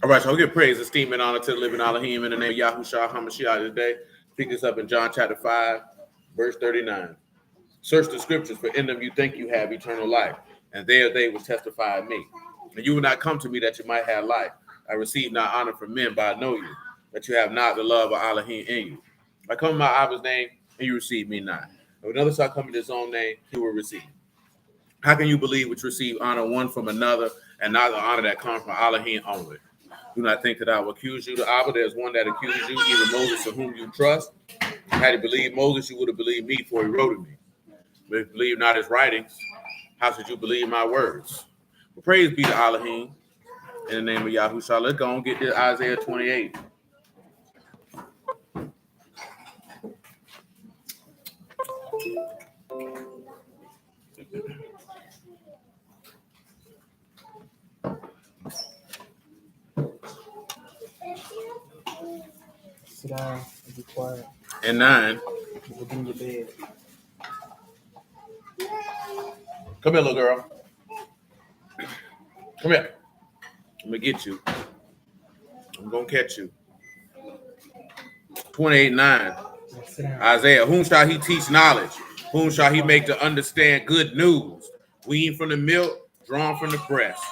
All right, so I'll give praise, esteem, and honor to the living Elohim in the name of Yahushua HaMashiach today. Pick this up in John chapter 5, verse 39. Search the scriptures, for in them you think you have eternal life, and there they will testify of me. And you will not come to me that you might have life. I receive not honor from men, but I know you, that you have not the love of Elohim in you. I come in my Abba's name, and you receive me not. If another shall come in his own name, he will receive. How can you believe which receive honor one from another, and not the honor that comes from Elohim only? Do not think that I will accuse you to Abba. There's one that accuses you, even Moses, in whom you trust. Had you believed Moses, you would have believed me, for he wrote of me. But if you believe not his writings, how should you believe my words? Well, praise be to Elohim in the name of Yahushua. Let's go and get to Isaiah 28. Sit down and be quiet. And 9. Look in your bed. Come here, little girl. Come here. I'm going to get you. I'm going to catch you. 28:9. Isaiah, whom shall he teach knowledge? Whom shall he make to understand good news? Weaned from the milk, drawn from the breast.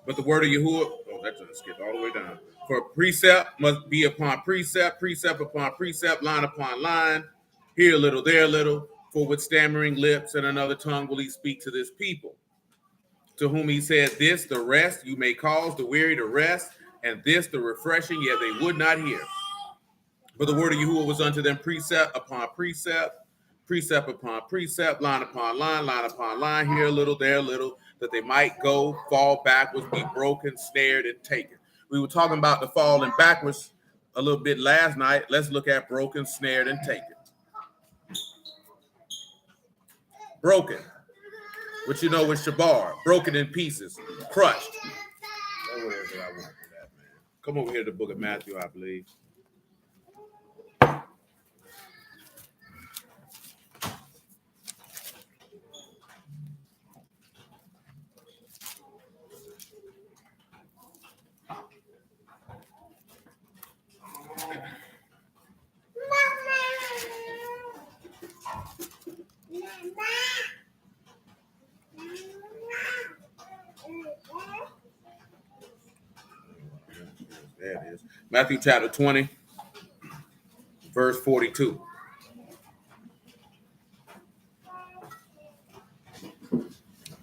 But the word of Yahuwah, that's going to skip all the way down. For precept must be upon precept, precept upon precept, line upon line, here a little, there a little. For with stammering lips and another tongue will he speak to this people. To whom he said, this, the rest, you may cause the weary to rest, and this, the refreshing, yet they would not hear. But the word of Yahuwah was unto them precept upon precept, precept upon precept, line upon line, line upon line, here a little, there a little, that they might go, fall backwards, be broken, snared, and taken. We were talking about the falling backwards a little bit last night. Let's look at broken, snared, and taken. Broken, which you know was shabar, broken in pieces, crushed. Where is it? I want that, man. Come over here to the book of Matthew, I believe. There it is. Matthew chapter 20, verse 42.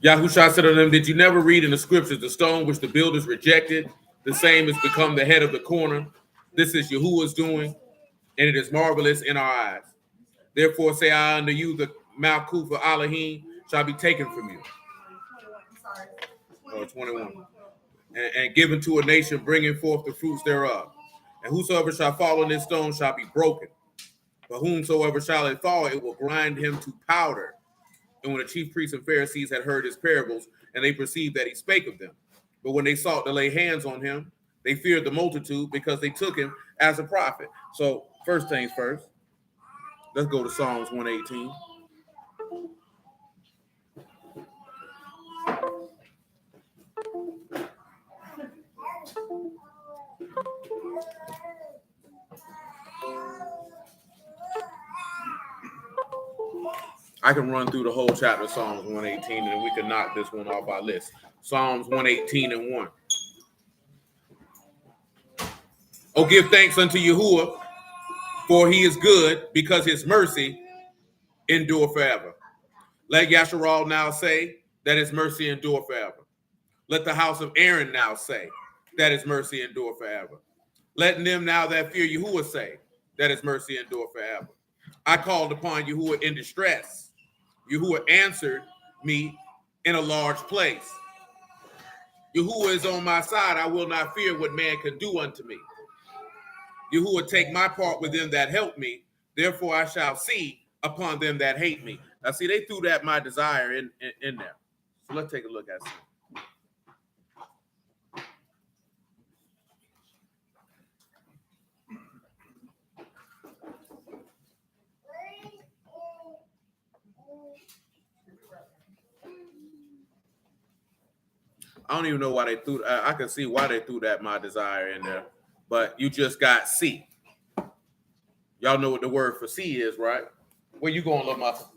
Yahushua said to them, did you never read in the scriptures, the stone which the builders rejected, the same has become the head of the corner. This is Yahuwah's doing, and it is marvelous in our eyes. Therefore say I unto you, the Malkuth of Elohim shall be taken from you. 21. And given to a nation, bringing forth the fruits thereof. And whosoever shall fall on this stone shall be broken. But whomsoever shall it fall, it will grind him to powder. And when the chief priests and Pharisees had heard his parables, and they perceived that he spake of them, but when they sought to lay hands on him, they feared the multitude, because they took him as a prophet. So first things first, let's go to Psalms 118. I can run through the whole chapter of Psalms 118, and we can knock this one off our list. Psalms 118 and 1. Oh, give thanks unto Yahuwah, for he is good, because his mercy endure forever. Let Yasharal now say that his mercy endure forever. Let the house of Aaron now say that his mercy endure forever. Let them now that fear Yahuwah say that his mercy endure forever. I called upon Yahuwah in distress. Yahuwah answered me in a large place. Yahuwah is on my side. I will not fear what man can do unto me. Yahuwah take my part with them that help me. Therefore I shall see upon them that hate me. Now see, they threw that my desire in there. So let's take a look at some. I don't even know why they threw. I can see why they threw that my desire in there, but you just got C. Y'all know what the word for C is, right? Where you going, little muscle?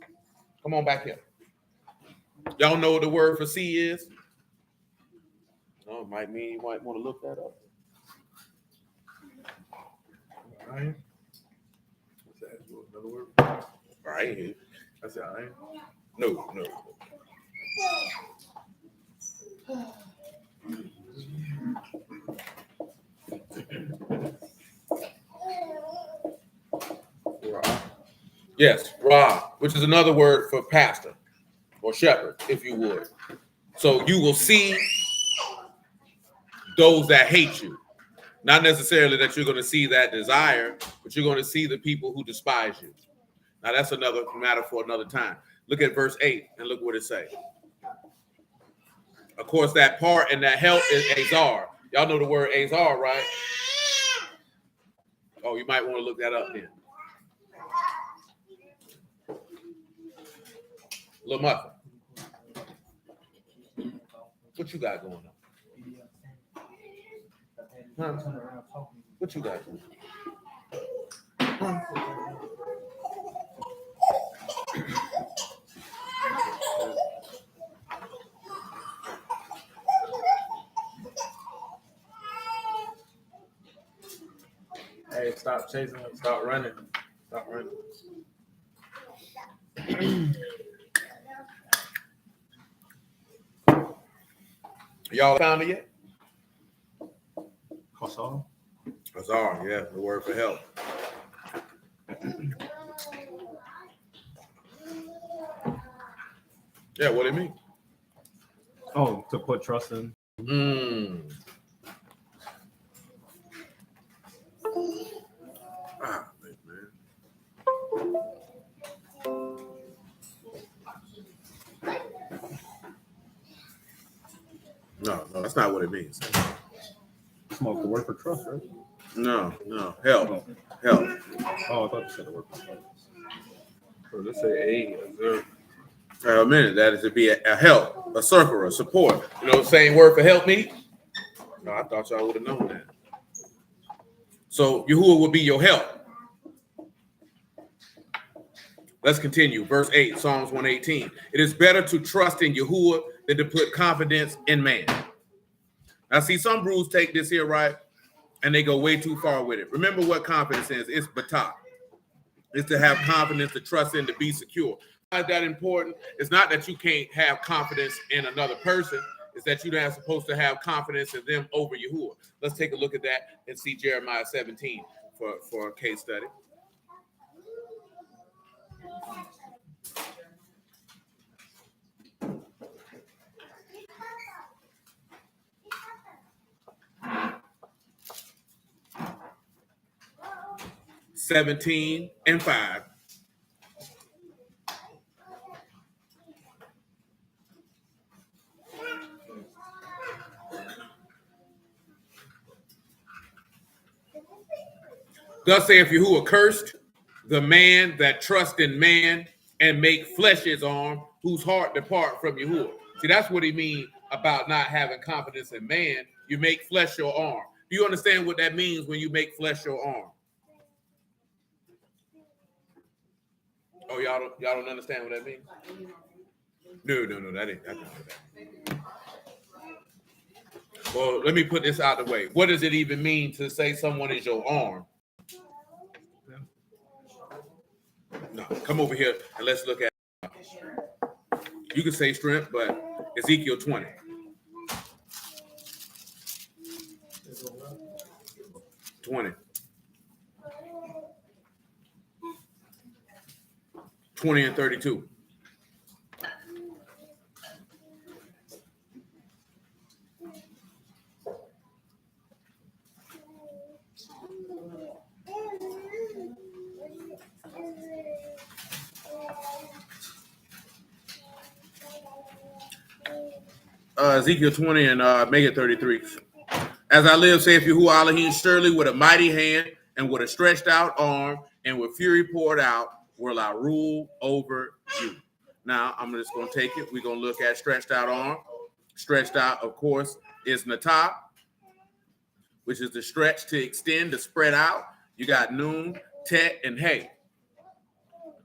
Come on back here. Y'all know what the word for C is? Oh, it might mean you might want to look that up. Iron? What's that? Another word? All right. That's it, iron? No. Yes, Ra, which is another word for pastor or shepherd, if you would. So you will see those that hate you. Not necessarily that you're going to see that desire, but you're going to see the people who despise you. Now, that's another matter for another time. Look at verse 8 and look what it says. Of course, that part and that help is Azar. Y'all know the word Azar, right? Oh, you might want to look that up then. Little Muffin. What you got going on? Huh? What you got going on? Hey, stop chasing him. Stop running. Stop running. Y'all found it yet? Kasal? Azar, yeah, the word for help. Yeah, what do you mean? Oh, to put trust in. Man. No, that's not what it means. Smoke the word for trust, right? No, help. Help. Oh, I thought you said the word for trust. So let's say observe. A minute, that is to be a help, a succor, a support. You know the same word for help me? No, I thought y'all would have known that. So Yahuwah will be your help. Let's continue. Verse 8, Psalms 118. It is better to trust in Yahuwah than to put confidence in man. Now, see, some brews take this here, right? And they go way too far with it. Remember what confidence is. It's batah. It's to have confidence, to trust in, to be secure. Why is that important? It's not that you can't have confidence in another person. It's that you're not supposed to have confidence in them over Yahuwah. Let's take a look at that and see Jeremiah 17 for a case study. (17 and 5). Thus saith Yahuwah, cursed the man that trust in man and make flesh his arm, whose heart depart from Yahuwah. See, that's what he means about not having confidence in man. You make flesh your arm. Do you understand what that means when you make flesh your arm? Oh, y'all don't understand what that means? No, that ain't that. Well, let me put this out the way. What does it even mean to say someone is your arm? No, come over here and let's look at. You can say strength, but Ezekiel 20. 20 and 32. Ezekiel 20 and make it 33. As I live, saith Yahuwah Elohim, surely with a mighty hand and with a stretched out arm and with fury poured out will I rule over you. Now, I'm just going to take it. We're going to look at stretched out arm. Stretched out, of course, is natah, which is the stretch, to extend, to spread out. You got noon, tet, and hey.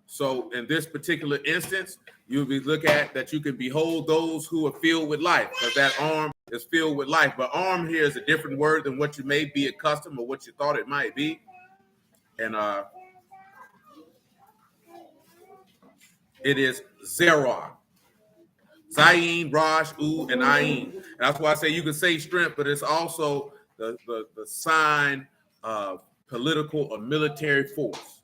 So in this particular instance, you'll be look at that you can behold those who are filled with life, because that arm is filled with life. But arm here is a different word than what you may be accustomed or what you thought it might be. And it is zerah. Zayin, Rosh, U, and Ayin. And that's why I say you can say strength, but it's also the sign of political or military force.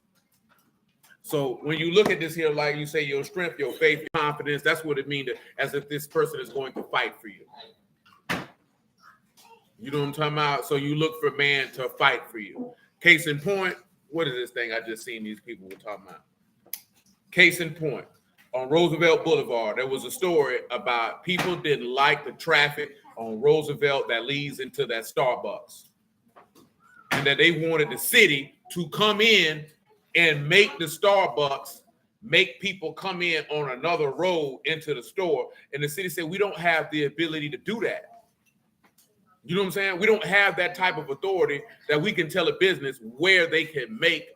So when you look at this here, like you say, your strength, your faith, your confidence, that's what it means, as if this person is going to fight for you. You know what I'm talking about? So you look for man to fight for you. Case in point, what is this thing I just seen these people were talking about? Case in point, on Roosevelt Boulevard, there was a story about people didn't like the traffic on Roosevelt that leads into that Starbucks. And that they wanted the city to come in and make the Starbucks, make people come in on another road into the store. And the city said, we don't have the ability to do that. You know what I'm saying? We don't have that type of authority that we can tell a business where they can make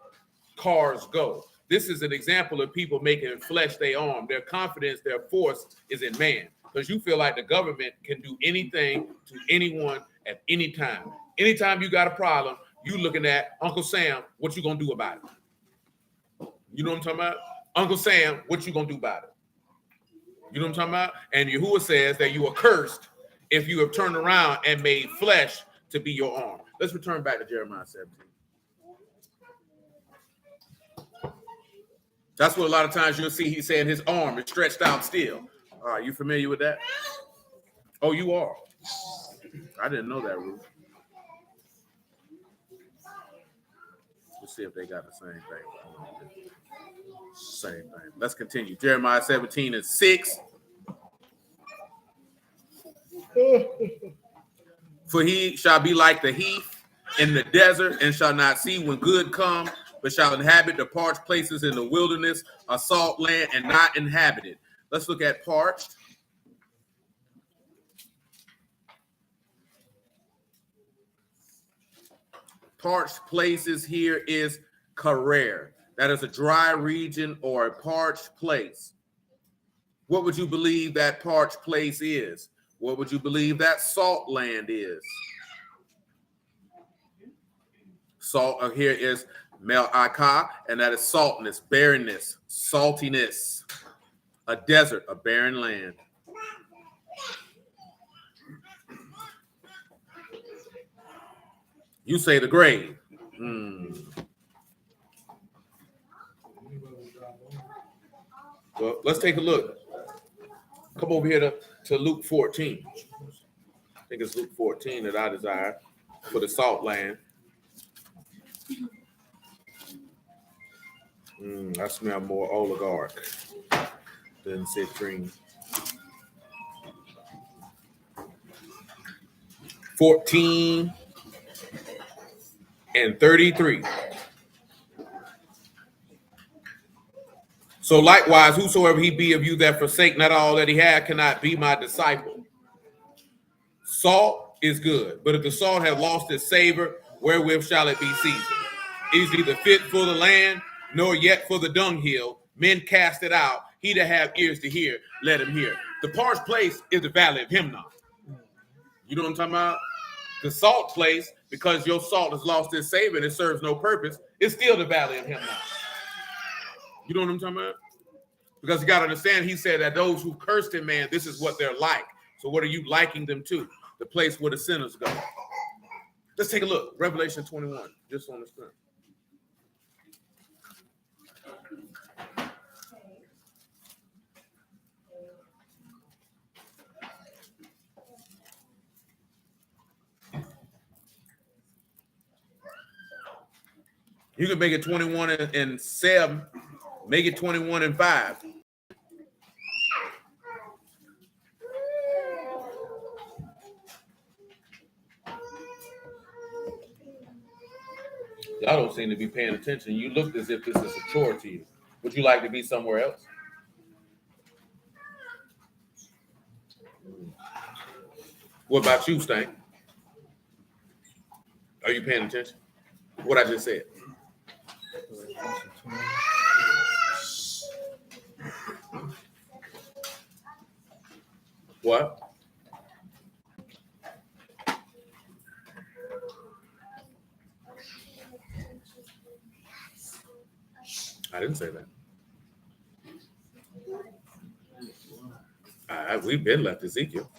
cars go. This is an example of people making flesh their arm. Their confidence, their force is in man. Because you feel like the government can do anything to anyone at any time. Anytime you got a problem, you looking at Uncle Sam, what you gonna do about it? You know what I'm talking about? Uncle Sam, what you gonna do about it? You know what I'm talking about? And Yahuwah says that you are cursed if you have turned around and made flesh to be your arm. Let's return back to Jeremiah 17. That's what a lot of times you'll see he's saying his arm is stretched out still. All right, you familiar with that? Oh, you are. I didn't know that, Ruth. Let's see if they got the same thing. Same thing. Let's continue. Jeremiah 17:6. For he shall be like the heath in the desert, and shall not see when good come, but shall inhabit the parched places in the wilderness, a salt land, and not inhabited. Let's look at parched. Parched places here is Karer. That is a dry region or a parched place. What would you believe that parched place is? What would you believe that salt land is? Salt here is Mel'akah, and that is saltness, barrenness, saltiness. A desert, a barren land. You say the grave. Well, let's take a look. Come over here to Luke 14. I think it's Luke 14 that I desire for the salt land. I smell more oligarch than citrine. 14:33. So likewise, whosoever he be of you that forsake not all that he had cannot be my disciple. Salt is good, but if the salt have lost its savor, wherewith shall it be seasoned? It is neither fit for the land, nor yet for the dunghill. Men cast it out. He that have ears to hear, let him hear. The parched place is the valley of Hinnom. You know what I'm talking about? The salt place, because your salt has lost its savor and it serves no purpose, it's still the valley of Hinnom. You know what I'm talking about? Because you got to understand, he said that those who cursed him, man, this is what they're like. So what are you liking them to? The place where the sinners go. Let's take a look. Revelation 21, just on the screen. You can make it 21-7. Make it 21-5. Y'all don't seem to be paying attention. You look as if this is a chore to you. Would you like to be somewhere else? What about you, Stank? Are you paying attention? What I just said. What? I didn't say that. We've been left Ezekiel.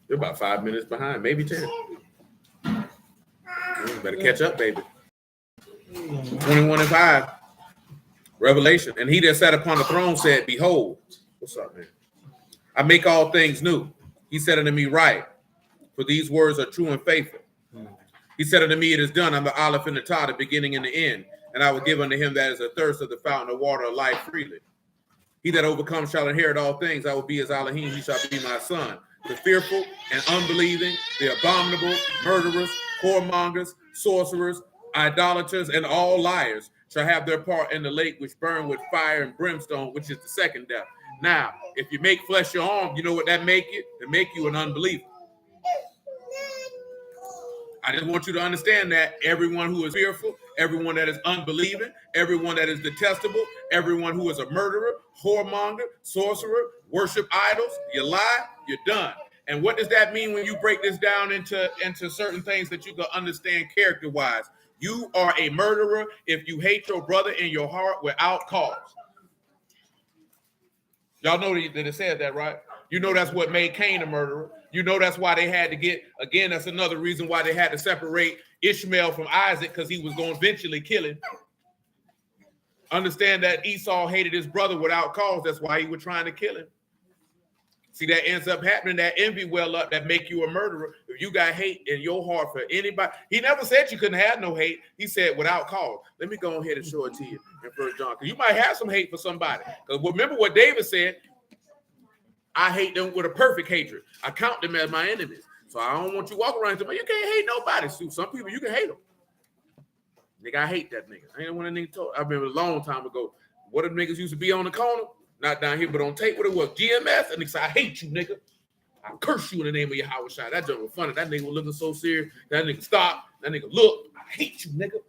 You're about 5 minutes behind, maybe 10. You better catch up, baby. 21:5. Revelation. And he that sat upon the throne said, behold, what's up, man? I make all things new. He said unto me, right, for these words are true and faithful. He said unto me, it is done. I'm the Aleph and the Tau, the beginning and the end. And I will give unto him that is athirst of the fountain of water of life freely. He that overcomes shall inherit all things. I will be his Elohim. He shall be my son. The fearful and unbelieving, the abominable, murderers, whoremongers, sorcerers, idolaters, and all liars shall have their part in the lake which burn with fire and brimstone, which is the second death. Now, if you make flesh your arm, you know what that make you? It make you an unbeliever. I just want you to understand that everyone who is fearful, everyone that is unbelieving, everyone that is detestable, everyone who is a murderer, whoremonger, sorcerer, worship idols, you lie, you're done. And what does that mean when you break this down into certain things that you can understand character-wise? You are a murderer if you hate your brother in your heart without cause. Y'all know that it said that, right? You know that's what made Cain a murderer. You know that's why they had to get, again, that's another reason why they had to separate Ishmael from Isaac, because he was going to eventually kill him. Understand that Esau hated his brother without cause. That's why he was trying to kill him. See, that ends up happening, that envy well up that make you a murderer. If you got hate in your heart for anybody, he never said you couldn't have no hate. He said without cause. Let me go ahead and show it to you in 1 John. Because you might have some hate for somebody. Because remember what David said, I hate them with a perfect hatred. I count them as my enemies. So I don't want you walking around and say, you can't hate nobody. So some people, you can hate them. Nigga, I hate that nigga. I ain't want a nigga talk. I remember a long time ago, what them niggas used to be on the corner, not down here, but on tape, what it was, GMS, and they said, I hate you, nigga. I curse you in the name of Yahuwah. That joke was funny. That nigga was looking so serious. That nigga stopped. That nigga look. I hate you, nigga.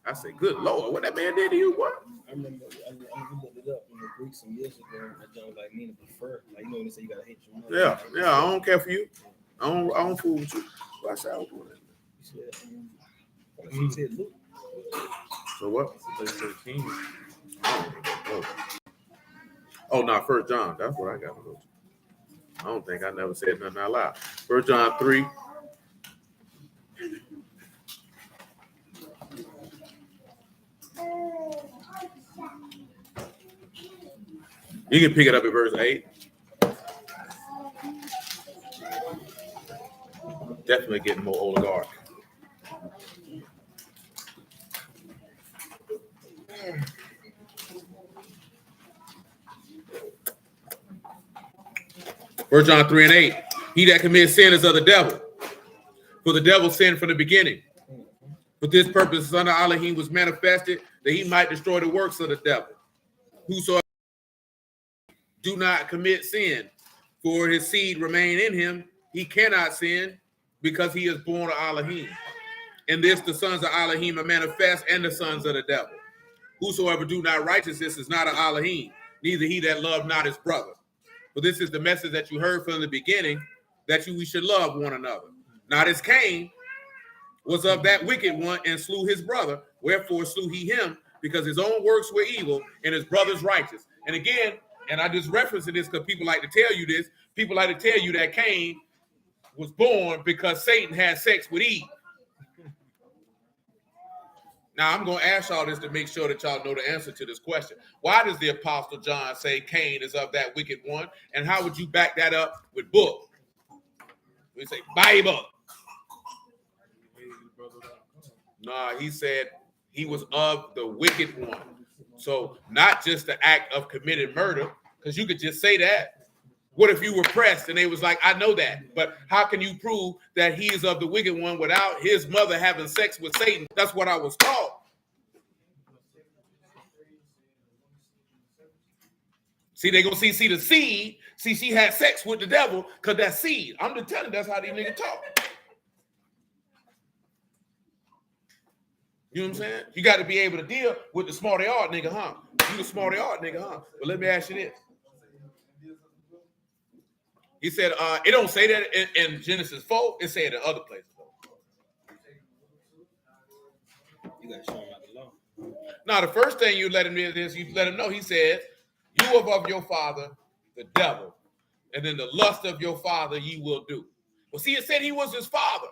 I say, good Lord, what that man did to you, what? I remember I looked it up in the Greek some years ago. That John was like, mean to prefer. Like, you know when they say you gotta hate your mother. Yeah, I don't care for you. I don't fool with you. So I said, I was doing that. He said, look. So what? 13. Oh, no, 1 John. That's what I got to go to. I don't think I never said nothing out loud. 1 John 3. You can pick it up at verse 8. Definitely getting more oligarch. First John 3 and 8. He that commits sin is of the devil. For the devil sinned from the beginning. For this purpose, the Son of Elohim was manifested that he might destroy the works of the devil. Whosoever do not commit sin, for his seed remain in him, he cannot sin because he is born of Elohim. In this, the sons of Elohim are manifest and the sons of the devil. Whosoever do not righteousness is not of Elohim, neither he that love not his brother. For this is the message that you heard from the beginning, that we should love one another. Not as Cain was of that wicked one and slew his brother, wherefore slew he him, because his own works were evil and his brother's righteous. And again, and I just referencing this because people like to tell you this, people like to tell you that Cain was born because Satan had sex with Eve. Now, I'm going to ask y'all this to make sure that y'all know the answer to this question. Why does the Apostle John say Cain is of that wicked one? And how would you back that up with book? We say Bible. Nah, he said he was of the wicked one. So not just the act of committed murder, because you could just say that. What if you were pressed and they was like, I know that, but how can you prove that he is of the wicked one without his mother having sex with Satan? That's what I was taught. See, they gonna see the seed. See, she had sex with the devil because that's seed. I'm just telling you, that's how these niggas talk. You know what I'm saying? You got to be able to deal with the smarty art nigga, huh? You the smarty art nigga, huh? But let me ask you this. He said, it don't say that in Genesis 4. It say it in other places. You got to show him about the law. Now, the first thing you let him know is you let him know, he says, you are of your father, the devil, and then the lust of your father you will do. Well, see, it said he was his father.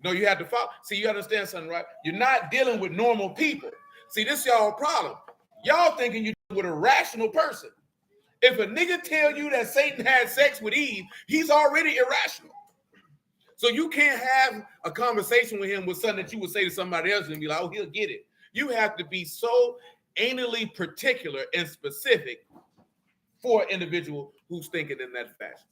No, you have to follow. See, you understand something, right? You're not dealing with normal people. See, this y'all problem. Y'all thinking you're dealing with a rational person. If a nigga tell you that Satan had sex with Eve, he's already irrational. So you can't have a conversation with him with something that you would say to somebody else and be like, oh, he'll get it. You have to be so anally particular and specific for an individual who's thinking in that fashion.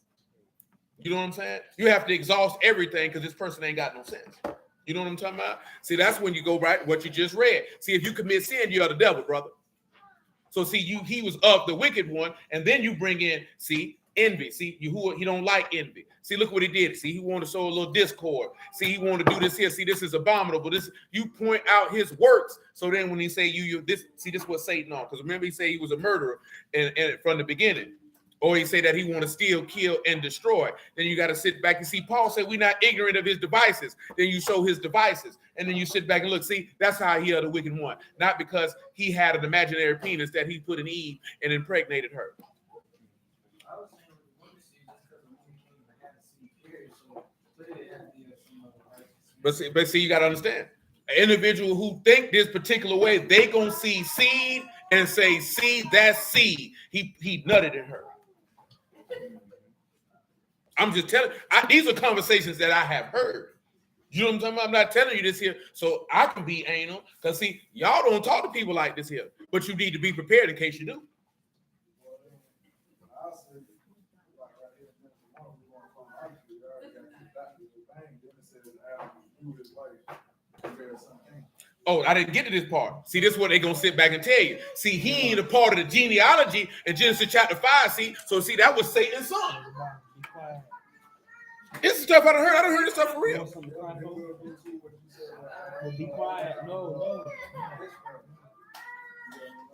You know what I'm saying? You have to exhaust everything because this person ain't got no sense. You know what I'm talking about? See, that's when you go right what you just read. See, if you commit sin, you are the devil, brother. So see, he was of the wicked one, and then you bring in, see, envy. See, Yahuwah, he don't like envy. See, look what he did. See, he wanted to sow a little discord. See, he wanted to do this here. See, this is abominable. This, you point out his works. So then when he say this is what Satan on. Because remember, he said he was a murderer and from the beginning. Or he say that he want to steal, kill, and destroy. Then you got to sit back and see. Paul said we're not ignorant of his devices. Then you show his devices. And then you sit back and look. See, that's how he are the wicked one. Not because he had an imaginary penis that he put in Eve and impregnated her. But see, you got to understand. An individual who think this particular way, they going to see seed and say, see, that's seed. He nutted in her. I'm just telling these are conversations that I have heard. You know what I'm talking about? I'm not telling you this here so I can be anal. Because, see, y'all don't talk to people like this here. But you need to be prepared in case you do. Oh, I didn't get to this part. See, this is what they're going to sit back and tell you. See, he ain't a part of the genealogy in Genesis chapter 5. See, that was Satan's son. This is stuff I done heard. I done heard this stuff for real. Be quiet. No.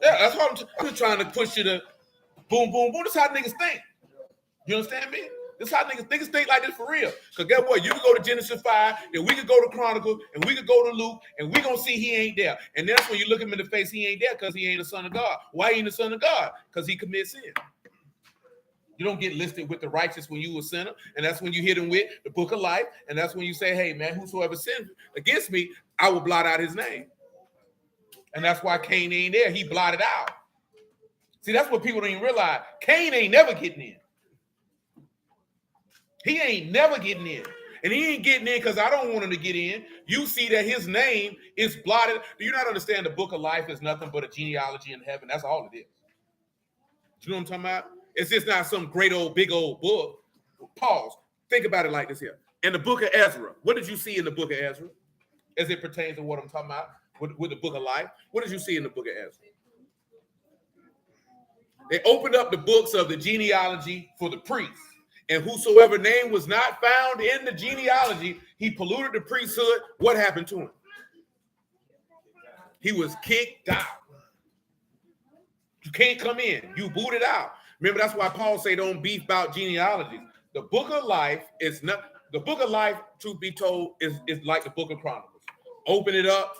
Yeah, that's what I'm just trying to push you to boom, boom, boom. This is how niggas think. You understand me? This is how niggas think like this for real. Because guess what? You can go to Genesis 5, and we could go to Chronicles, and we could go to Luke, and we going to see he ain't there. And that's when you look him in the face, he ain't there because he ain't the son of God. Why he ain't the son of God? Because he commits sin. You don't get listed with the righteous when you a sinner, and that's when you hit him with the book of life, and that's when you say, hey, man, whosoever sins against me, I will blot out his name. And that's why Cain ain't there. He blotted out. See, that's what people don't even realize. Cain ain't never getting in. He ain't never getting in. And he ain't getting in because I don't want him to get in. You see that his name is blotted. Do you not understand the book of life is nothing but a genealogy in heaven? That's all it is. Do you know what I'm talking about? It's just not some great old, big old book. Pause. Think about it like this here. In the book of Ezra, what did you see in the book of Ezra as it pertains to what I'm talking about with the book of life? What did you see in the book of Ezra? They opened up the books of the genealogy for the priests. And whosoever name was not found in the genealogy, he polluted the priesthood. What happened to him? He was kicked out. You can't come in. You booted out. Remember, that's why Paul say don't beef about genealogies. The book of life is not, the book of life, truth be told, is like the book of Chronicles. Open it up.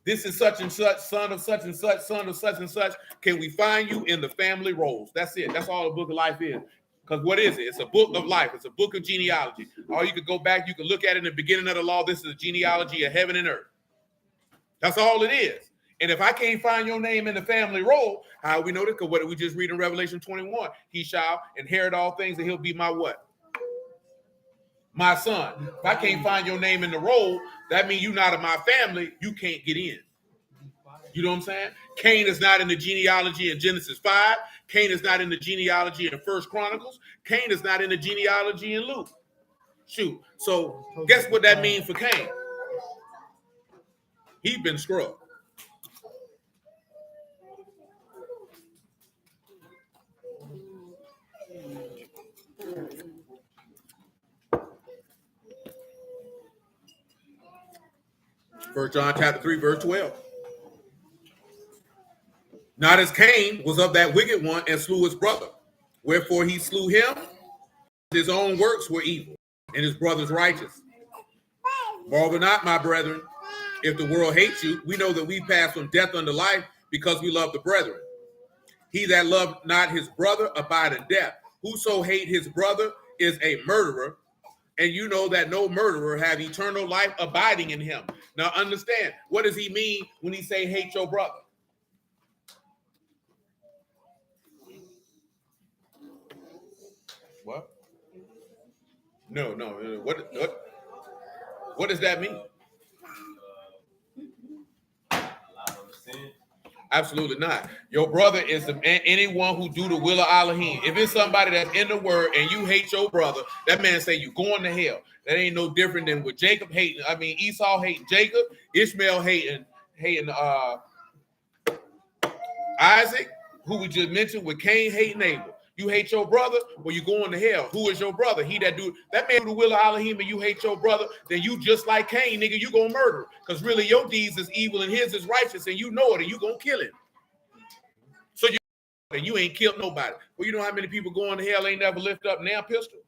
This is such and such, son of such and such, son of such and such. Can we find you in the family rolls? That's it. That's all the book of life is. Because what is it? It's a book of life. It's a book of genealogy. Or you could go back, you could look at it in the beginning of the law. This is a genealogy of heaven and earth. That's all it is. And if I can't find your name in the family roll, how we know this? Because what did we just read in Revelation 21? He shall inherit all things and he'll be my what? My son. If I can't find your name in the roll, that means you're not of my family. You can't get in. You know what I'm saying? Cain is not in the genealogy in Genesis 5. Cain is not in the genealogy in 1 Chronicles. Cain is not in the genealogy in Luke. Shoot. So guess what that means for Cain? He's been scrubbed. 1 John chapter 3, verse 12. Not as Cain was of that wicked one and slew his brother. Wherefore he slew him. His own works were evil, and his brother's righteous. Marvel not, my brethren, if the world hates you. We know that we pass from death unto life because we love the brethren. He that loved not his brother abide in death. Whoso hate his brother is a murderer, and you know that no murderer have eternal life abiding in him. Now understand, what does he mean when he say hate your brother? What? No. What does that mean? Absolutely not. Your brother is anyone who do the will of Elohim. If it's somebody that's in the word and you hate your brother, that man say you going to hell. That ain't no different than with Jacob hating. I mean, Esau hating Jacob, Ishmael hating Isaac, who we just mentioned, with Cain hating Abel. You hate your brother, well, you going to hell. Who is your brother? He that do that man do the will of Elohim, and you hate your brother, then you just like Cain, nigga, you gonna murder. Because really your deeds is evil and his is righteous, and you know it, and you gonna kill him. So you ain't killed nobody. Well, you know how many people going to hell ain't never lift up now pistol?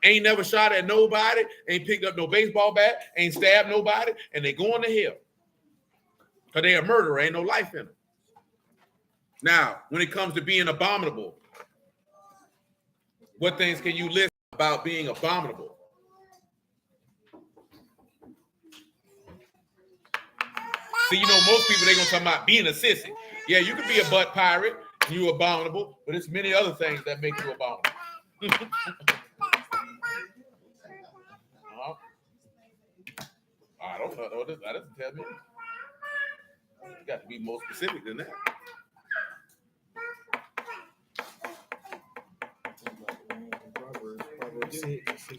Ain't never shot at nobody, ain't picked up no baseball bat, ain't stabbed nobody, and they going to hell. Because they a murderer, ain't no life in them. Now, when it comes to being abominable, what things can you list about being abominable? See, you know, most people, they're going to talk about being a sissy. Yeah, you can be a butt pirate, you abominable, but it's many other things that make you abominable. I don't know. That doesn't tell me. You got to be more specific than that.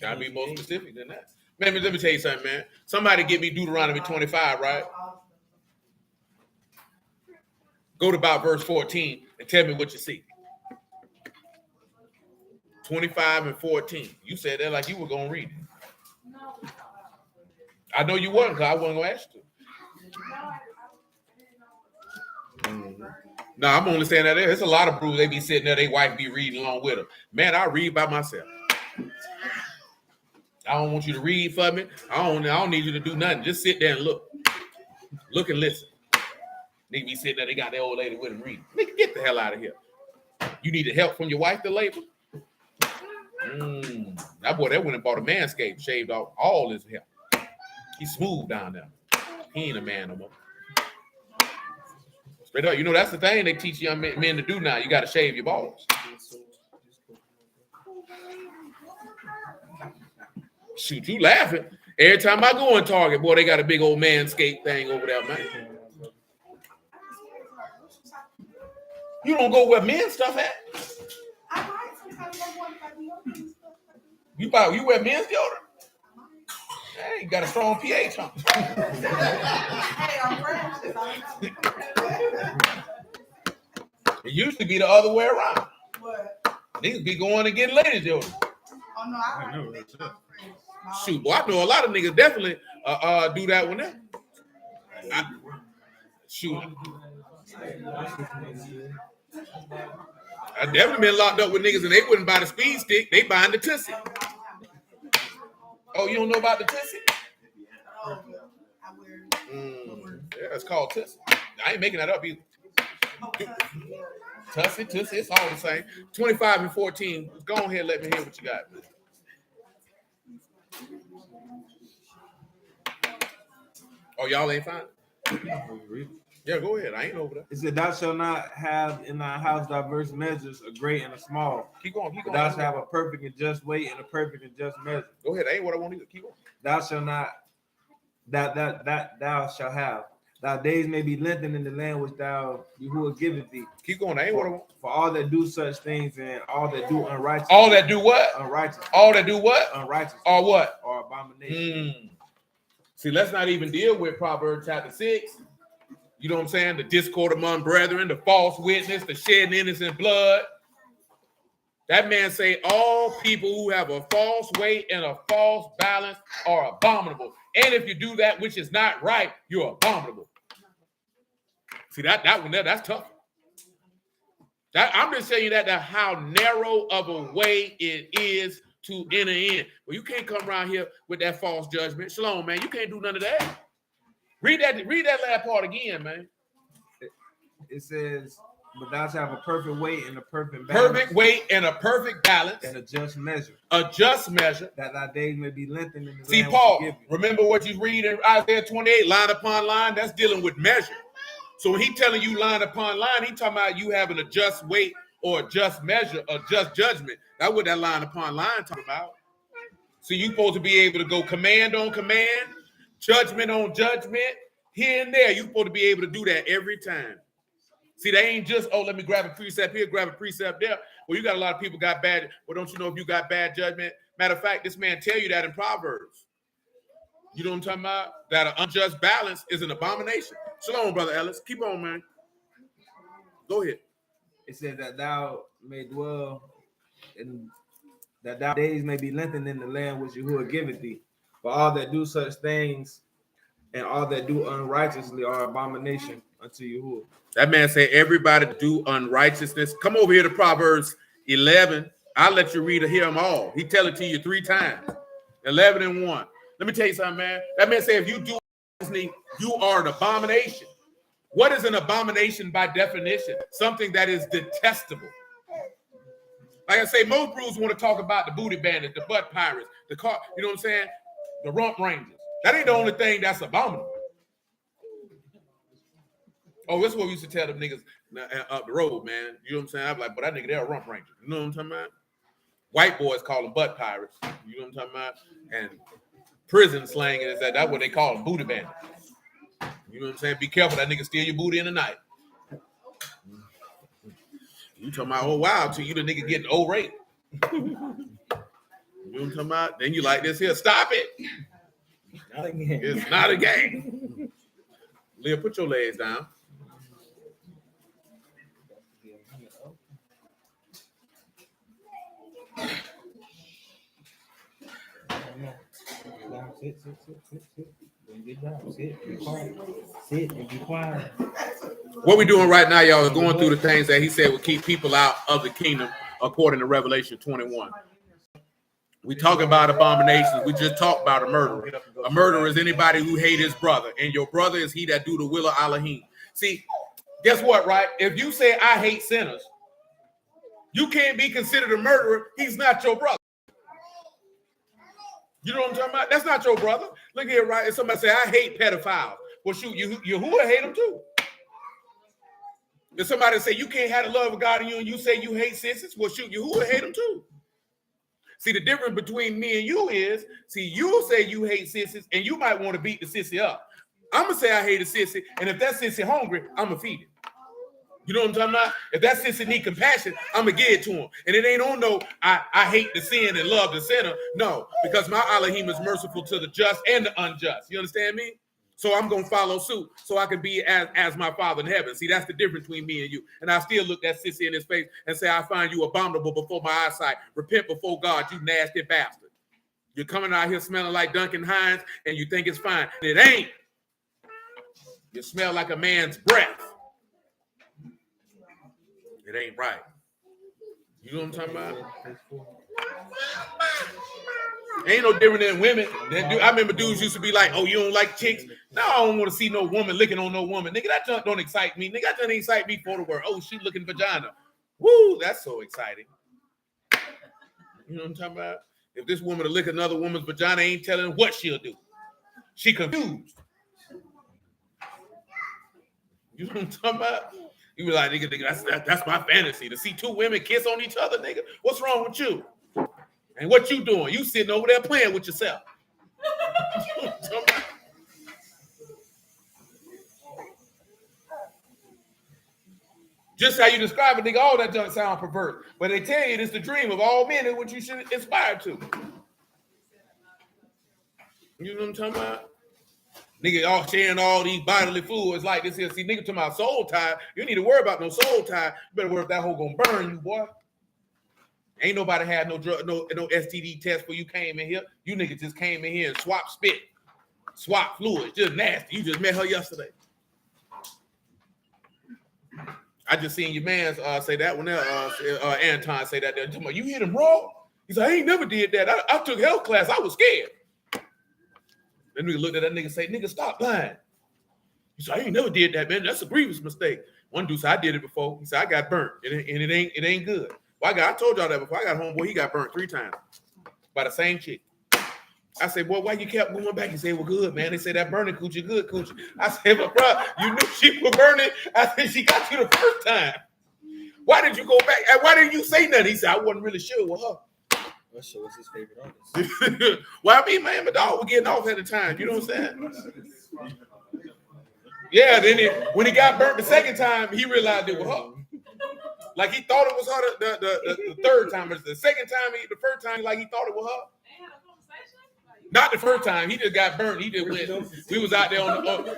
Got to be more specific than that. Man, let me tell you something, man. Somebody give me Deuteronomy 25, right? Go to about verse 14 and tell me what you see. 25 and 14. You said that like you were going to read it. I know you weren't, because I wasn't going to ask you to. No, I'm only saying that there's a lot of brews. They be sitting there, their wife be reading along with them. Man, I read by myself. I don't want you to read for me. I don't need you to do nothing. Just sit there and look. Look and listen. Nigga be sitting there, they got their old lady with them reading. Nigga, get the hell out of here. You need help from your wife to labor? That boy, that went and bought a Manscaped, shaved off all his hair. He's smooth down there. He ain't a man no more. Straight up, you know, that's the thing they teach young men to do now. You got to shave your balls. Shoot, you laughing. Every time I go in Target, boy, they got a big old Manscaped thing over there, man. You don't go where men's stuff at? You wear men's deodorant? Hey, you got a strong pH, huh? It used to be the other way around. What? Niggas be going and getting ladies deodorant. Oh no, I know that. Shoot, boy, I know a lot of niggas definitely do that one there. Shoot. I definitely been locked up with niggas and they wouldn't buy the speed stick, they buying the Tussie. Oh, you don't know about the Tussie? Yeah, it's called Tussie. I ain't making that up either. Tussie, it's all the same. 25 and 14. Go on here, let me hear what you got, man. Oh, y'all ain't fine? Yeah, go ahead. I ain't over there. It said, thou shalt not have in thy house diverse measures, a great and a small. Keep going. But thou shalt have a perfect and just weight and a perfect and just measure. Go ahead. That ain't what I want to do. Keep going. Thou shalt not, that thou shalt have. Thy days may be lengthened in the land which Yahuwah giveth thee. Keep going. That ain't what I want. For all that do such things and all that do unrighteous. All that do what? Unrighteous. All that do what? Unrighteous. Or what? Or abomination. See, let's not even deal with Proverbs chapter 6. You know what I'm saying? The discord among brethren, the false witness, the shedding innocent blood. That man say all people who have a false weight and a false balance are abominable. And if you do that which is not right, you're abominable. See, that one there, that's tough. I'm just telling you that how narrow of a way it is to enter in. Well, you can't come around here with that false judgment. Shalom, man. You can't do none of that. Read that last part again, man. It says, but thou shalt have a perfect weight and a perfect balance. Perfect weight and a perfect balance. And a just measure. A just measure. That thy days may be lengthened in the See, land Paul, which he give you. remember what you read in Isaiah 28, line upon line? That's dealing with measure. So when he telling you line upon line, he talking about you having a just weight or a just measure, a just judgment. That's what that line upon line talking about. So you supposed to be able to go command on command, judgment on judgment, here and there. You supposed to be able to do that every time. See, they ain't just, let me grab a precept here, grab a precept there. Well, you got a lot of people got bad. Well, don't you know if you got bad judgment? Matter of fact, this man tell you that in Proverbs. You know what I'm talking about? That an unjust balance is an abomination. Shalom, Brother Ellis. Keep on, man. Go ahead. It says that thou may dwell in, that thy days may be lengthened in the land which Yahuwah giveth thee. For all that do such things and all that do unrighteously are abomination unto Yahuwah. That man said, everybody do unrighteousness. Come over here to Proverbs 11. I'll let you read or hear them all. He tell it to you 3 times. 11 and 1. Let me tell you something, man. That man said, if you do unrighteously, you are an abomination. What is an abomination by definition? Something that is detestable. Like I say, most brews want to talk about the booty bandits, the butt pirates, the car, you know what I'm saying? The rump rangers. That ain't the only thing that's abominable. Oh, that's what we used to tell them niggas up the road, man. You know what I'm saying? I'm like, but that nigga, they're a rump ranger. You know what I'm talking about? White boys call them butt pirates. You know what I'm talking about? And prison slang is that's what they call them, booty bandits. You know what I'm saying? Be careful, that nigga steal your booty in the night. You talking about, oh wow, till you the nigga getting old rate. You know what I'm talking about? Then you like this here, stop it. Not again. It's not a game. Leah, put your legs down. Sit and be quiet. What we doing right now, y'all, is going through the things that he said would keep people out of the kingdom according to Revelation 21. We talk about abominations. We just talked about a murderer. A murderer is anybody who hates his brother, and your brother is he that do the will of Elohim. See, guess what, right? If you say I hate sinners, you can't be considered a murderer. He's not your brother. You know what I'm talking about? That's not your brother. Look here, right? If somebody say I hate pedophiles, well, shoot, Yahuwah hate them too. If somebody say you can't have the love of God in you and you say you hate sissies, well, shoot, Yahuwah hate them too. See, the difference between me and you is, see, you say you hate sissies and you might want to beat the sissy up. I'm going to say I hate a sissy, and if that sissy hungry, I'm going to feed it. You know what I'm talking about? If that sissy need compassion, I'm going to give it to him. And it ain't on no, I hate the sin and love the sinner. No, because my Elohim is merciful to the just and the unjust. You understand me? So I'm going to follow suit so I can be as my Father in heaven. See, that's the difference between me and you. And I still look that sissy in his face and say, I find you abominable before my eyesight. Repent before God, you nasty bastard. You're coming out here smelling like Duncan Hines and you think it's fine. It ain't. You smell like a man's breath. It ain't right. You know what I'm talking about? Ain't no different than women. I remember dudes used to be like, oh, you don't like chicks? No, I don't want to see no woman licking on no woman. Nigga, that junk don't excite me. Nigga, that junk excite me for the word. Oh, she looking vagina. Woo, that's so exciting. You know what I'm talking about? If this woman to lick another woman's vagina, ain't telling what she'll do. She confused. You know what I'm talking about? You be like, nigga, that's my fantasy. To see 2 women kiss on each other, nigga. What's wrong with you? And what you doing? You sitting over there playing with yourself. Just how you describe it, nigga, all that junk sound perverse. But they tell you it's the dream of all men and what you should aspire to. You know what I'm talking about? Nigga, all sharing all these bodily fluids like this here. See, nigga, to my soul tie, you need to worry about no soul tie. You better worry if that hoe gonna burn you, boy. Ain't nobody had no drug, no STD test before you came in here. You niggas just came in here and swap spit. swap fluids, just nasty. You just met her yesterday. I just seen your man say that when Anton say that. You hit him raw? He said, I ain't never did that. I took health class. I was scared. Then we looked at that nigga and say, nigga, stop lying. He said, I ain't never did that, man. That's a grievous mistake. One dude said, I did it before. He said, I got burnt, and it ain't good. Well, I told y'all that before. I got homeboy, he got burnt 3 times by the same chick. I said, boy, why you kept going back? He said, well, good, man. They said that burning coochie, good coochie. I said, but bro, you knew she was burning. I said, she got you the first time. Why did you go back? And why didn't you say nothing? He said, I wasn't really sure with her. That show was his favorite artist. Well, I mean, man, my dog was getting off at the time. You know what I'm saying? Yeah, then when he got burnt the second time, he realized it was her. Like he thought it was her the third time. But the second time, the first time, like he thought it was her. Not the first time. He just got burnt. He just went. We was out there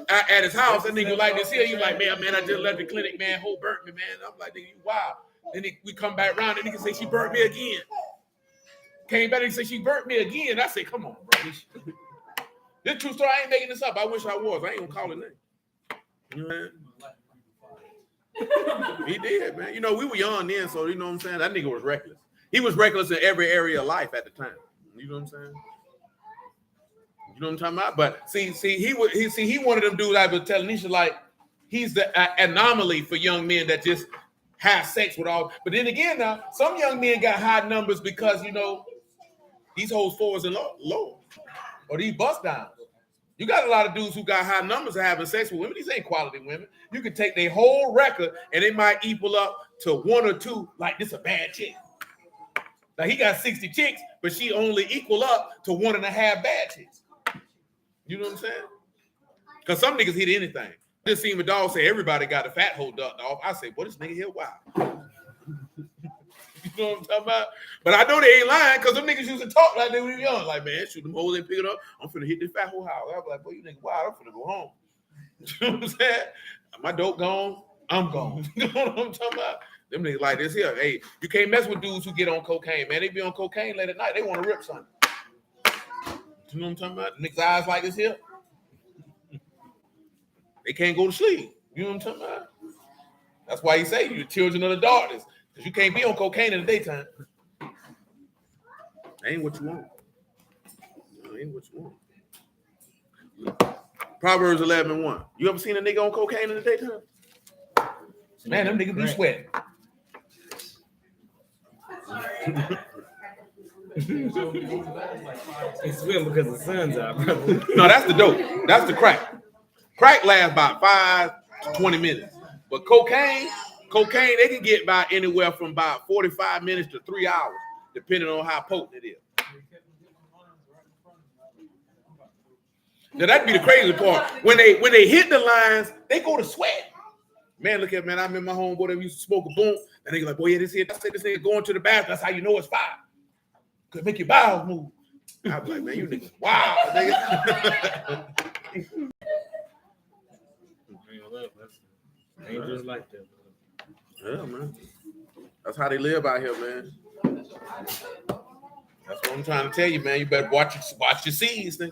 at his house. That nigga like this here. He like, man, I just left the clinic, man. Whole burnt me, man. I'm like, nigga, you wild. Then we come back around. And nigga say she burnt me again. Came back and said she burnt me again. I said, come on, bro. This true story. I ain't making this up. I wish I was. I ain't gonna call his name. You know what I mean? He did, man. You know, we were young then, so you know what I'm saying? That nigga was reckless. He was reckless in every area of life at the time. You know what I'm saying? You know what I'm talking about? But see, he one of them dudes I was telling Nisha, like, he's the anomaly for young men that just have sex with all. But then again, now, some young men got high numbers because, you know, these hoes forwards and low. Or these bust downs. You got a lot of dudes who got high numbers of having sex with women. These ain't quality women. You can take their whole record and it might equal up to 1 or 2, like this a bad chick. Now he got 60 chicks, but she only equal up to 1.5 bad chicks. You know what I'm saying? Because some niggas hit anything. I just seen my dog say everybody got a fat hole ducked off. I say, boy, this nigga here wild. You know what I'm talking about? But I know they ain't lying because them niggas used to talk like they were young. Like, man, shoot them holes and pick it up. I'm finna hit this fat hole house. I was like, boy, you nigga wild. I'm finna go home. You know what I'm saying? My dope gone. I'm gone. You know what I'm talking about? Them niggas like this here. Hey, you can't mess with dudes who get on cocaine, man. They be on cocaine late at night. They want to rip something. You know what I'm talking about? Niggas' eyes like this here. They can't go to sleep. You know what I'm talking about? That's why he say you're children of the darkness. Because you can't be on cocaine in the daytime. Ain't what you want. Ain't what you want. Proverbs 11:1. You ever seen a nigga on cocaine in the daytime? Man, them niggas be sweating. He swim because the sun's out, bro. No, that's the dope. That's the crack. Crack lasts about 5 to 20 minutes. But cocaine, they can get by anywhere from about 45 minutes to 3 hours, depending on how potent it is. Now that'd be the crazy part. When they hit the lines, they go to sweat. Man, look at man. I remember my homeboy that used to smoke a boom, and they go like, boy, yeah, this nigga going to the bathroom. That's how you know it's fire. Could make your bowels move. I was like, man, you niggas, wow, nigga. Ain't just like that. Yeah, man. That's how they live out here, man. That's what I'm trying to tell you, man. You better watch your seeds, nigga.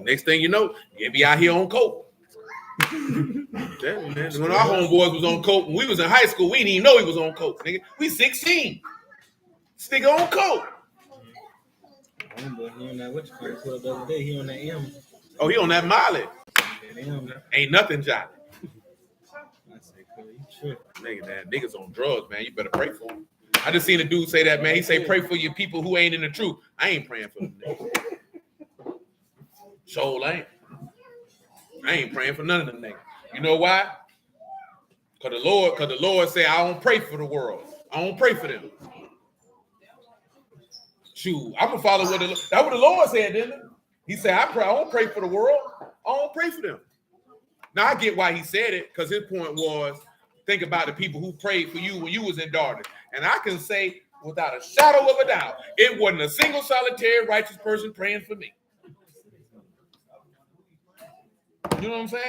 Next thing you know, you'll be out here on coke. Yeah, man. When our homeboys was on coke, when we was in high school, we didn't even know he was on coke, nigga. We 16. This nigga on coke. Homeboy, he on that what you call it club the other day. He on that M. Oh, he on that Molly. Ain't nothing jolly. I say, you Nigga, man, niggas on drugs, man. You better pray for them. I just seen a dude say that, man. He say, pray for your people who ain't in the truth. I ain't praying for them niggas. Soul ain't. I ain't praying for none of them niggas. You know why? Cause the Lord said, I don't pray for the world. I don't pray for them. Shoot, I'm gonna follow that's what the Lord said, didn't it? He said, I don't pray for the world. I don't pray for them. Now I get why he said it, because his point was, think about the people who prayed for you when you was in darkness. And I can say without a shadow of a doubt, it wasn't a single solitary righteous person praying for me. You know what I'm saying?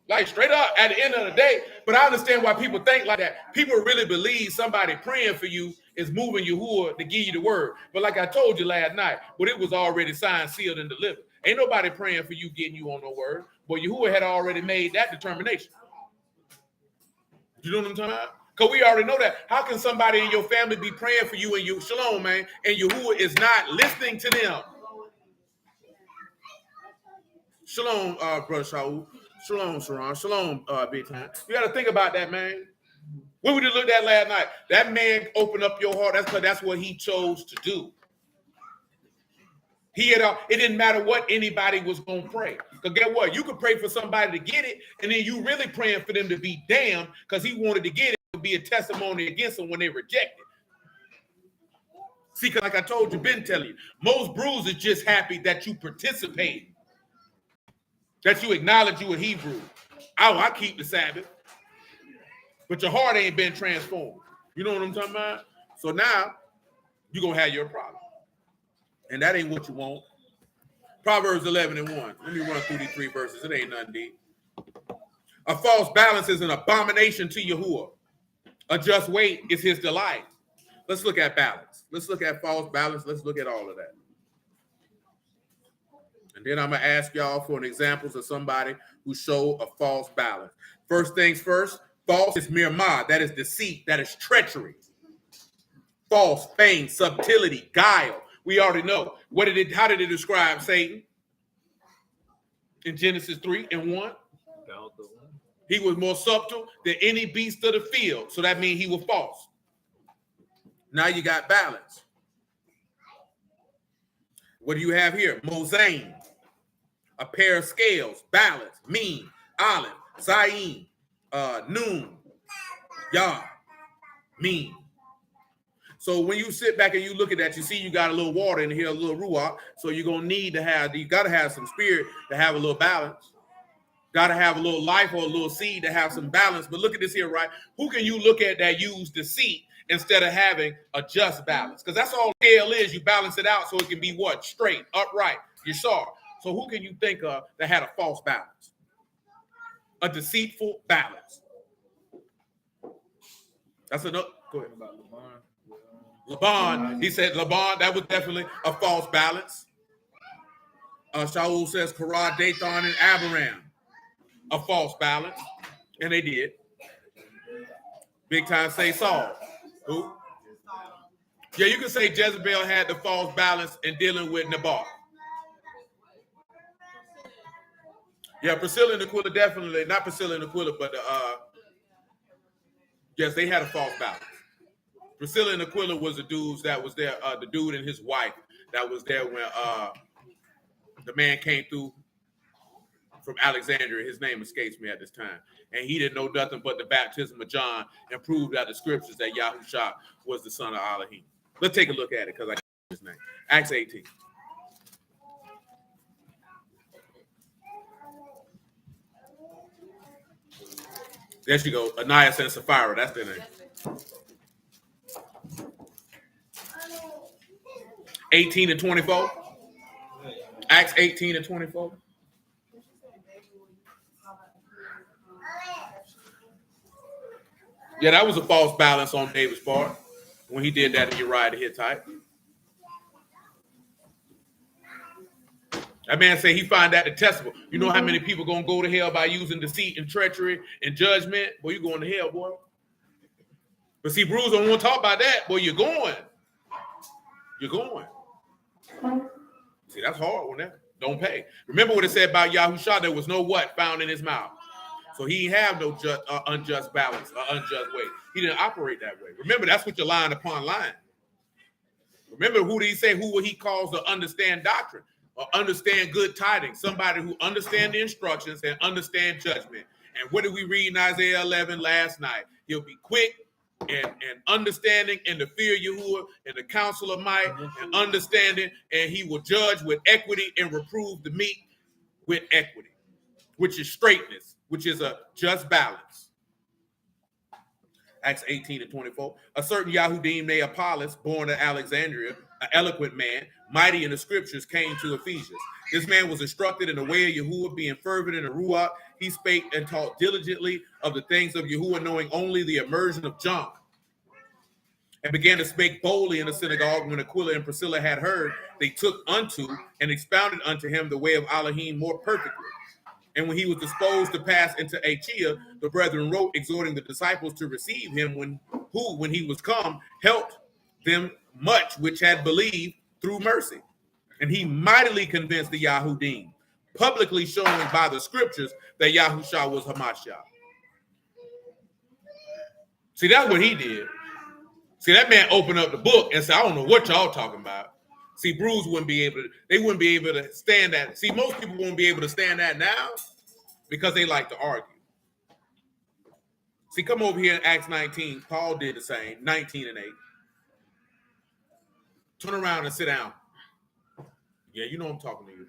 Like straight up at the end of the day. But I understand why people think like that. People really believe somebody praying for you is moving Yahuwah to give you the word. But like I told you last night, but it was already signed, sealed, and delivered. Ain't nobody praying for you, getting you on no word. But Yahuwah had already made that determination. You know what I'm talking about? Because we already know that. How can somebody in your family be praying for you and you, shalom, man, and Yahuwah is not listening to them? Shalom, brother Shaul. Shalom, Sharon. Shalom, big time. You got to think about that, man. What we just looked at last night, that man opened up your heart. That's because that's what he chose to do. It didn't matter what anybody was going to pray. Because guess what? You could pray for somebody to get it, and then you really praying for them to be damned because he wanted to get it to be a testimony against them when they reject it. See, like I told you, been telling you, most brews are just happy that you participate, that you acknowledge you a Hebrew. Oh, I keep the Sabbath. But your heart ain't been transformed. You know what I'm talking about? So now you're going to have your problem. And that ain't what you want. Proverbs 11:1. Let me run through these 3 verses. It ain't nothing deep. A false balance is an abomination to Yahuwah. A just weight is his delight. Let's look at balance. Let's look at false balance. Let's look at all of that. And then I'm going to ask y'all for an examples of somebody who showed a false balance. First things first, false is mirmah. That is deceit. That is treachery. False, feign, subtlety, guile. We already know. How did it describe Satan? In Genesis 3:1. He was more subtle than any beast of the field. So that means he was false. Now you got balance. What do you have here? Mozain. A pair of scales. Balance. Mean. Olive. Zayin. Noon. Yah. Mean. So when you sit back and you look at that, you see you got a little water in here, a little ruach. So you're going to need to have, you got to have some spirit to have a little balance. Got to have a little life or a little seed to have some balance. But look at this here, right? Who can you look at that use deceit instead of having a just balance? Because that's all scale is. You balance it out so it can be what? Straight, upright, you're sharp. So who can you think of that had a false balance? A deceitful balance. That's enough. Go ahead. About Laban, he said Laban, that was definitely a false balance. Shaul says Korah, Dathan, and Abiram, a false balance. And they did. Big time say Saul. Who? Yeah, you can say Jezebel had the false balance in dealing with Naboth. Yeah, Priscilla and Aquila definitely, not Priscilla and Aquila, but yes, they had a false balance. Priscilla and Aquila was the dudes that was there, the dude and his wife that was there when the man came through from Alexandria. His name escapes me at this time. And he didn't know nothing but the baptism of John and proved out the scriptures that Yahusha was the son of Elohim. Let's take a look at it because I can't his name. Acts 18. There she go. Ananias and Sapphira. That's their name. 18-24. Acts 18-24. Yeah, that was a false balance on David's part when he did that to Uriah the Hittite. That man said he find that detestable. You know how many people gonna go to hell by using deceit and treachery and judgment? Boy, you going to hell, boy. But see, Bruce don't want to talk about that. Boy, you're going. You're going. See, that's hard when that don't pay. Remember what it said about Yahusha? There was no what found in his mouth. So he didn't have no unjust balance or unjust way. He didn't operate that way. Remember, that's what you're line upon line. Remember, who did he say? Who he calls to understand doctrine or understand good tidings? Somebody who understand the instructions and understand judgment. And what did we read in Isaiah 11 last night? He'll be quick and understanding and the fear of Yahuwah and the counsel of might and understanding, and he will judge with equity and reprove the meek with equity, which is straightness, which is a just balance. Acts 18-24. A certain Yahudim named Apollos, born at Alexandria, an eloquent man, mighty in the scriptures, came to Ephesians. This man was instructed in the way of Yahuwah, being fervent in the Ruach. He spake and taught diligently of the things of Yahuwah, knowing only the immersion of John. and began to speak boldly in the synagogue. When Aquila and Priscilla had heard, they took unto and expounded unto him the way of Elohim more perfectly. And when he was disposed to pass into Achaia, the brethren wrote, exhorting the disciples to receive him, when he was come, helped them much which had believed through mercy. And he mightily convinced the Yahudim, publicly showing by the scriptures that Yahushua was Hamashiach. See, that's what he did. See, that man opened up the book and said, I don't know what y'all talking about. See, Bruce wouldn't be able to stand that. See, most people won't be able to stand that now because they like to argue. See, come over here in Acts 19. Paul did the same, 19 and 8. Turn around and sit down. Yeah, you know I'm talking to you.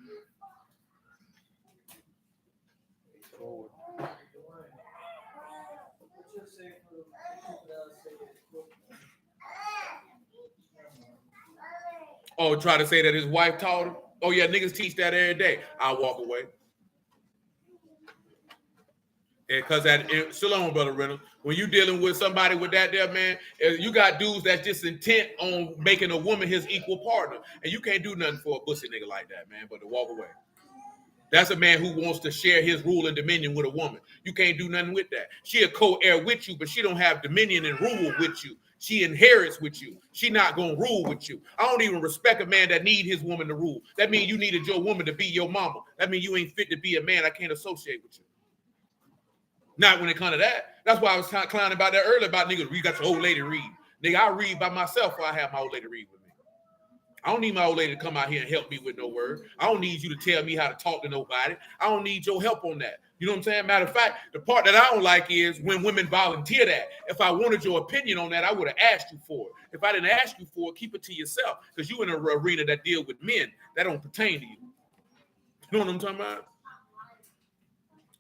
Oh, try to say that his wife taught him? Oh, yeah, niggas teach that every day. I'll walk away. Because still on, Brother Reynolds, when you dealing with somebody with that there, man, you got dudes that's just intent on making a woman his equal partner. And you can't do nothing for a pussy nigga like that, man, but to walk away. That's a man who wants to share his rule and dominion with a woman. You can't do nothing with that. She a co-heir with you, but she don't have dominion and rule with you. She inherits with you. She not going to rule with you. I don't even respect a man that need his woman to rule. That means you needed your woman to be your mama. That means you ain't fit to be a man. I can't associate with you. Not when it comes to that. That's why I was clowning about that earlier about niggas. You got your old lady read. Nigga, I read by myself or I have my old lady read with me. I don't need my old lady to come out here and help me with no word. I don't need you to tell me how to talk to nobody. I don't need your help on that. You know what I'm saying? Matter of fact, the part that I don't like is when women volunteer that. If I wanted your opinion on that, I would have asked you for it. If I didn't ask you for it, keep it to yourself. Because you in an arena that deal with men that don't pertain to you. You know what I'm talking about?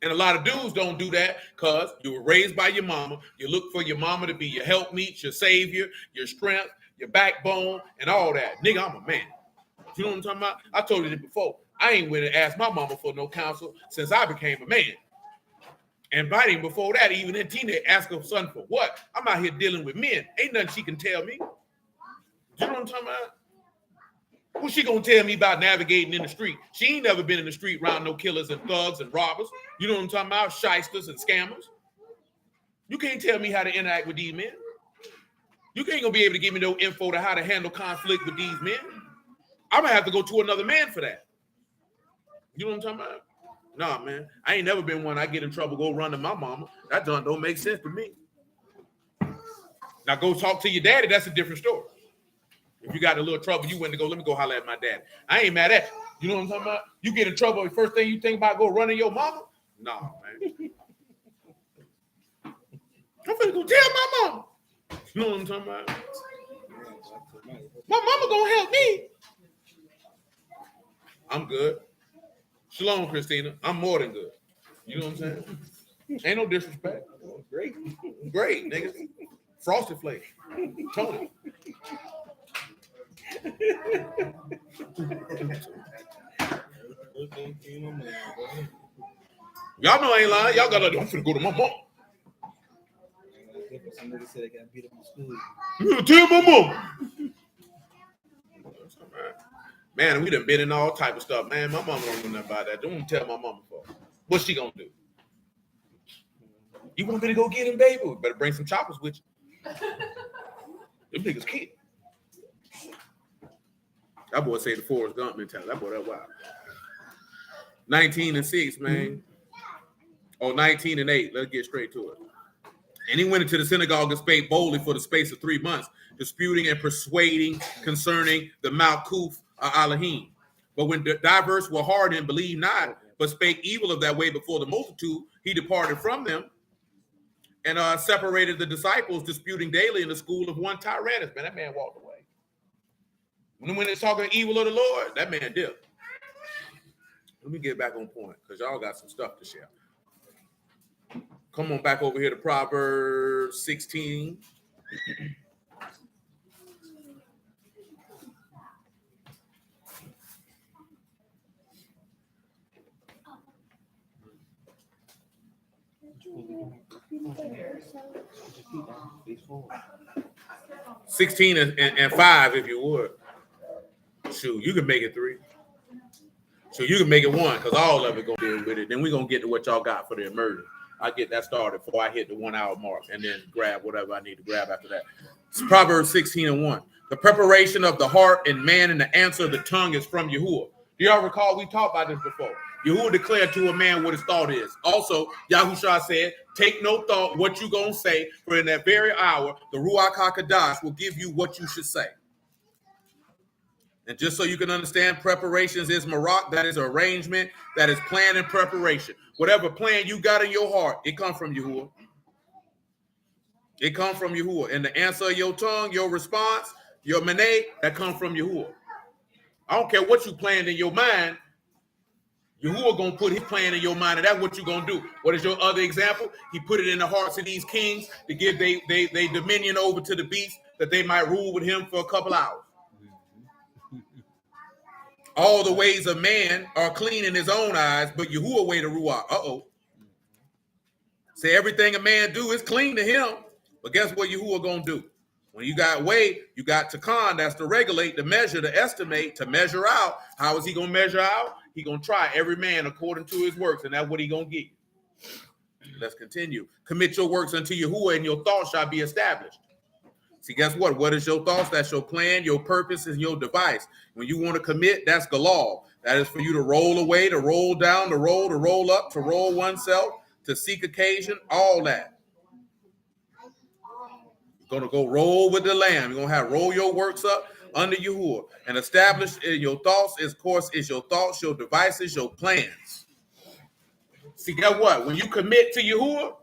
And a lot of dudes don't do that because you were raised by your mama. You look for your mama to be your helpmeet, your savior, your strength, your backbone, and all that. Nigga, I'm a man. You know what I'm talking about? I told you this before. I ain't went and asked my mama for no counsel since I became a man. And Biden before that, even in teenage, ask her son for what? I'm out here dealing with men. Ain't nothing she can tell me. You know what I'm talking about? What's she gonna tell me about navigating in the street? She ain't never been in the street around no killers and thugs and robbers. You know what I'm talking about? Shysters and scammers. You can't tell me how to interact with these men. You ain't gonna be able to give me no info to how to handle conflict with these men. I'm gonna have to go to another man for that. You know what I'm talking about? Nah, man. I ain't never been one. I get in trouble, go run to my mama. That don't make sense to me. Now go talk to your daddy. That's a different story. If you got a little trouble, you went to go, let me go holler at my dad. I ain't mad at you. You know what I'm talking about? You get in trouble, the first thing you think about go running your mama? Nah, man. I'm finna go tell my mama. You know what I'm talking about? My mama gonna help me. I'm good. Shalom, Christina. I'm more than good. You know what I'm saying? Ain't no disrespect. Great. Great, niggas. Frosted Flakes. Tony. Y'all know I ain't lying. Y'all gotta, I'm finna go to my mom. Some niggas said they got beat up in school. You gotta tell my mom. Man, we done been in all type of stuff. Man, my mama don't know nothing about that. Don't tell my mama for. What's she gonna do? You want me to go get him, baby? We better bring some choppers with you. Them niggas kid. That boy say the Forrest Gump mentality. That boy, that wild. 19 and 6, man. Oh, 19 and 8. Let's get straight to it. And he went into the synagogue and spake boldly for the space of 3 months, disputing and persuading concerning the Malkuth Elohim. But when diverse were hardened and believed not, but spake evil of that way before the multitude, he departed from them and separated the disciples, disputing daily in the school of one Tyrannus. Man, that man walked away. When it's talking evil of the Lord, that man did. Let me get back on point because y'all got some stuff to share. Come on back over here to Proverbs 16. 16 and 5, if you would. Shoot, you can make it 3. So you can make it 1, because all of it going to deal with it. Then we're going to get to what y'all got for the immersion. I get that started before I hit the 1 hour mark, and then grab whatever I need to grab after that. It's Proverbs 16 and 1. The preparation of the heart and man and the answer of the tongue is from Yahuwah. Do y'all recall we talked about this before? Yahuwah declared to a man what his thought is. Also, Yahushua said, take no thought what you going to say, for in that very hour, the Ruach HaKodesh will give you what you should say. And just so you can understand, preparations is marak, that is arrangement, that is plan and preparation. Whatever plan you got in your heart, it comes from Yahuwah. It comes from Yahuwah. And the answer of your tongue, your response, your maneh, that comes from Yahuwah. I don't care what you planned in your mind, Yahuwah going to put his plan in your mind, and that's what you're going to do. What is your other example? He put it in the hearts of these kings to give they dominion over to the beast, that they might rule with him for a couple hours. All the ways of man are clean in his own eyes, but Yahuwah way to ruach. Say everything a man do is clean to him, but guess what Yahuwah gonna do? When you got way, you got takan, that's to regulate, to measure, to estimate, to measure out. How is he gonna measure out? He gonna try every man according to his works, and that's what he gonna get. Let's continue. Commit your works unto Yahuwah, and your thoughts shall be established. See, guess what? What is your thoughts? That's your plan, your purpose, and your device. When you want to commit, that's galal. That is for you to roll away, to roll down, to roll up, to roll oneself, to seek occasion, all that. You're going to go roll with the lamb. You're going to have roll your works up under Yahuwah. And establish your thoughts, of course, is your thoughts, your devices, your plans. See, guess what? When you commit to Yahuwah,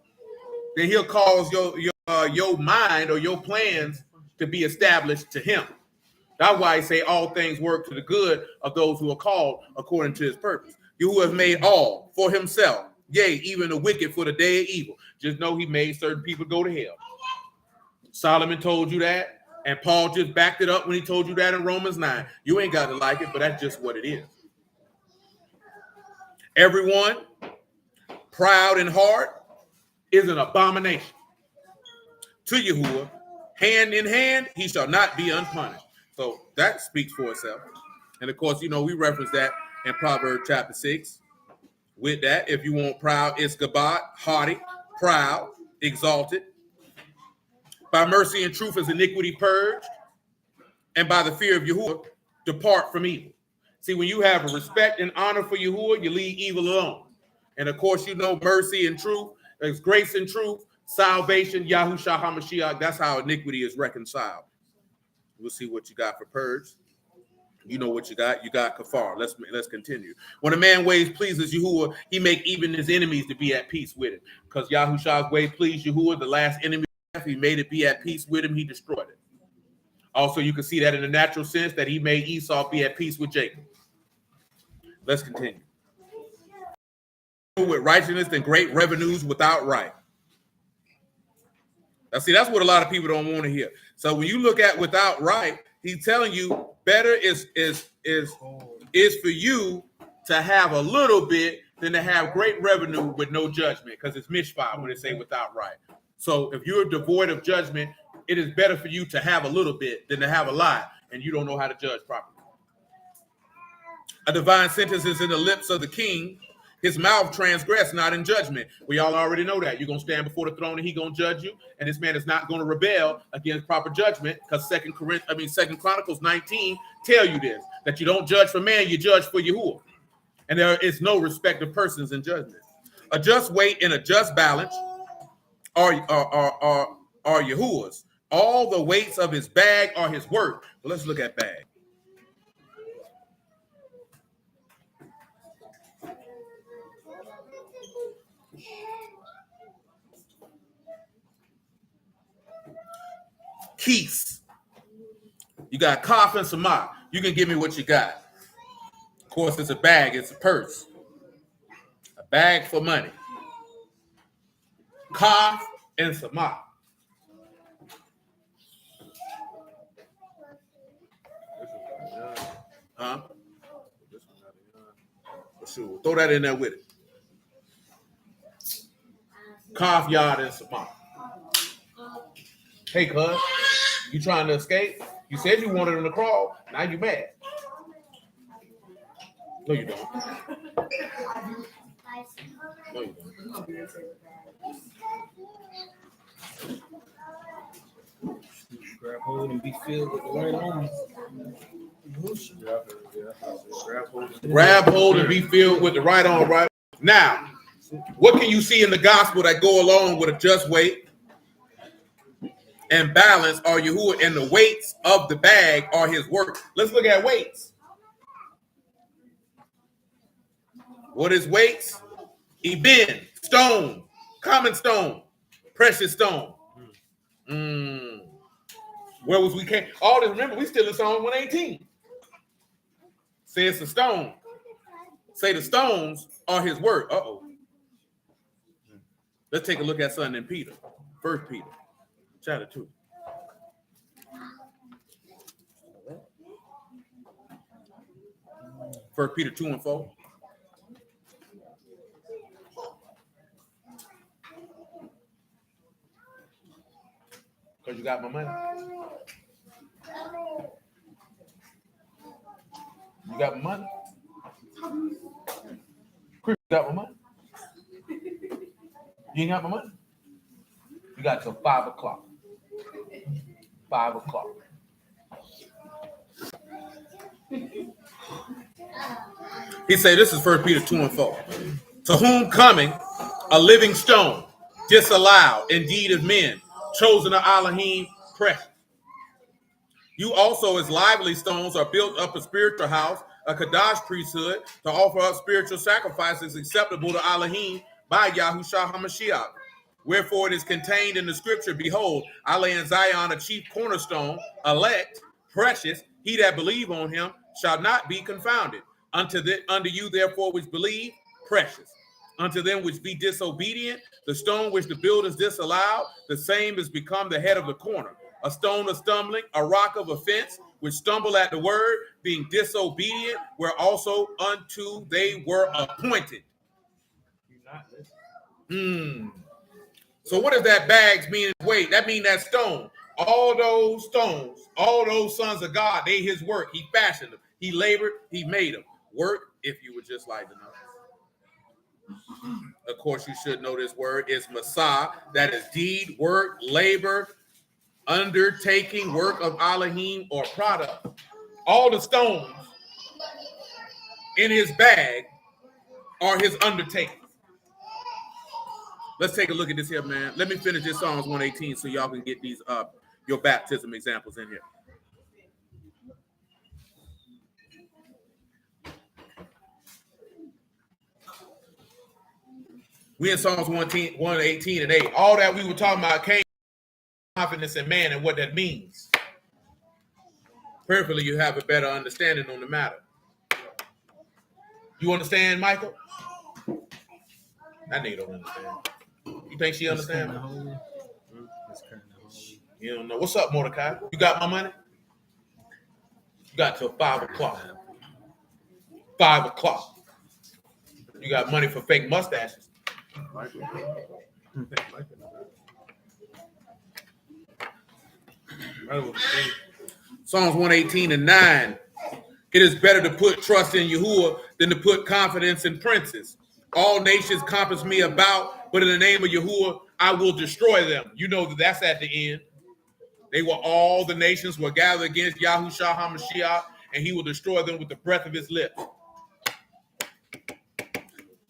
then he'll cause your mind or your plans to be established to him. That's why I say all things work to the good of those who are called according to his purpose. Yahuwah has made all for himself, yea, even the wicked for the day of evil. Just know he made certain people go to hell. Solomon told you that, and Paul just backed it up when he told you that in Romans 9. You ain't got to like it, but that's just what it is. Everyone proud in heart is an abomination to Yahuwah. Hand in hand, he shall not be unpunished. So that speaks for itself. And of course, we reference that in Proverbs chapter 6. With that, if you want proud, it's gabat, haughty, proud, exalted. By mercy and truth is iniquity purged, and by the fear of Yahuwah, depart from evil. See, when you have a respect and honor for Yahuwah, you leave evil alone. And of course, mercy and truth, there's grace and truth, salvation, Yahushua HaMashiach. That's how iniquity is reconciled. We'll see what you got for purge. You know what you got. You got kafar. Let's continue. When a man ways pleases Yahuwah, he make even his enemies to be at peace with him. Because Yahushua's way pleased Yahuwah, the last enemy, he made it be at peace with him. He destroyed it. Also, you can see that in the natural sense that he made Esau be at peace with Jacob. Let's continue. With righteousness and great revenues without right. Now, see, that's what a lot of people don't want to hear. So when you look at without right, he's telling you better is for you to have a little bit than to have great revenue with no judgment, because it's mishpah when they say without right. So if you're devoid of judgment, it is better for you to have a little bit than to have a lot, and you don't know how to judge properly. A divine sentence is in the lips of the king. His mouth transgressed, not in judgment. We all already know that. You're going to stand before the throne and he's going to judge you. And this man is not going to rebel against proper judgment, because Second Chronicles 19 tell you this, that you don't judge for man, you judge for Yahuwah. And there is no respect of persons in judgment. A just weight and a just balance are Yahuwah's. All the weights of his bag are his work. Well, let's look at bag. Keys. You got kaf and samah. You can give me what you got. Of course, it's a bag. It's a purse. A bag for money. Kaf and samah. Huh? Sure. Throw that in there with it. Kaf, yard, and samah. Hey, cuz. You trying to escape? You said you wanted him to crawl. Now you mad. No, you don't. No, you don't. Grab hold and be filled with the right arm. Grab hold and be filled with the right arm, right? Now, what can you see in the gospel that go along with a just weight and balance are Yahuwah, and the weights of the bag are his work? Let's look at weights. What is weights? Eben, stone, common stone, precious stone. Where was we came? All this, remember, we still in Psalm 118. Say it's a stone. Say the stones are his work. Uh-oh. Let's take a look at something in Peter. 1 Peter, chapter 2. First Peter 2 and 4. Because you got my money. You got my money? Chris, you got my money? You ain't got my money? You got till 5 o'clock. 5 o'clock. He said, this is 1 Peter 2 and 4. To whom coming a living stone, disallowed indeed of men, chosen of Elohim, precious. You also as lively stones are built up a spiritual house, a Kadash priesthood, to offer up spiritual sacrifices acceptable to Elohim by Yahushua HaMashiach. Wherefore it is contained in the scripture, behold, I lay in Zion a chief cornerstone, elect, precious, he that believe on him shall not be confounded. Unto you therefore which believe, precious. Unto them which be disobedient, the stone which the builders disallowed, the same is become the head of the corner. A stone of stumbling, a rock of offense, which stumble at the word, being disobedient, where also unto they were appointed. So what does that bags mean in weight? That means that stone. All those stones, all those sons of God, they his work. He fashioned them. He labored. He made them. Work, if you would just like to know. Of course, you should know this word is Messiah. That is deed, work, labor, undertaking, work of Elohim or product. All the stones in his bag are his undertaking. Let's take a look at this here, man. Let me finish this Psalms 118 so y'all can get these your baptism examples in here. We in Psalms 118 and 8. All that we were talking about came from confidence in man and what that means. Prayerfully, you have a better understanding on the matter. You understand, Michael? That nigga don't understand. You think she understands? You don't know. What's up, Mordecai? You got my money? You got till 5 o'clock. 5 o'clock. You got money for fake mustaches. Psalms 118 and 9. It is better to put trust in Yahuwah than to put confidence in princes. All nations compass me about, but in the name of Yahuwah, I will destroy them. You know that that's at the end. They were all the nations were gathered against Yahushua HaMashiach, and he will destroy them with the breath of his lips.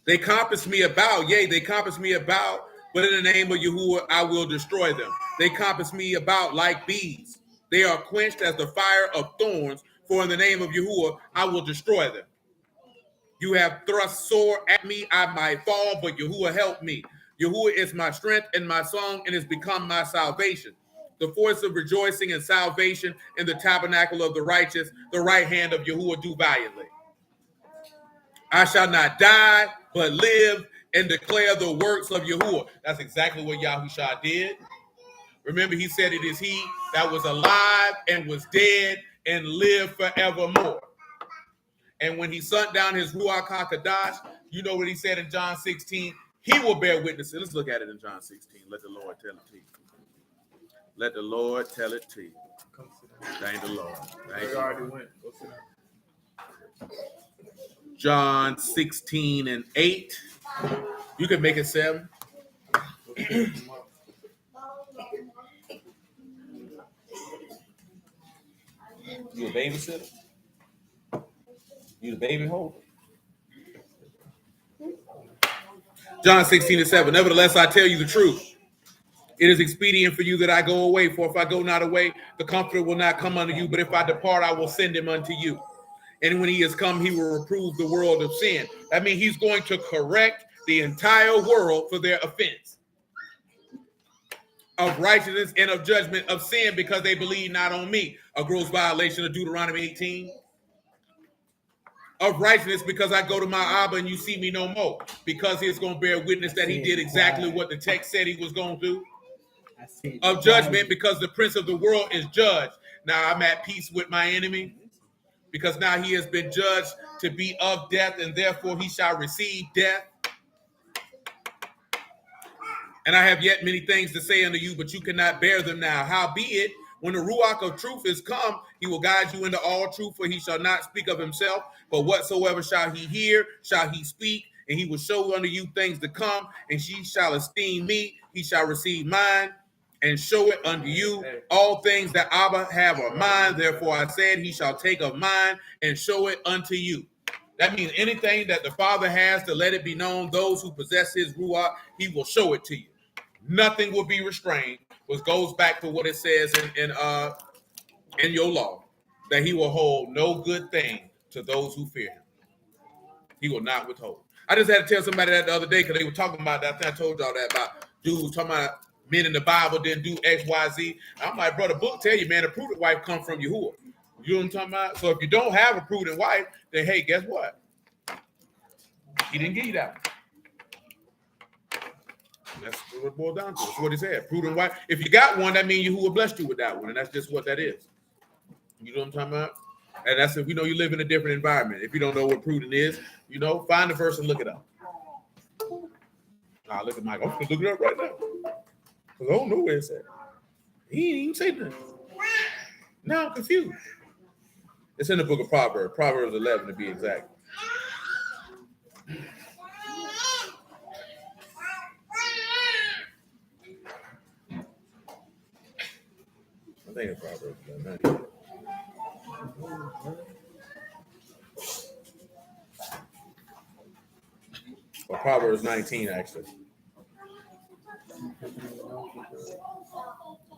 They compass me about, yea, they compass me about, but in the name of Yahuwah, I will destroy them. They compass me about like bees. They are quenched as the fire of thorns, for in the name of Yahuwah, I will destroy them. You have thrust sore at me, I might fall, but Yahuwah help me. Yahuwah is my strength and my song, and has become my salvation. The voice of rejoicing and salvation in the tabernacle of the righteous, the right hand of Yahuwah do valiantly. I shall not die, but live and declare the works of Yahuwah. That's exactly what Yahushua did. Remember, he said it is he that was alive and was dead and lived forevermore. And when he sent down his Ruach HaKadosh, you know what he said in John 16? He will bear witness. Let's look at it in John 16. Let the Lord tell it to you. Let the Lord tell it to you. Come sit down. Thank the Lord. Thank They you. already went. Go sit down. John 16:8. You can make it 7. Go sit down tomorrow. You a babysitter? You the baby holder? John 16:7. Nevertheless, I tell you the truth. It is expedient for you that I go away, for if I go not away, the Comforter will not come unto you. But if I depart, I will send him unto you. And when he has come, he will reprove the world of sin. That means he's going to correct the entire world for their offense of righteousness and of judgment of sin, because they believe not on me. A gross violation of Deuteronomy 18. Of righteousness, because I go to my Abba and you see me no more. Because he's going to bear witness that he did exactly what the text said he was going to do. Of judgment, because the prince of the world is judged. Now I'm at peace with my enemy, because now he has been judged to be of death, and therefore he shall receive death. And I have yet many things to say unto you, but you cannot bear them now. Howbeit, when the Ruach of truth is come, he will guide you into all truth, for he shall not speak of himself, but whatsoever shall he hear, shall he speak, and he will show unto you things to come, and ye shall esteem me, he shall receive mine, and show it unto you. All things that Abba have are mine, therefore I said, he shall take of mine, and show it unto you. That means anything that the Father has to let it be known, those who possess his Ruach, he will show it to you. Nothing will be restrained, which goes back to what it says in your law, that he will hold no good thing to those who fear him. He will not withhold. I just had to tell somebody that the other day, because they were talking about that. I think I told y'all that about dudes talking about men in the Bible didn't do X, Y, Z. I'm like, bro, the book tell you, man, a prudent wife comes from Yahuwah. You know what I'm talking about? So if you don't have a prudent wife, then hey, guess what? He didn't give you that one. That's what it boils down to. That's what he said. Prudent wife. If you got one, that means Yahuwah blessed you with that one, and that's just what that is. You know what I'm talking about? And that's if you know you live in a different environment. If you don't know what prudent is, you know, find the verse and look it up. Look at Mike. I'm gonna look it up right now, because I don't know where it's at. He didn't even say nothing. Now I'm confused. It's in the book of Proverbs, Proverbs 11 to be exact. I think it's Proverbs 11. Or Proverbs 19, actually.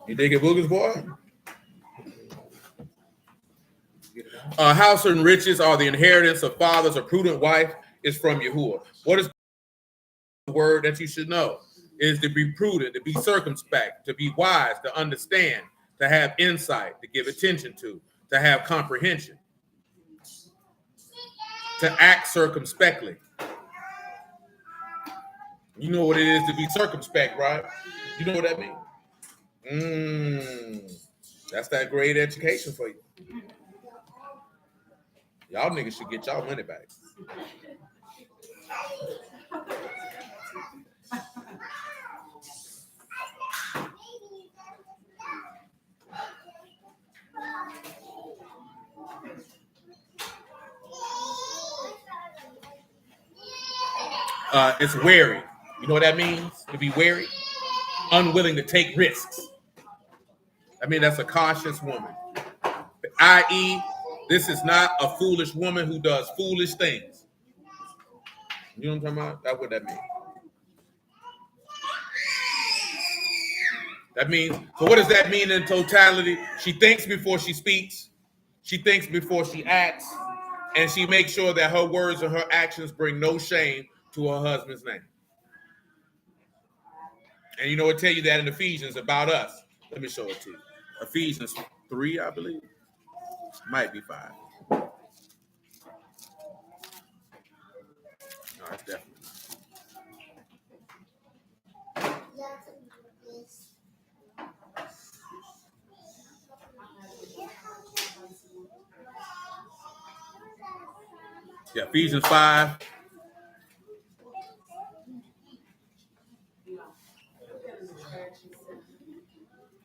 You think it boogers, boy? House and riches are the inheritance of fathers. A prudent wife is from Yahuwah. What is the word that you should know? Is to be prudent, to be circumspect, to be wise, to understand, to have insight, to give attention to have comprehension, to act circumspectly. You know what it is to be circumspect, right? You know what that means? That's that great education for you. Y'all niggas should get y'all money back. It's wary. You know what that means? To be wary? Unwilling to take risks. I mean, that's a cautious woman. I.e., this is not a foolish woman who does foolish things. You know what I'm talking about? That's what that means. That means, so what does that mean in totality? She thinks before she speaks. She thinks before she acts. And she makes sure that her words and her actions bring no shame to her husband's name. And you know, it tell you that in Ephesians about us. Let me show it to you. Ephesians 3, I believe. Might be 5. No, it's definitely not. Yeah, Ephesians 5.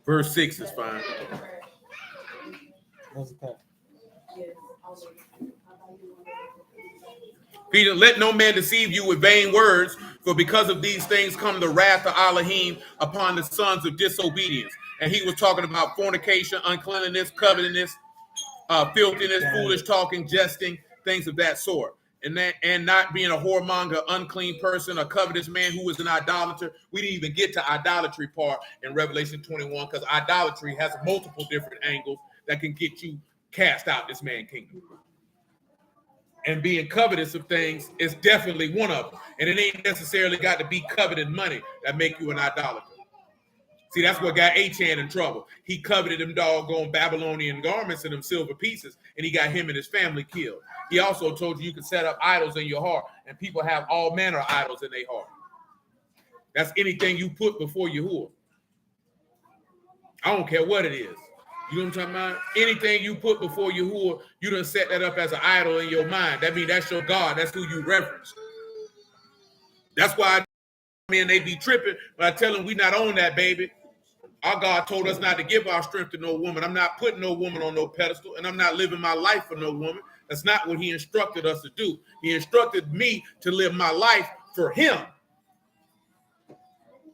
Verse 6 is fine. Peter, let no man deceive you with vain words, for because of these things come the wrath of Elohim upon the sons of disobedience. And he was talking about fornication, uncleanness, covetousness, filthiness, foolish talking, jesting, things of that sort. And not being a whoremonger, unclean person, a covetous man who is an idolater. We didn't even get to idolatry part in Revelation 21, because idolatry has multiple different angles that can get you cast out this man kingdom. And being covetous of things is definitely one of them. And it ain't necessarily got to be coveted money that make you an idolater. See, that's what got Achan in trouble. He coveted them doggone Babylonian garments and them silver pieces, and he got him and his family killed. He also told you can set up idols in your heart, and people have all manner of idols in their heart. That's anything you put before Yahuwah. I don't care what it is. You know what I'm talking about? Anything you put before Yahuwah, you done set that up as an idol in your mind. That means that's your God. That's who you reverence. That's why they be tripping, but I tell them we not on that, baby. Our God told us not to give our strength to no woman. I'm not putting no woman on no pedestal, and I'm not living my life for no woman. That's not what he instructed us to do. He instructed me to live my life for him.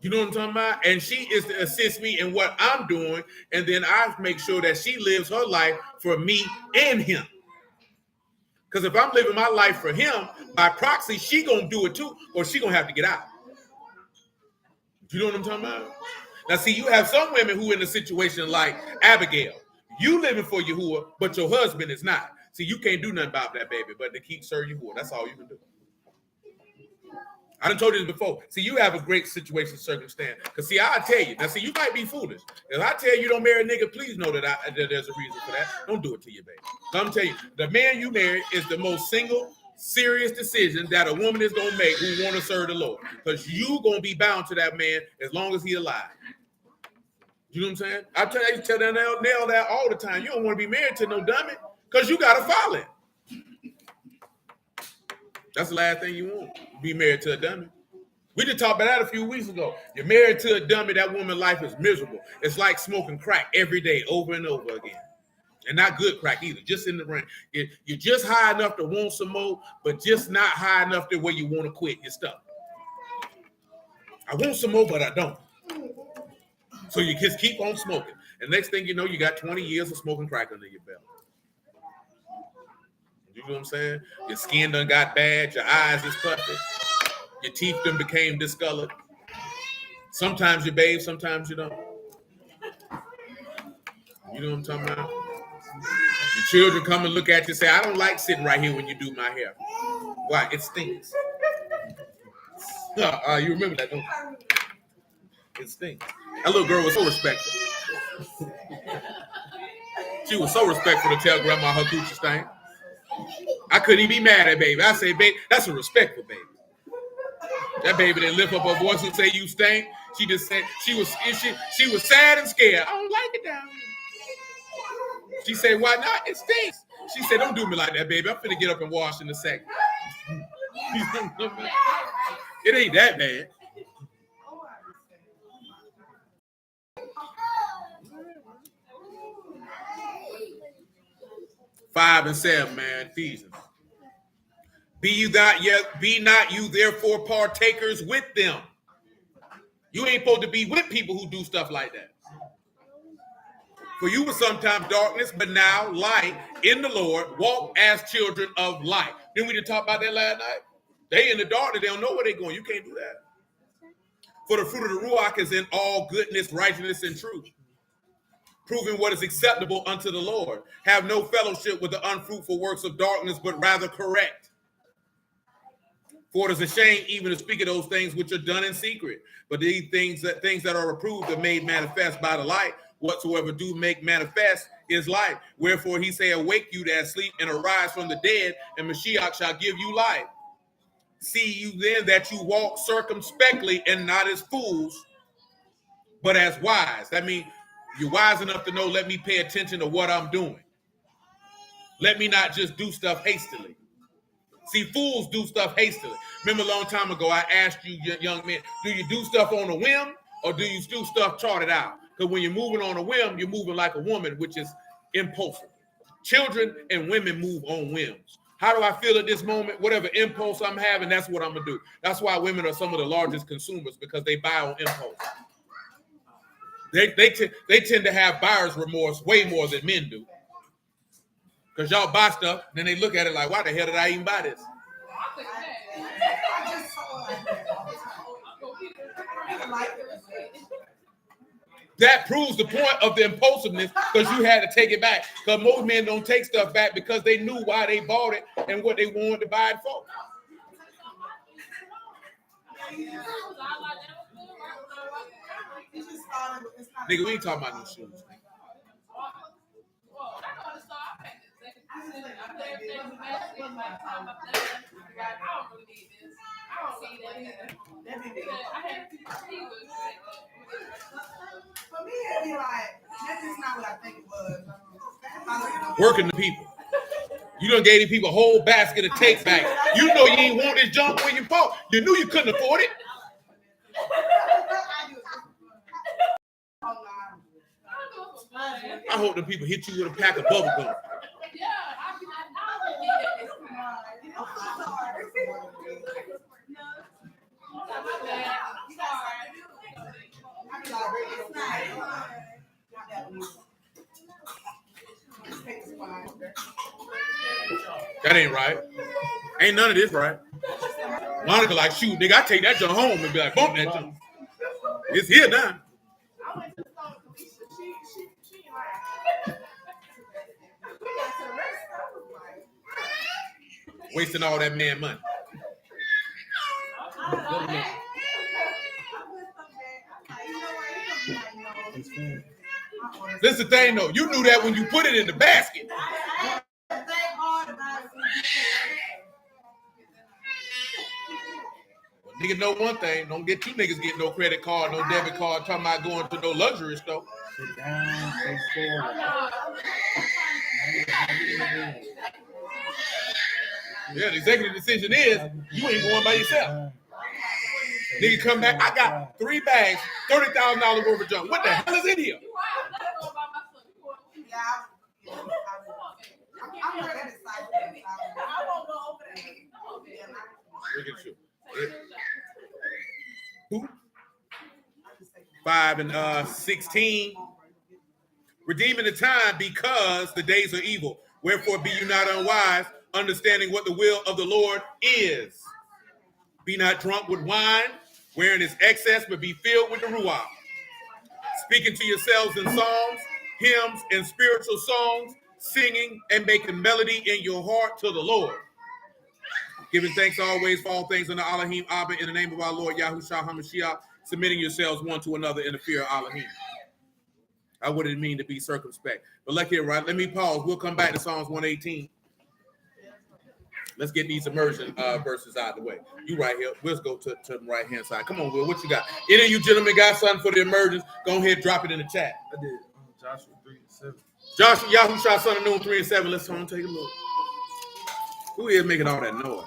You know what I'm talking about? And she is to assist me in what I'm doing, and then I make sure that she lives her life for me and him. Because if I'm living my life for him, by proxy, she gonna do it too, or she gonna have to get out. You know what I'm talking about? Now, see, you have some women who in a situation like Abigail. You living for Yahuwah, but your husband is not. See, you can't do nothing about that, baby, but to keep serving Yahuwah. That's all you can do. I done told you this before. See, you have a great situation circumstance. Because, see, I'll tell you. Now, see, you might be foolish. If I tell you don't marry a nigga, please know that there's a reason for that. Don't do it to your baby. So I'm telling you, the man you marry is the most single, serious decision that a woman is going to make who want to serve the Lord. Because you going to be bound to that man as long as he alive. You know what I'm saying? I tell that nail that all the time. You don't want to be married to no dummy because you got to follow it. That's the last thing you want. Be married to a dummy. We just talked about that a few weeks ago. You're married to a dummy, that woman's life is miserable. It's like smoking crack every day over and over again. And not good crack either, just in the rain. You're just high enough to want some more, but just not high enough to where you want to quit your stuff. I want some more, but I don't. So you just keep on smoking. And next thing you know, you got 20 years of smoking crack under your belt. You know what I'm saying? Your skin done got bad. Your eyes is puffy. Your teeth done became discolored. Sometimes you bathe, sometimes you don't. You know what I'm talking about? Your children come and look at you and say, I don't like sitting right here when you do my hair. Why? It stinks. You remember that, don't you? It stinks. That little girl was so respectful. She was so respectful to tell grandma her coochie stank. I couldn't even be mad at baby. I say, baby, that's a respectful baby. That baby didn't lift up her voice and say you stink. She just said she was sad and scared. I don't like it down here. She said, why not? It stinks. She said, don't do me like that, baby. I'm finna get up and wash in a second. It ain't that bad. Five and 7, man, Ephesians. Be not you therefore partakers with them. You ain't supposed to be with people who do stuff like that. For you were sometimes darkness, but now light in the Lord. Walk as children of light. Didn't we just talk about that last night? They in the darkness, they don't know where they're going. You can't do that. For the fruit of the Ruach is in all goodness, righteousness, and truth, proving what is acceptable unto the Lord. Have no fellowship with the unfruitful works of darkness, but rather correct. For it is a shame even to speak of those things which are done in secret. But these things that are approved are made manifest by the light. Whatsoever do make manifest is light. Wherefore he say, awake you that sleep and arise from the dead, and Mashiach shall give you light. See you then that you walk circumspectly and not as fools, but as wise. That means you're wise enough to know, let me pay attention to what I'm doing. Let me not just do stuff hastily. See, fools do stuff hastily. Remember a long time ago, I asked you, young men, do you do stuff on a whim or do you do stuff charted out? Because when you're moving on a whim, you're moving like a woman, which is impulsive. Children and women move on whims. How do I feel at this moment? Whatever impulse I'm having, that's what I'm going to do. That's why women are some of the largest consumers, because they buy on impulse. They tend to have buyer's remorse way more than men do. Because y'all buy stuff, then they look at it like, why the hell did I even buy this? That proves the point of the impulsiveness, because you had to take it back. Because most men don't take stuff back because they knew why they bought it and what they wanted to buy it for. Nigga, we ain't talking about no shoes. For me, it'd be like, that's just not what I think it was. Working the people. You done gave these people a whole basket of take back. You know you ain't want this junk when you bought. You knew you couldn't afford it. I hope the people hit you with a pack of bubble gum. That ain't right. Ain't none of this right. Monica like, shoot, nigga, I take that junk home and be like, bump that junk. It's here now. Wasting all that man money. This is the thing though. You knew that when you put it in the basket. Well, nigga know one thing. Don't get you niggas getting no credit card, no debit card, talking about going to no luxury store. Sit down, face forward. Yeah, the executive decision is you ain't going by yourself. Nigga come back, I got 3 bags, $30,000 worth of junk. What the hell is in here? Look at you. 5 and 16. Redeeming the time, because the days are evil. Wherefore be you not unwise, understanding what the will of the Lord is. Be not drunk with wine, wherein is excess, but be filled with the Ruach. Speaking to yourselves in psalms, hymns, and spiritual songs, singing and making melody in your heart to the Lord. Giving thanks always for all things unto Elohim Abba, in the name of our Lord Yahushua HaMashiach, submitting yourselves one to another in the fear of Elohim. I wouldn't mean to be circumspect. But look here, right? Let me pause. We'll come back to Psalms 118. Let's get these immersion verses out of the way. You right here. Let's go to the right-hand side. Come on, Will. What you got? Any of you gentlemen got something for the immersions? Go ahead, drop it in the chat. I did. Joshua 3:7. Joshua, Yahushua, son of Noon, 3 and 7. Let's take a look. Who is making all that noise?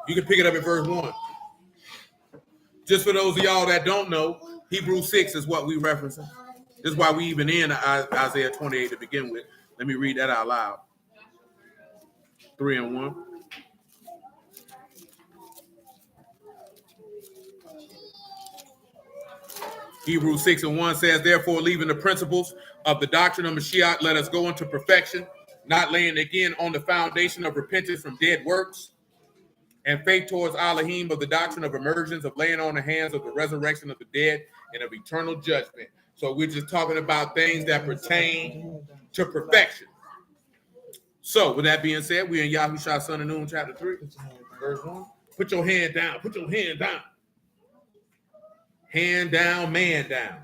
You can pick it up at verse 1. Just for those of y'all that don't know, Hebrews 6 is what we referencing. This is why we even in Isaiah 28 to begin with. Let me read that out loud. 3 and 1. Hebrews 6 and 1 says, therefore, leaving the principles of the doctrine of Mashiach, let us go into perfection, not laying again on the foundation of repentance from dead works and faith towards Elohim, of the doctrine of emergence, of laying on the hands of the resurrection of the dead and of eternal judgment. So we're just talking about things that pertain to perfection. So with that being said, we're in Yahushua, son of Noon, chapter 3, verse 1. Put your hand down. Put your hand down. Hand down, man down.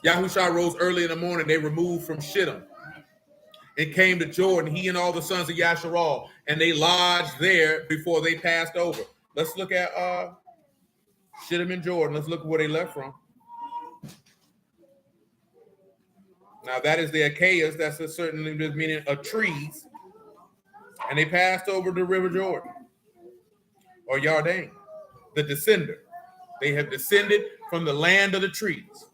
Yahushua rose early in the morning. They removed from Shittim and came to Jordan, he and all the sons of Yasharal, and they lodged there before they passed over. Let's look at Shittim and Jordan. Let's look at where they left from. Now that is the Achaeas. That's a certainly meaning of trees. And they passed over the river Jordan or Yarden. the descender. They have descended from the land of the trees.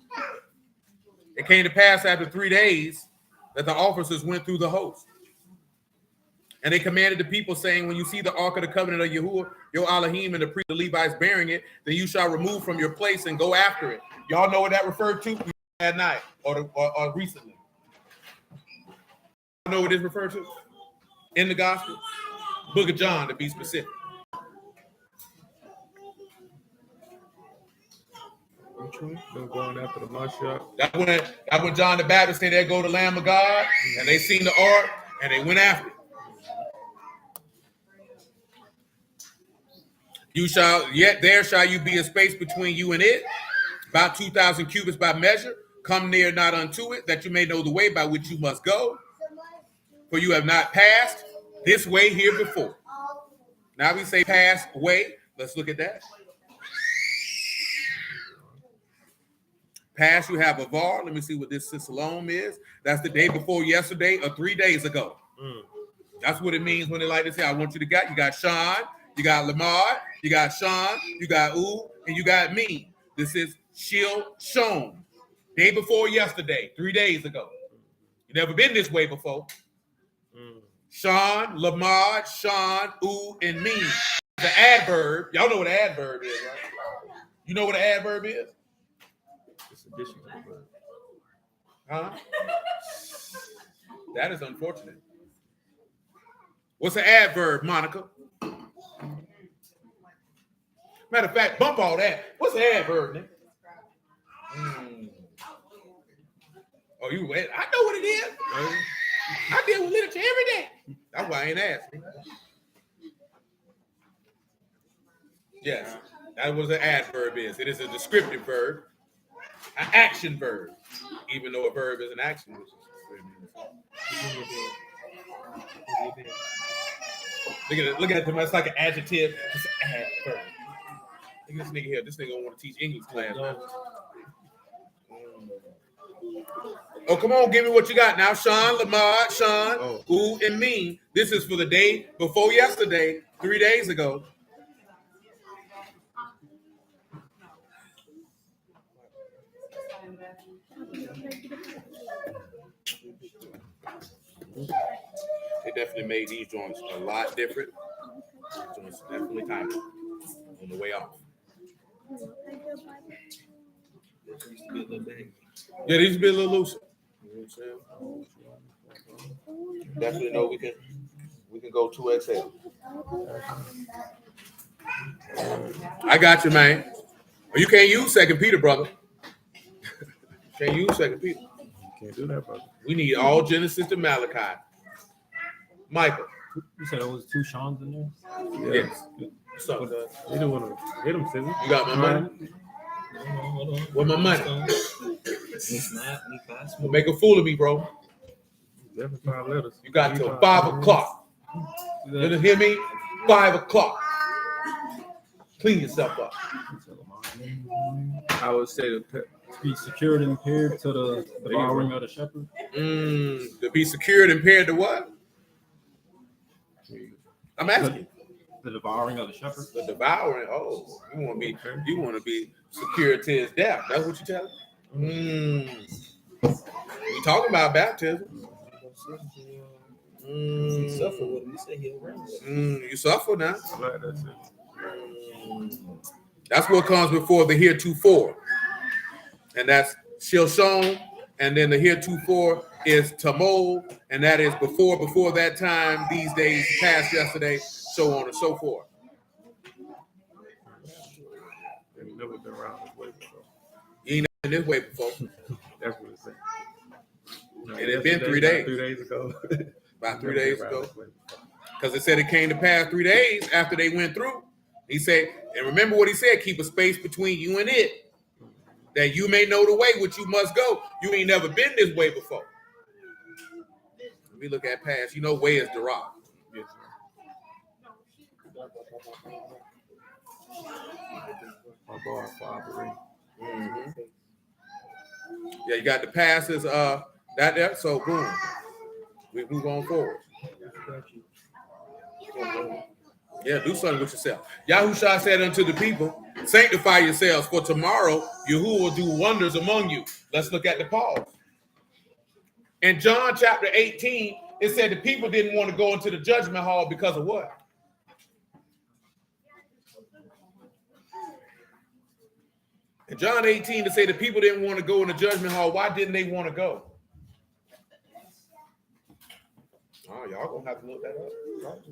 It came to pass after 3 days that the officers went through the host. And they commanded the people, saying, when you see the ark of the covenant of Yahuwah, your Elohim, and the priest of the Levites bearing it, then you shall remove from your place and go after it. Y'all know what that referred to at night or recently? You know what it's referred to? In the gospel? Book of John, to be specific. Them going after the Mashiach. That's when John the Baptist said, there go the Lamb of God, and they seen the ark, and they went after it. There shall you be a space between you and it, about 2,000 cubits by measure. Come near not unto it, that you may know the way by which you must go. For you have not passed this way here before. Now we say pass way. Let's look at that. Pass, you have a var. Let me see what this Sisalom is. That's the day before yesterday or 3 days ago. That's what it means when they like to say, I want you to get. You got Sean, you got Lamar, you got Sean, you got U, and you got me. This is Shil Shon. Day before yesterday, 3 days ago. You never been this way before. Sean, Lamar, Sean, U, and me. The adverb. Y'all know what an adverb is, right? You know what an adverb is? It's addition to the verb. Huh? That is unfortunate. What's an adverb, Monica? Matter of fact, bump all that. What's an adverb, nigga? Oh, I know what it is. I deal with literature every day. That's why I ain't asking. Yes, that was an adverb is. It is a descriptive verb, an action verb, even though a verb is an action. Look at it. It's like an adjective. It's an adverb. Look at this nigga here. This nigga don't want to teach English class. Oh, come on, give me what you got now. Sean, Lamar, Sean, U, and me. This is for the day before yesterday, 3 days ago. They definitely made these joints a lot different. Joints definitely tiny on the way off. Yeah, these used to be a little looser. You know what I'm saying? Definitely know we can go 2XL. I got you, man. You can't use 2 Peter, brother. Can't use 2 Peter. Can't do that, brother. We need all Genesis to Malachi. Michael. You said there was 2 Sean's in there? Yes. What's up, guys? You don't want to hit him, Sidney. You got my money? Hold on. Where my money? We'll Make a fool of me, bro. Definitely 5 letters. You got till 5 o'clock. You hear me? 5 o'clock. Clean yourself up. I would say to Be secured and paired to the devouring of the shepherd. To be secured and paired to what? I'm asking. The devouring of the shepherd. The devouring. Oh, you want to be secured to his death. That's what you tell him? We talking about baptism. You suffer with him. You say he'll reign with him. You suffer now. Right, that's it. That's what comes before the heretofore. And that's Shilshon. And then the heretofore is Tamol. And that is before that time, these days, past yesterday, so on and so forth. They've never been around this way before. You ain't been this way before. That's what it's saying. No, It had been 3 days. 3 days ago. About 3 days ago. Because it said it came to pass 3 days after they went through. He said, and remember what he said, keep a space between you and it, that you may know the way which you must go. You ain't never been this way before. Let me look at past. You know, way is the rock. Yes, my bar 5 Yeah, you got the passes, that there. So boom. We move on forward. Yeah, do something with yourself. Yahushua said unto the people, sanctify yourselves, for tomorrow Yahuwah will do wonders among you. Let's look at the pause. In John chapter 18, it said the people didn't want to go into the judgment hall because of what? In John 18, it said the people didn't want to go in the judgment hall. Why didn't they want to go? Oh, y'all gonna have to look that up.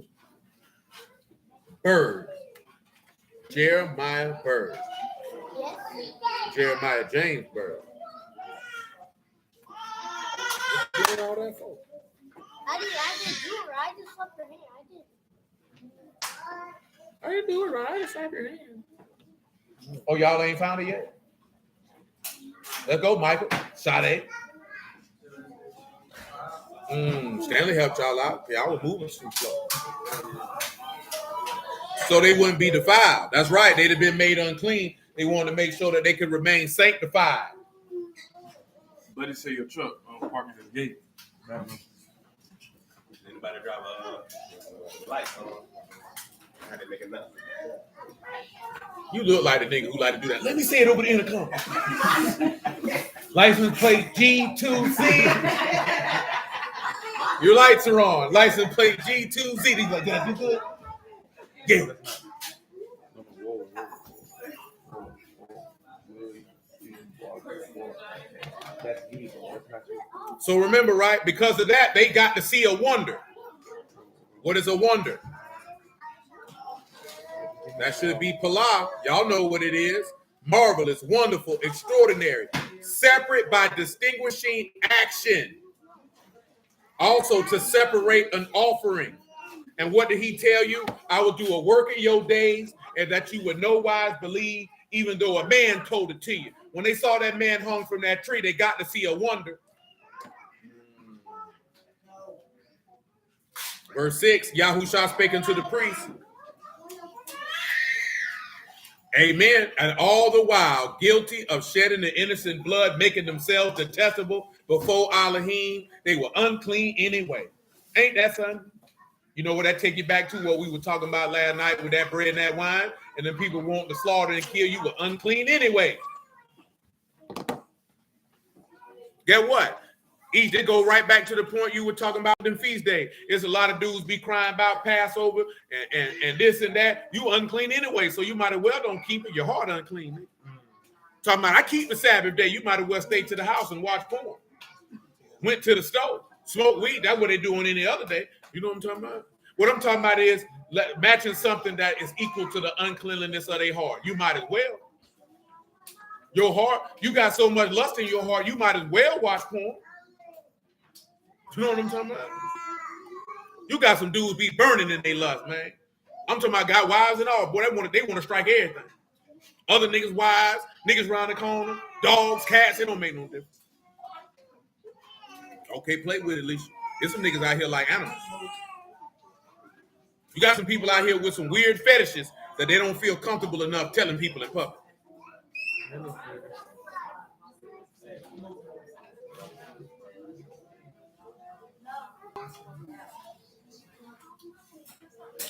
Bird. Jeremiah Bird. Jeremiah James Bird. What's all that for? I didn't do it right. I just slapped your hand. I didn't do it right. I just slapped your hand. Oh, y'all ain't found it yet? Let's go, Michael. Sade. Stanley helped y'all out. Y'all were moving too slow. So they wouldn't be defiled. That's right. They'd have been made unclean. They wanted to make sure that they could remain sanctified. Let it say your truck parking at the gate. Anybody drive a light on? How they make enough? You look like the nigga who like to do that. Let me see it over the intercom. License plate G2Z. Your lights are on. License plate G2Z. He's like, did I do good? Yeah. So remember, right? Because of that, they got to see a wonder. What is a wonder? That should be Pala. Y'all know what it is. Marvelous, wonderful, extraordinary. Separate by distinguishing action. Also to separate an offering. And what did he tell you? I will do a work in your days, and that you would no wise believe, even though a man told it to you. When they saw that man hung from that tree, they got to see a wonder. Verse 6, Yahushua spake unto the priest. Amen. And all the while, guilty of shedding the innocent blood, making themselves detestable before Elohim, they were unclean anyway. Ain't that something? You know what that take you back to what we were talking about last night with that bread and that wine, and then people want to slaughter and kill you were unclean anyway. Get what? It go right back to the point you were talking about in feast day. There's a lot of dudes be crying about Passover and this and that. You unclean anyway, so you might as well don't keep it. Your heart unclean. Talking about I keep the Sabbath day. You might as well stay to the house and watch porn. Went to the stove, smoked weed. That's what they do on any other day. You know what I'm talking about? What I'm talking about is matching something that is equal to the uncleanliness of their heart. You might as well. Your heart, you got so much lust in your heart, you might as well watch porn. You know what I'm talking about? You got some dudes be burning in their lust, man. I'm talking about got wives and all. Boy, they want to strike everything. Other niggas' wives, niggas around the corner, dogs, cats, it don't make no difference. Okay, play with it, Alicia. There's some niggas out here like animals. You got some people out here with some weird fetishes that they don't feel comfortable enough telling people in public.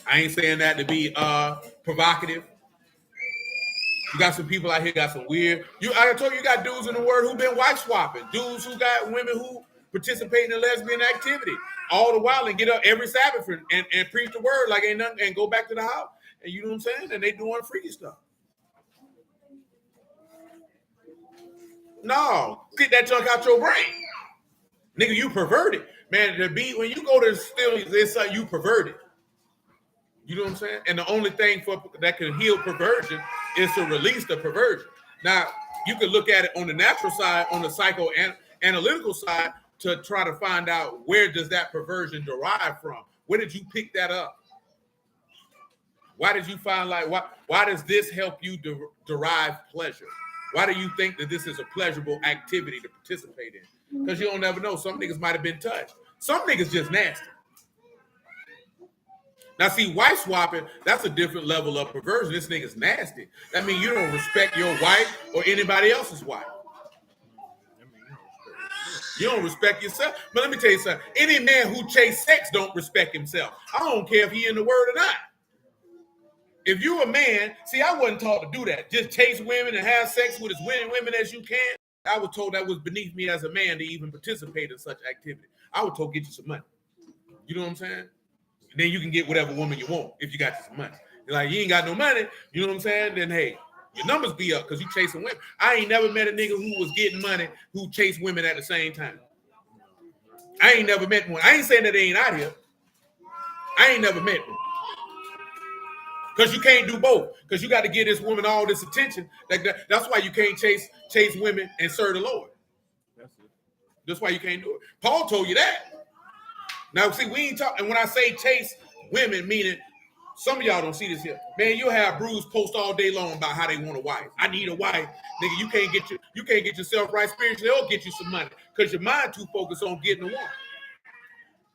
I ain't saying that to be provocative. You got some people out here got some weird. I told you, you got dudes in the word who been wife swapping. Dudes who got women who participate in lesbian activity all the while and get up every Sabbath and preach the word like ain't nothing and go back to the house. And you know what I'm saying? And they doing freaky stuff. No, get that junk out your brain. Nigga, you perverted. Man, when you go to still, it's like you perverted. You know what I'm saying? And the only thing that can heal perversion is to release the perversion. Now, you can look at it on the natural side, on the psychoanalytical side, to try to find out where does that perversion derive from? Where did you pick that up? Why did you find why does this help you derive pleasure? Why do you think that this is a pleasurable activity to participate in? Because you don't never know. Some niggas might have been touched. Some niggas just nasty. Now, see, wife swapping, that's a different level of perversion. This nigga's nasty. That means you don't respect your wife or anybody else's wife. You don't respect yourself. But let me tell you something. Any man who chase sex don't respect himself. I don't care if he in the word or not. If you a man, see, I wasn't taught to do that. Just chase women and have sex with as many women as you can. I was told that was beneath me as a man to even participate in such activity. I was told get you some money. You know what I'm saying? And then you can get whatever woman you want if you got you some money. You're like, you ain't got no money, you know what I'm saying? Then hey, your numbers be up because you chasing women. I ain't never met a nigga who was getting money who chased women at the same time. I ain't never met one. I ain't saying that they ain't out here. I ain't never met one. Because you can't do both. Because you got to give this woman all this attention. That's why you can't chase women and serve the Lord. That's why you can't do it. Paul told you that. Now, see, we ain't talking. And when I say chase women, meaning some of y'all don't see this here. Man, you'll have Bruce post all day long about how they want a wife. I need a wife. Nigga, you can't get yourself right spiritually. They'll get you some money. Because your mind too focused on getting a woman.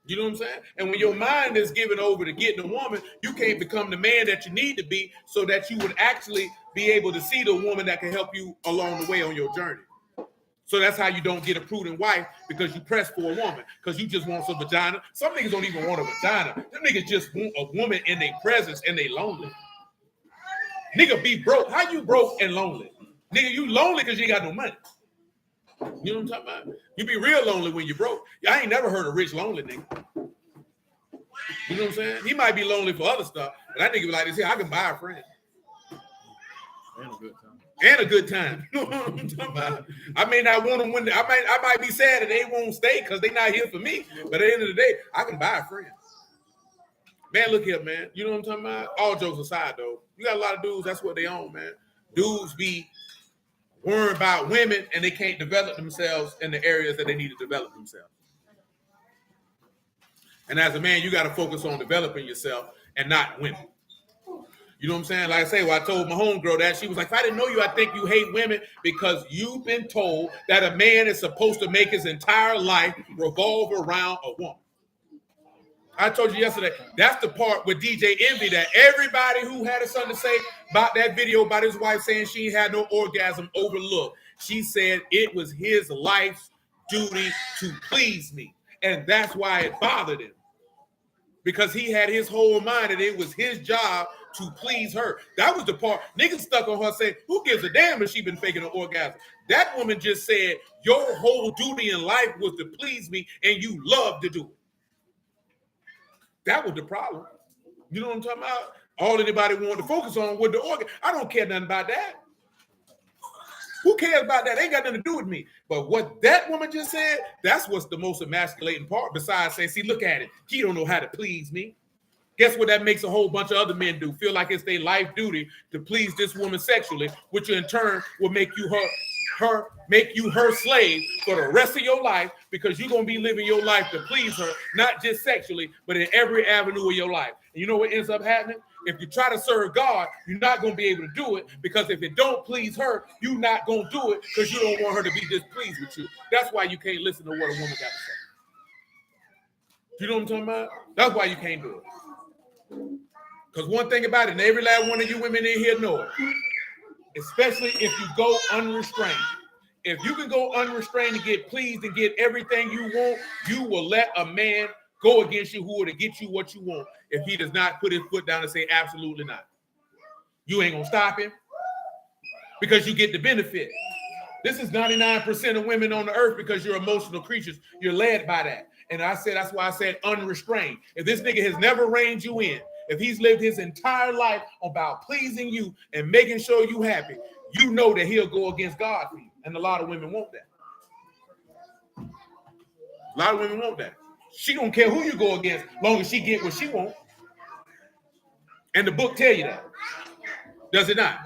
You know what I'm saying? And when your mind is given over to getting a woman, you can't become the man that you need to be so that you would actually be able to see the woman that can help you along the way on your journey. So that's how you don't get a prudent wife, because you press for a woman because you just want some vagina. Some niggas don't even want a vagina. Them niggas just want a woman in their presence and they lonely. Nigga be broke. How you broke and lonely? Nigga, you lonely because you ain't got no money. You know what I'm talking about? You be real lonely when you're broke. I ain't never heard a rich lonely nigga. You know what I'm saying? He might be lonely for other stuff, but that nigga be like this here, I can buy a friend. And a good time. And a good time. You know what I'm talking about? I may not want them when I might be sad that they won't stay because they not here for me. But at the end of the day, I can buy a friend. Man, look here, man. You know what I'm talking about? All jokes aside, though, you got a lot of dudes, that's what they own, man. Dudes be worrying about women and they can't develop themselves in the areas that they need to develop themselves. And as a man, you got to focus on developing yourself and not women. You know what I'm saying? Like I say, well, I told my homegirl that. She was like, if I didn't know you, I think you hate women because you've been told that a man is supposed to make his entire life revolve around a woman. I told you yesterday, that's the part with DJ Envy that everybody who had something to say about that video about his wife saying she had no orgasm overlooked. She said it was his life's duty to please me. And that's why it bothered him. Because he had his whole mind that it was his job to please her. That was the part. Niggas stuck on her saying, who gives a damn if she been faking an orgasm? That woman just said, your whole duty in life was to please me and you love to do it. That was the problem. You know what I'm talking about? All anybody wanted to focus on was the organ. I don't care nothing about that. Who cares about that? They ain't got nothing to do with me. But what that woman just said, that's what's the most emasculating part, besides saying, see, look at it. He don't know how to please me. Guess what that makes a whole bunch of other men do? Feel like it's their life duty to please this woman sexually, which in turn will make you her slave for the rest of your life, because you're going to be living your life to please her, not just sexually, but in every avenue of your life. And you know what ends up happening? If you try to serve God, you're not going to be able to do it, because if it don't please her, you're not going to do it because you don't want her to be displeased with you. That's why you can't listen to what a woman got to say. You know what I'm talking about? That's why you can't do it. Because one thing about it, and every last one of you women in here know it, especially if you go unrestrained. If you can go unrestrained and get pleased and get everything you want, you will let a man go against you who will to get you what you want if he does not put his foot down and say absolutely not. You ain't gonna stop him because you get the benefit. This is 99% of women on the earth, because you're emotional creatures. You're led by that. And that's why I said unrestrained. If this nigga has never reined you in, if he's lived his entire life about pleasing you and making sure you happy, you know that he'll go against God for you. And a lot of women want that. A lot of women want that. She don't care who you go against, long as she get what she wants. And the book tell you that. Does it not?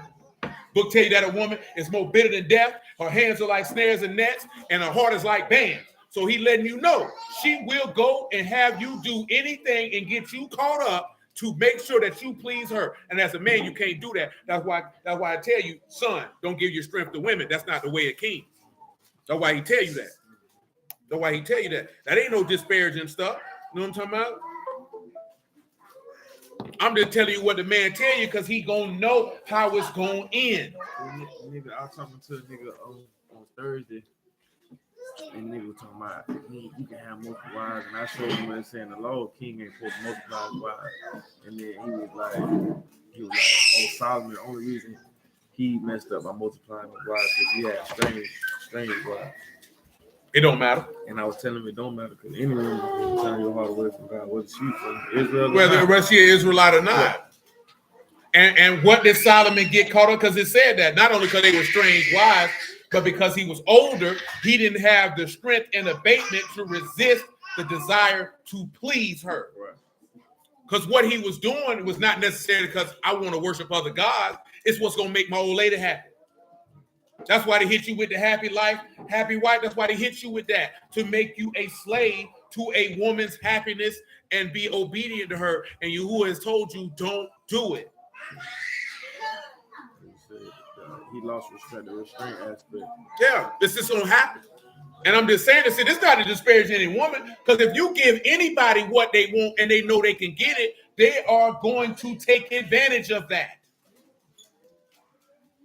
Book tell you that a woman is more bitter than death. Her hands are like snares and nets, and her heart is like bands. So he letting you know she will go and have you do anything and get you caught up to make sure that you please her. And as a man, you can't do that. That's why I tell you, son, don't give your strength to women. That's not the way of kings. That's why he tell you that. That's why he tell you that. That ain't no disparaging stuff. You know what I'm talking about? I'm just telling you what the man tell you, because he gonna know how it's gonna end. Nigga, I was talking to a nigga on Thursday, And nigga was talking about you can have multiple wives, and I showed him what it's saying the law, king ain't supposed to multiply his wives. And then he was like, oh, Solomon, the only reason he messed up by multiplying his wives because he had strange wives. It don't matter. And I was telling him it don't matter because any woman can turn your heart away from God, whether she from Israel or whether she is Israelite or not. And what did Solomon get caught up? Because it said that not only because they were strange wives, but because he was older, he didn't have the strength and abatement to resist the desire to please her. Because what he was doing was not necessarily because I want to worship other gods. It's what's going to make my old lady happy. That's why they hit you with the happy life, happy wife. That's why they hit you with that, to make you a slave to a woman's happiness and be obedient to her. And Yahuwah has told you, don't do it. He lost respect, the restraint aspect. Yeah, this is going to happen. And I'm just saying this, this is not to disparage any woman, because if you give anybody what they want and they know they can get it, they are going to take advantage of that.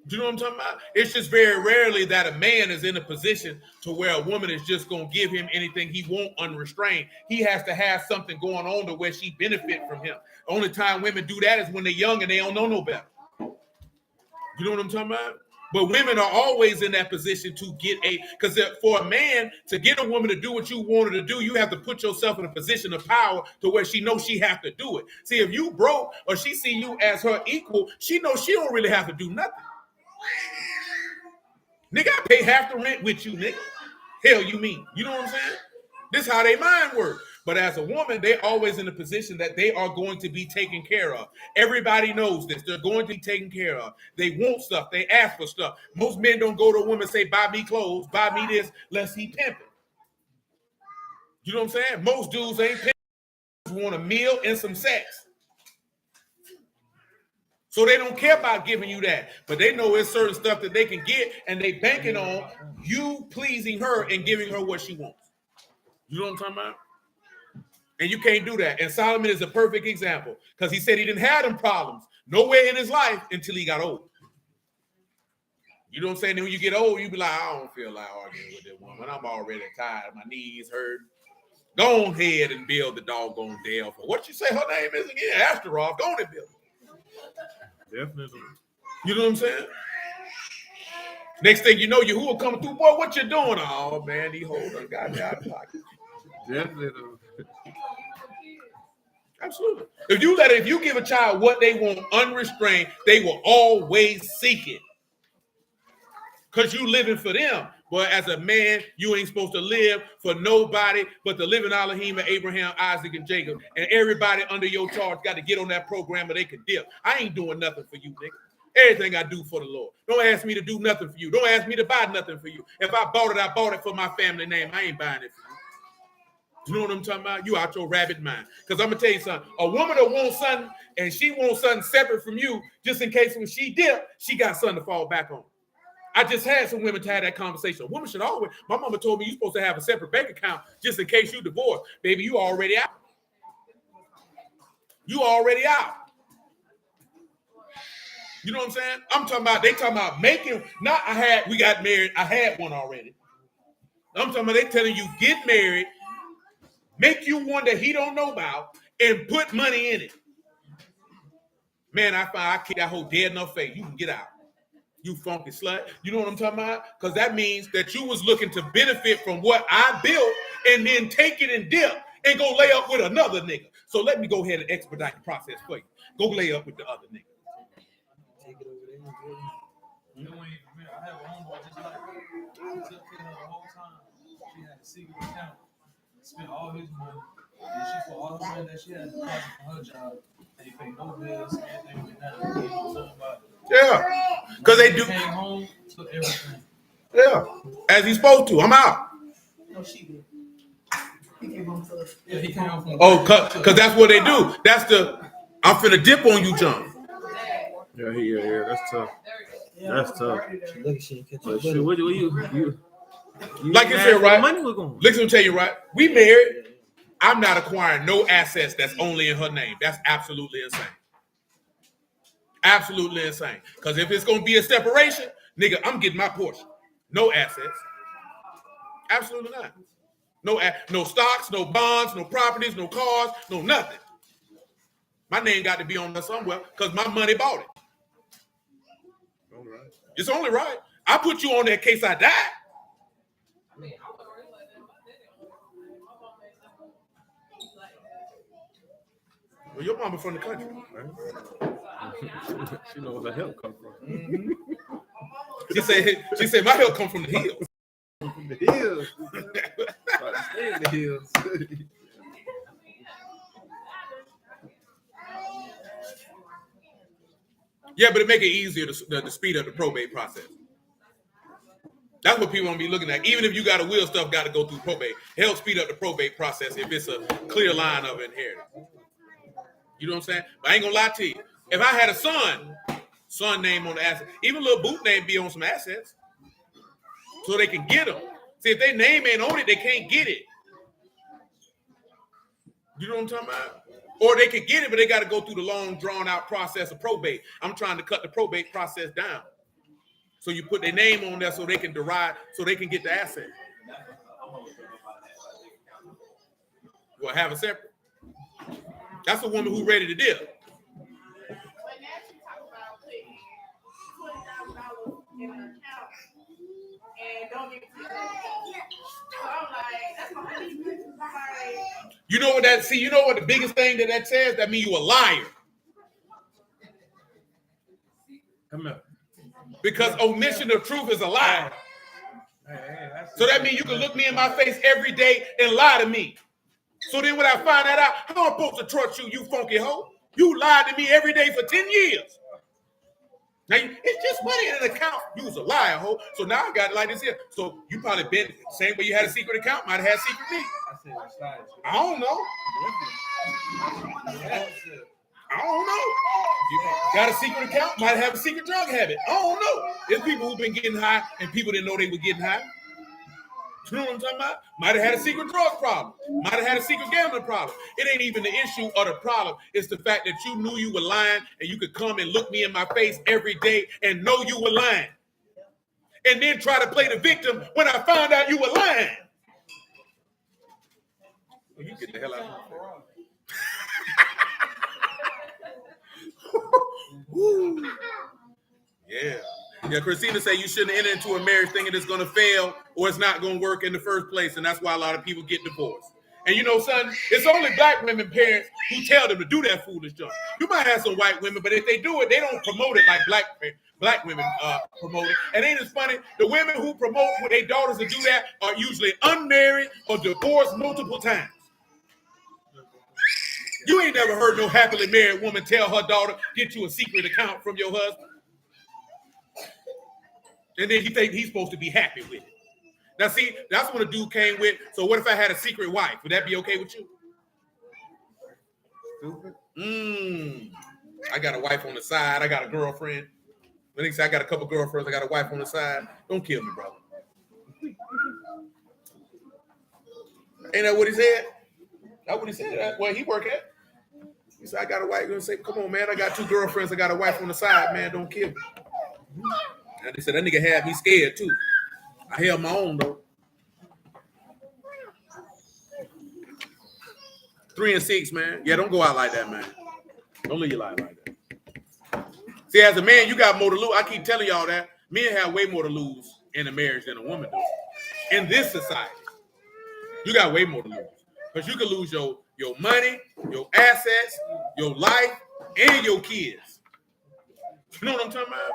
Do you know what I'm talking about? It's just very rarely that a man is in a position to where a woman is just going to give him anything he wants unrestrained. He has to have something going on to where she benefit from him. The only time women do that is when they're young and they don't know no better. You know what I'm talking about? But women are always in that position to get because for a man to get a woman to do what you want her to do, you have to put yourself in a position of power to where she knows she have to do it. See, if you broke or she see you as her equal, she knows she don't really have to do nothing. Nigga, I pay half the rent with you, nigga. Hell you mean? You know what I'm saying? This is how they mind work. But as a woman, they're always in a position that they are going to be taken care of. Everybody knows this. They're going to be taken care of. They want stuff. They ask for stuff. Most men don't go to a woman and say, buy me clothes, buy me this, lest he pimp it. You know what I'm saying? Most dudes ain't pimping. Want a meal and some sex. So they don't care about giving you that. But they know it's certain stuff that they can get, and they banking on you pleasing her and giving her what she wants. You know what I'm talking about? And you can't do that. And Solomon is a perfect example, because he said he didn't have them problems nowhere in his life until he got old. You know what I'm saying? And when you get old, you be like, I don't feel like arguing with that woman. I'm already tired. My knees hurt. Go on ahead and build the doggone Dale. What you say her name is again? Asteroth. Go on and build it. Definitely. You know what I'm saying? Next thing you know, Yahuwah coming through. Boy, what you doing? Oh, man, he hold on. Got me out of pocket. Definitely. Absolutely. If you give a child what they want unrestrained, they will always seek it. Because you living for them. But as a man, you ain't supposed to live for nobody but the living Elohim of Abraham, Isaac, and Jacob. And everybody under your charge got to get on that program or they can dip. I ain't doing nothing for you, nigga. Everything I do for the Lord. Don't ask me to do nothing for you. Don't ask me to buy nothing for you. If I bought it for my family name. I ain't buying it for you. You know what I'm talking about? You out your rabbit mind. Because I'm going to tell you something. A woman that wants something and she wants something separate from you, just in case when she dip, she got something to fall back on. I just had some women to have that conversation. A woman should always, my mama told me you're supposed to have a separate bank account just in case you divorce. Baby, you already out. You already out. You know what I'm saying? They talking about making, we got married. I had one already. I'm talking about they telling you get married, make you one that he don't know about, and put money in it. Man, I kick that whole dead enough face. You can get out. You funky slut. You know what I'm talking about? Because that means that you was looking to benefit from what I built and then take it and dip and go lay up with another nigga. So let me go ahead and expedite the process for you. Go lay up with the other nigga. Take it over there. I have a homeboy just like that. He took care of her the whole time. She had a secret account. Spent all his money. And she put all the money that she had deposit from her job. They paid no bills. Everything went down. They didn't know nothing about it. Yeah, because they do. Came home, took everything. Yeah, as he's supposed to. I'm out. No, she did. He came home to us. Yeah, he came home from. Oh, because that's what they do. That's the I'm finna dip on you, jump. Yeah, that's tough. That's tough. Look, she catch But shit, what do you like you said, right? Money was going. Listen, I'm tell you, right? We married. I'm not acquiring no assets that's only in her name. That's absolutely insane. Absolutely insane. Because if it's gonna be a separation, nigga, I'm getting my portion. No assets. Absolutely not. No stocks, no bonds, no properties, no cars, no nothing. My name got to be on there somewhere because my money bought it. All right. It's only right. I put you on there in case I die. Well, your mama from the country, right? She knows where the help come from. Mm-hmm. She said my help come from the hills. From the hills. About to stay in the hills. Yeah, but it make it easier to speed up the probate process. That's what people want to be looking at. Even if you got a will, stuff got to go through probate. Help speed up the probate process if it's a clear line of inheritance. You know what I'm saying? But I ain't gonna lie to you. If I had a son name on the asset, even little boot name be on some assets, so they can get them. See, if their name ain't on it, they can't get it. You know what I'm talking about? Or they can get it, but they got to go through the long, drawn-out process of probate. I'm trying to cut the probate process down. So you put their name on there so they can get the asset. You want to have a separate? That's a woman who's ready to deal. But now she talk about putting $20,000 in an account and don't get to it. So I'm like, that's my money. You know what that? See, you know what the biggest thing that says? That means you a liar. Come here. Because omission of truth is a lie. So that means you can look me in my face every day and lie to me. So then when I find that out, how am I supposed to trust you, you funky hoe? You lied to me every day for 10 years. Now, it's just money in an account. You was a liar, hoe. So now I got it like this here. So you probably been same way you had a secret account, might have had secret me. I don't know. I don't know. You got a secret account, might have a secret drug habit. I don't know. There's people who've been getting high and people didn't know they were getting high. You know what I'm talking about? Might have had a secret drug problem. Might have had a secret gambling problem. It ain't even the issue or the problem. It's the fact that you knew you were lying and you could come and look me in my face every day and know you were lying. And then try to play the victim when I found out you were lying. Well, you get the hell out of here. Yeah. Yeah, Christina said you shouldn't enter into a marriage thinking it's going to fail or it's not going to work in the first place, and that's why a lot of people get divorced. And you know, son, it's only black women parents who tell them to do that foolish junk. You might have some white women, but if they do it, they don't promote it like black women promote it. And ain't it funny? The women who promote with their daughters to do that are usually unmarried or divorced multiple times. You ain't never heard no happily married woman tell her daughter, get you a secret account from your husband. And then he think he's supposed to be happy with it. Now, see, that's what a dude came with. So what if I had a secret wife? Would that be okay with you? Stupid. I got a wife on the side. I got a girlfriend. When he say I got a couple girlfriends, I got a wife on the side. Don't kill me, brother. Ain't that what he said? That's what he said. That's where he work at. He said, I got a wife. Gonna say, come on, man. I got 2 girlfriends. I got a wife on the side, man. Don't kill me. And they said that nigga had me scared too. I held my own though. 3 and 6, man. Yeah, don't go out like that, man. Don't live your life like that. See, as a man, you got more to lose. I keep telling y'all that. Men have way more to lose in a marriage than a woman does. In this society, you got way more to lose. Because you can lose your money, your assets, your life, and your kids. You know what I'm talking about?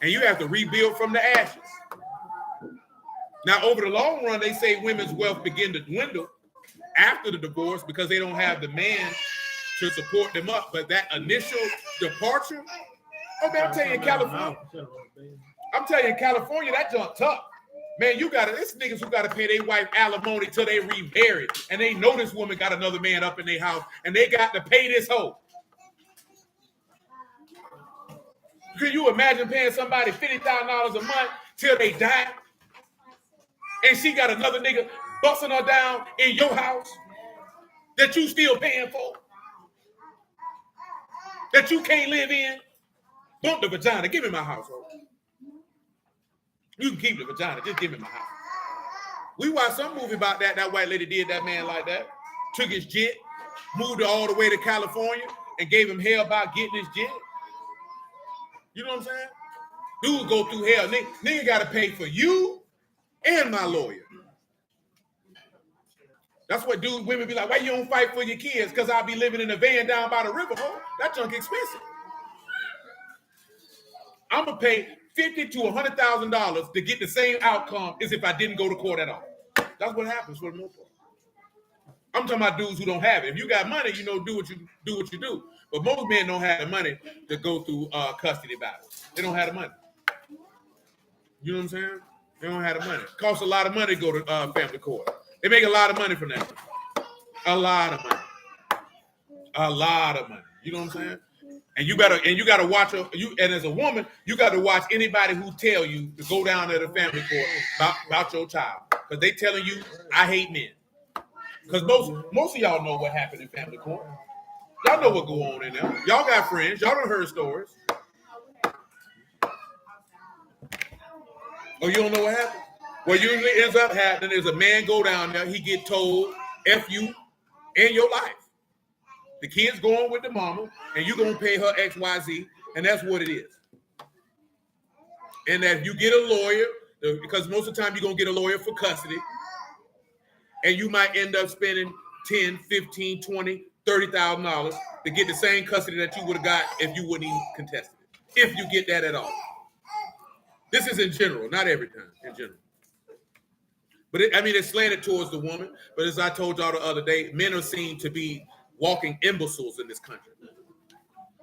And you have to rebuild from the ashes. Now, over the long run, they say women's wealth begin to dwindle after the divorce because they don't have the man to support them up. But that initial departure, okay, I'm telling you, in California, that junk tough. Man, it's niggas who got to pay their wife alimony till they remarried. And they know this woman got another man up in their house and they got to pay this hoe. Can you imagine paying somebody $50,000 a month till they die? And she got another nigga busting her down in your house that you still paying for? That you can't live in? Bump the vagina. Give me my house. You can keep the vagina. Just give me my house. We watched some movie about that. That white lady did that man like that. Took his jet, moved it all the way to California, and gave him hell about getting his jet. You know what I'm saying? Dude go through hell. Nigga got to pay for you and my lawyer. That's what women be like, why you don't fight for your kids? Because I'll be living in a van down by the river. Ho. That junk expensive. I'm going to pay $50,000 to $100,000 to get the same outcome as if I didn't go to court at all. That's what happens for the most part. I'm talking about dudes who don't have it. If you got money, you know, do what you do. But most men don't have the money to go through custody battles. They don't have the money. You know what I'm saying? They don't have the money. It costs a lot of money to go to family court. They make a lot of money from that. A lot of money. A lot of money. You know what I'm saying? And you gotta watch and as a woman, you gotta watch anybody who tell you to go down to the family court about your child. Because they telling you, I hate men. Because most of y'all know what happened in family court. Y'all know what go on in there. Y'all got friends. Y'all done heard stories. Oh, you don't know what happened? What usually ends up happening is a man go down there, he get told, F you and your life. The kid's going with the mama, and you're going to pay her XYZ, and that's what it is. And that you get a lawyer, because most of the time you're going to get a lawyer for custody, and you might end up spending $10, $15, $20, $30,000 to get the same custody that you would have got if you wouldn't even contest it, if you get that at all. This is in general, not every time, in general. But it's slanted towards the woman. But as I told y'all the other day, men are seen to be walking imbeciles in this country.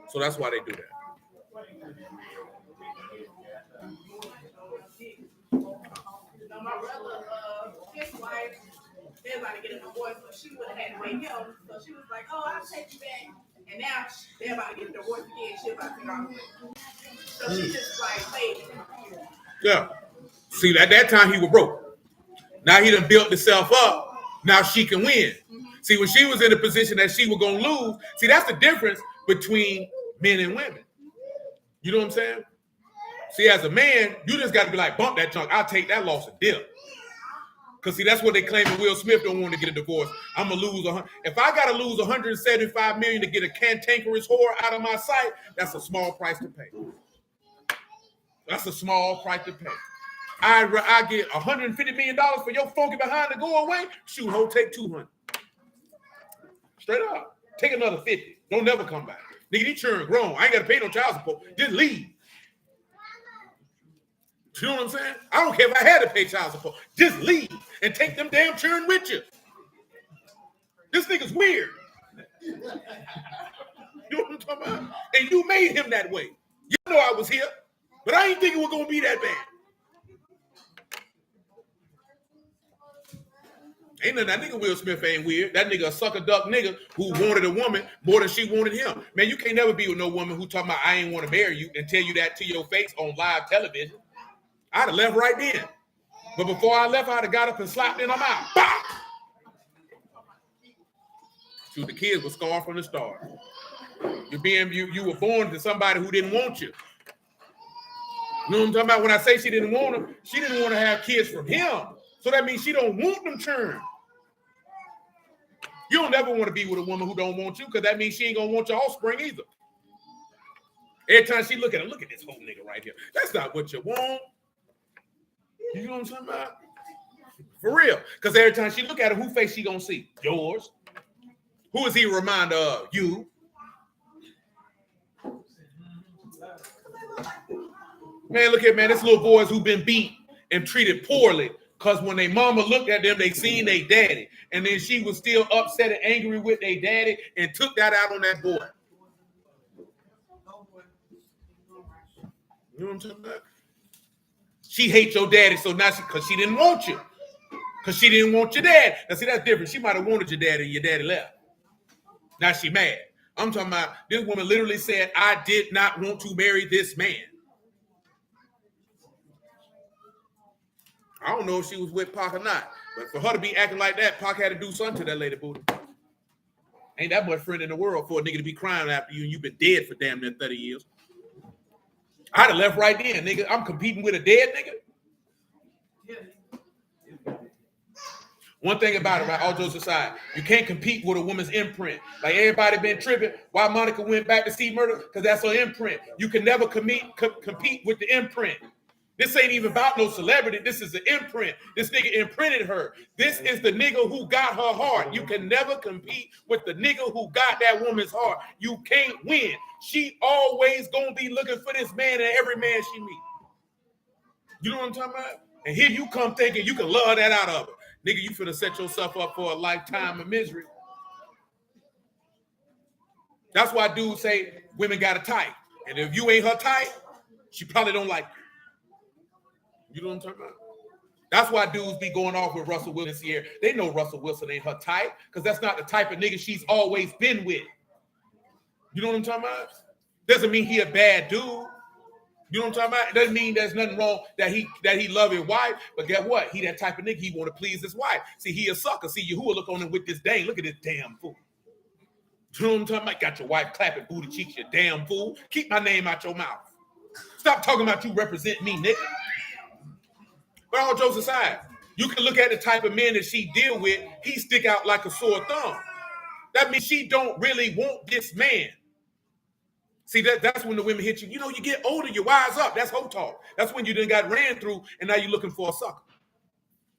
So that's why they do that. Now, my brother, his wife, they're about to get a divorce, so she would have had to pay him. So she was like, oh, I'll take you back. And now they're about to get a divorce again. She's about to figure out. So she just like, wait. Yeah. See, at that time he was broke. Now he done built himself up. Now she can win. Mm-hmm. See, when she was in a position that she was going to lose, see, that's the difference between men and women. You know what I'm saying? See, as a man, you just got to be like, bump that junk. I'll take that loss and dip. Because, see, that's what they claiming Will Smith don't want to get a divorce. I'm going to lose. If I got to lose $175 million to get a cantankerous whore out of my sight, that's a small price to pay. That's a small price to pay. I get $150 million for your funky behind to go away. Shoot, ho, take 200. Straight up. Take another 50. Don't never come back. Nigga, these children grown. I ain't got to pay no child support. Just leave. You know what I'm saying? I don't care if I had to pay child support. Just leave and take them damn children with you. This nigga's weird. You know what I'm talking about? And you made him that way. You know I was here, but I ain't think it was going to be that bad. Ain't nothing. That nigga Will Smith ain't weird. That nigga a sucker duck nigga who wanted a woman more than she wanted him. Man, you can't never be with no woman who talking about I ain't want to marry you and tell you that to your face on live television. I'd have left right then. But before I left, I'd have got up and slapped in. I'm out. Bah! Shoot, the kids were scarred from the start. You were born to somebody who didn't want you. You know what I'm talking about? When I say she didn't want him, she didn't want to have kids from him. So that means she don't want them churn. You don't never want to be with a woman who don't want you, because that means she ain't gonna want your offspring either. Every time she look at her, look at this whole nigga right here. That's not what you want. You know what I'm talking about? For real. Because every time she look at her, who face she gonna see? Yours. Who is he a reminder of? You. Man, look at this little boys who been beat and treated poorly. Because when they mama looked at them, they seen they daddy. And then she was still upset and angry with their daddy and took that out on that boy. You know what I'm talking about? She hates your daddy, so now because she didn't want you. Because she didn't want your dad. Now, see, that's different. She might have wanted your daddy and your daddy left. Now she mad. I'm talking about this woman literally said, I did not want to marry this man. I don't know if she was with Pac or not, but for her to be acting like that, Pac had to do something to that lady booty. Ain't that much friend in the world for a nigga to be crying after you and you've been dead for damn near 30 years. I'd have left right then, nigga. I'm competing with a dead nigga. One thing about it, right? All jokes aside, you can't compete with a woman's imprint. Like everybody been tripping. Why Monica went back to see murder? Because that's her imprint. You can never compete with the imprint. This ain't even about no celebrity. This is an imprint. This nigga imprinted her. This is the nigga who got her heart. You can never compete with the nigga who got that woman's heart. You can't win. She always gonna be looking for this man and every man she meets. You know what I'm talking about? And here you come thinking you can love that out of her. Nigga, you finna set yourself up for a lifetime of misery. That's why dudes say women got a type. And if you ain't her type, she probably don't like you. You know what I'm talking about? That's why dudes be going off with Russell Wilson here. They know Russell Wilson ain't her type because that's not the type of nigga she's always been with. You know what I'm talking about? Doesn't mean he a bad dude. You know what I'm talking about? It doesn't mean there's nothing wrong that he love his wife, but guess what? He that type of nigga, he want to please his wife. See, he a sucker. See, Yahuwah look on him with this dang. Look at this damn fool. You know what I'm talking about? Got your wife clapping booty cheeks, you damn fool. Keep my name out your mouth. Stop talking about you represent me, nigga. But all jokes aside, you can look at the type of men that she deal with. He stick out like a sore thumb. That means she don't really want this man. See, that's when the women hit you. You know, you get older, you wise up. That's hoe talk. That's when you done got ran through, and now you're looking for a sucker.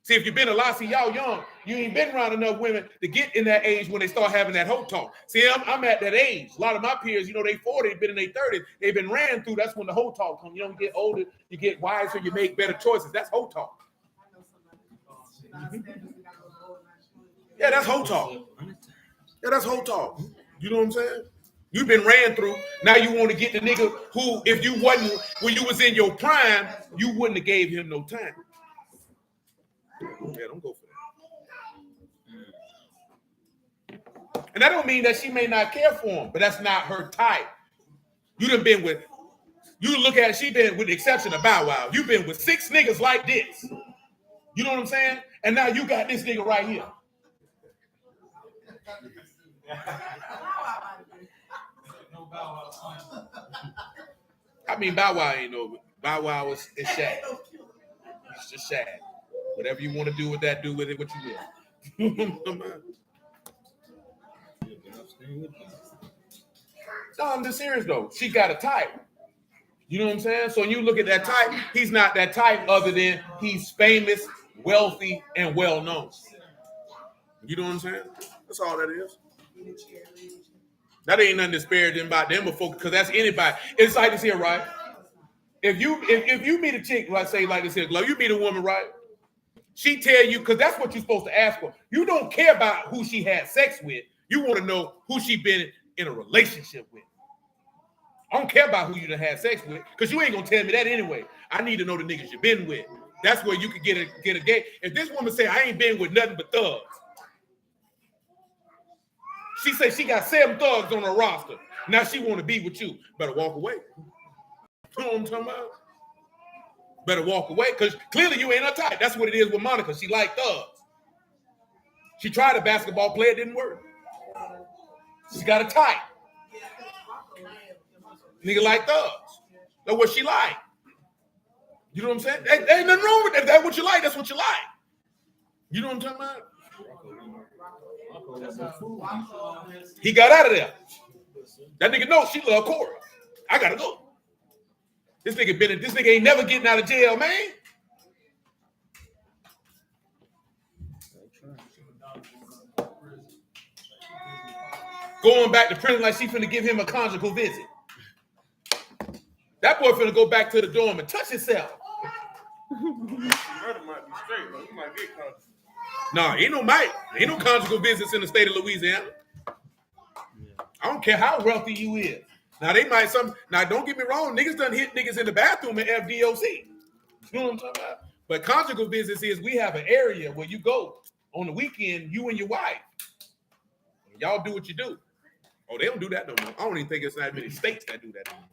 See, if you've been alive, see, y'all young, you ain't been around enough women to get in that age when they start having that hoe talk. See, I'm at that age. A lot of my peers, you know, they 40, been in their 30s, they've been ran through. That's when the hoe talk comes. You don't get older, you get wiser, you make better choices. That's hoe talk. Yeah, that's hoe talk. Yeah, that's hoe talk. You know what I'm saying? You've been ran through. Now you want to get the nigga who, if you wasn't, when you was in your prime, you wouldn't have gave him no time. Yeah, don't go for that. And that don't mean that she may not care for him, but that's not her type. You done been with, you look at it, she been with the exception of Bow Wow. You've been with 6 niggas like this. You know what I'm saying? And now you got this nigga right here. I mean, Bow Wow ain't no. Bow Wow is Shaq. It's just Shaq. Whatever you want to do with that, do with it what you will. No, I'm just serious though. She got a type. You know what I'm saying? So when you look at that type, he's not that type other than he's famous, wealthy, and well known. You know what I'm saying? That's all that is. That ain't nothing disparaging about them before, because that's anybody. It's like this here, right? If you meet a chick, let's say like this here, Glow, you meet a woman, right? She tell you, because that's what you're supposed to ask for. You don't care about who she had sex with. You want to know who she been in a relationship with. I don't care about who you done had sex with, because you ain't gonna tell me that anyway. I need to know the niggas you been with. That's where you can get a gay. If this woman say I ain't been with nothing but thugs, she say she got 7 thugs on her roster. Now she want to be with you. Better walk away. You know what I'm talking about? Better walk away, because clearly you ain't her type. That's what it is with Monica. She like thugs. She tried a basketball player, it didn't work. She got a type. Nigga like thugs. That's what she like. You know what I'm saying? Ain't nothing wrong with that. If that's what you like, that's what you like. You know what I'm talking about? He got out of there. That nigga knows she love Cora. I gotta go. This nigga ain't never getting out of jail, man. Going back to prison like she finna give him a conjugal visit. That boy finna go back to the dorm and touch himself. No, ain't no conjugal visits in the state of Louisiana. I don't care how wealthy you is. Now don't get me wrong, niggas done hit niggas in the bathroom at FDOC. You know what I'm talking about? But conjugal visits is we have an area where you go on the weekend, you and your wife. Y'all do what you do. Oh, they don't do that no more. I don't even think it's that many states that do that no more.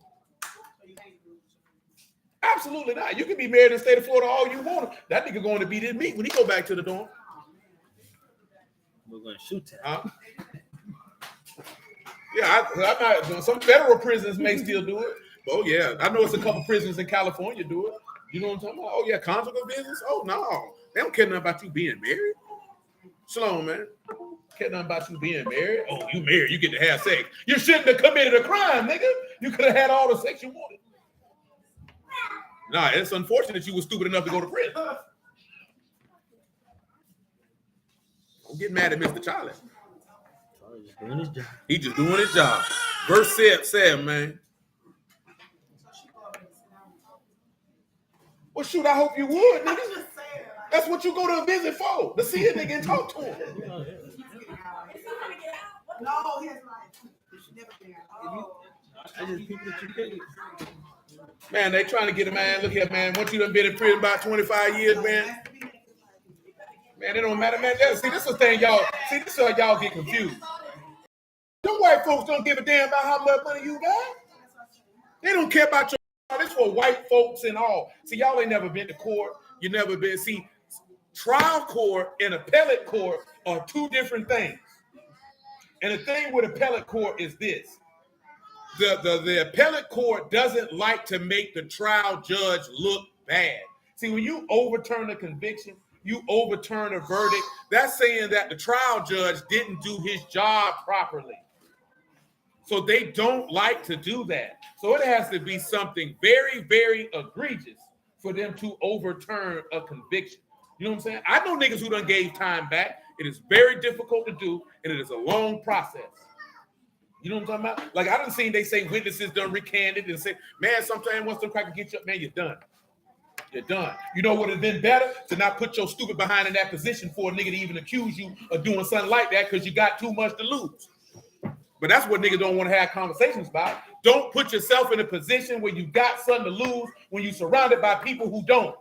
Absolutely not. You can be married in the state of Florida all you want. That nigga going to beat his meat when he go back to the dorm. We're going to shoot him. Huh? Yeah, I'm not. Some federal prisons may still do it. Oh yeah, I know it's a couple prisons in California do it. You know what I'm talking about? Oh yeah, conjugal visits. Oh no, they don't care nothing about you being married. Shalom, man. Care nothing about you being married. Oh, you married, you get to have sex. You shouldn't have committed a crime, nigga. You could have had all the sex you wanted. Nah, it's unfortunate you were stupid enough to go to prison. Don't get mad at Mr. Charlie. He's doing his job. He just doing his job. Verse 7, man. Well, shoot, I hope you would, nigga. That's what you go to a visit for, to see a nigga and talk to him. No, his life. You should never get out. I just people that you pick. Man, they trying to get a man. Look here, man. Once you done been in prison about 25 years, man. Man, it don't matter, man. See, this is the thing, y'all. See, this is how y'all get confused. Them white folks don't give a damn about how much money you got. They don't care about your. This for white folks and all. See, y'all ain't never been to court. You never been. See, trial court and appellate court are two different things. And the thing with appellate court is this. The appellate court doesn't like to make the trial judge look bad. See, when you overturn a conviction, you overturn a verdict, that's saying that the trial judge didn't do his job properly. So they don't like to do that. So it has to be something very, very egregious for them to overturn a conviction. You know what I'm saying? I know niggas who done gave time back. It is very difficult to do, and it is a long process. You know what I'm talking about? Like, I done seen they say witnesses done recanted and say, man, sometimes once them crackers get you up, man, you're done. You're done. You know what would have been better? To not put your stupid behind in that position for a nigga to even accuse you of doing something like that because you got too much to lose. But that's what niggas don't want to have conversations about. Don't put yourself in a position where you got something to lose when you're surrounded by people who don't.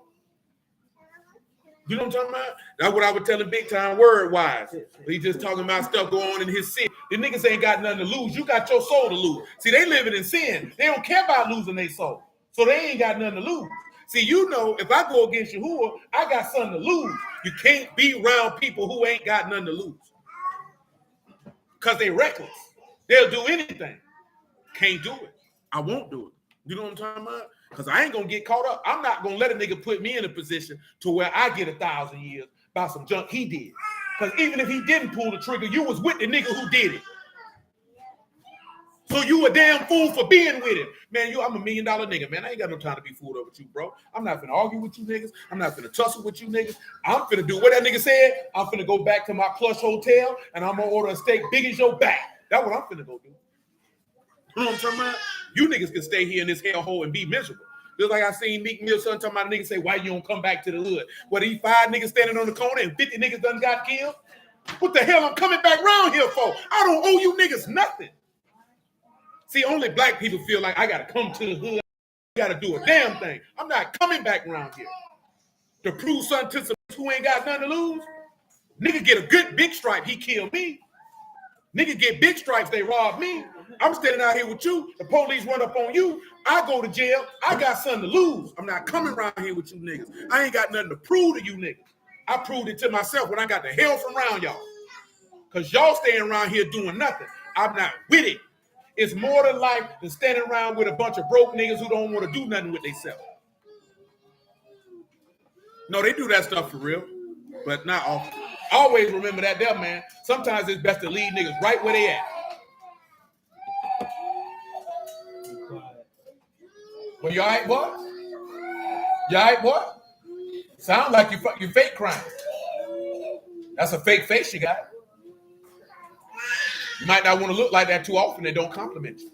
You know what I'm talking about? That's what I would tell him big time word-wise. He just talking about stuff going on in his sin. The niggas ain't got nothing to lose. You got your soul to lose. See, they living in sin. They don't care about losing their soul. So they ain't got nothing to lose. See, you know, if I go against Yahuwah, I got something to lose. You can't be around people who ain't got nothing to lose. Because they reckless. They'll do anything. Can't do it. I won't do it. You know what I'm talking about? Because I ain't going to get caught up. I'm not going to let a nigga put me in a position to where I get 1,000 years by some junk he did. Because even if he didn't pull the trigger, you was with the nigga who did it. So you a damn fool for being with him. Man, I'm $1 million nigga, man. I ain't got no time to be fooled over with you, bro. I'm not finna argue with you niggas. I'm not finna tussle with you niggas. I'm finna do what that nigga said. I'm finna go back to my plush hotel and I'm gonna order a steak big as your back. That's what I'm finna go do. You know what I'm talking about? You niggas can stay here in this hellhole and be miserable. Just like I seen Meek Mill son talking about a nigga say, why you don't come back to the hood? What, these 5 niggas standing on the corner and 50 niggas done got killed? What the hell I'm coming back around here for? I don't owe you niggas nothing. See, only black people feel like I gotta come to the hood. I gotta do a damn thing. I'm not coming back around here to prove something to some who ain't got nothing to lose. Nigga get a good big stripe, he killed me. Nigga get big stripes, they rob me. I'm standing out here with you. The police run up on you. I go to jail. I got something to lose. I'm not coming around here with you niggas. I ain't got nothing to prove to you niggas. I proved it to myself when I got the hell from around y'all. Because y'all staying around here doing nothing. I'm not with it. It's more than life than standing around with a bunch of broke niggas who don't want to do nothing with themselves. No, they do that stuff for real, but not often. Always remember that there, man. Sometimes it's best to leave niggas right where they at. Well, you all right, boy? You all right, boy? Sound like you fake crying. That's a fake face you got. You might not want to look like that too often. They don't compliment you.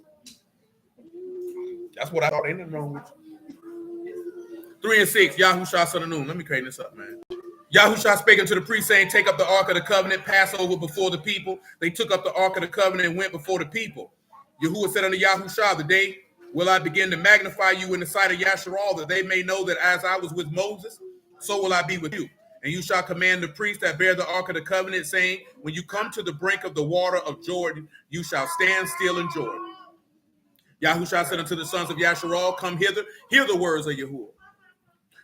That's what I thought. Ain't nothing wrong with you. 3 and 6, Yahushua son of Nun. Let me clean this up, man. Yahushua spake unto the priest, saying, take up the ark of the covenant, pass over before the people. They took up the ark of the covenant and went before the people. Yahuwah said unto Yahushua, the day will I begin to magnify you in the sight of Yasharal, that they may know that as I was with Moses, so will I be with you. And you shall command the priest that bear the ark of the covenant, saying, when you come to the brink of the water of Jordan, you shall stand still in Jordan. Yahushua said unto the sons of Yasharal, come hither, hear the words of Yahuwah,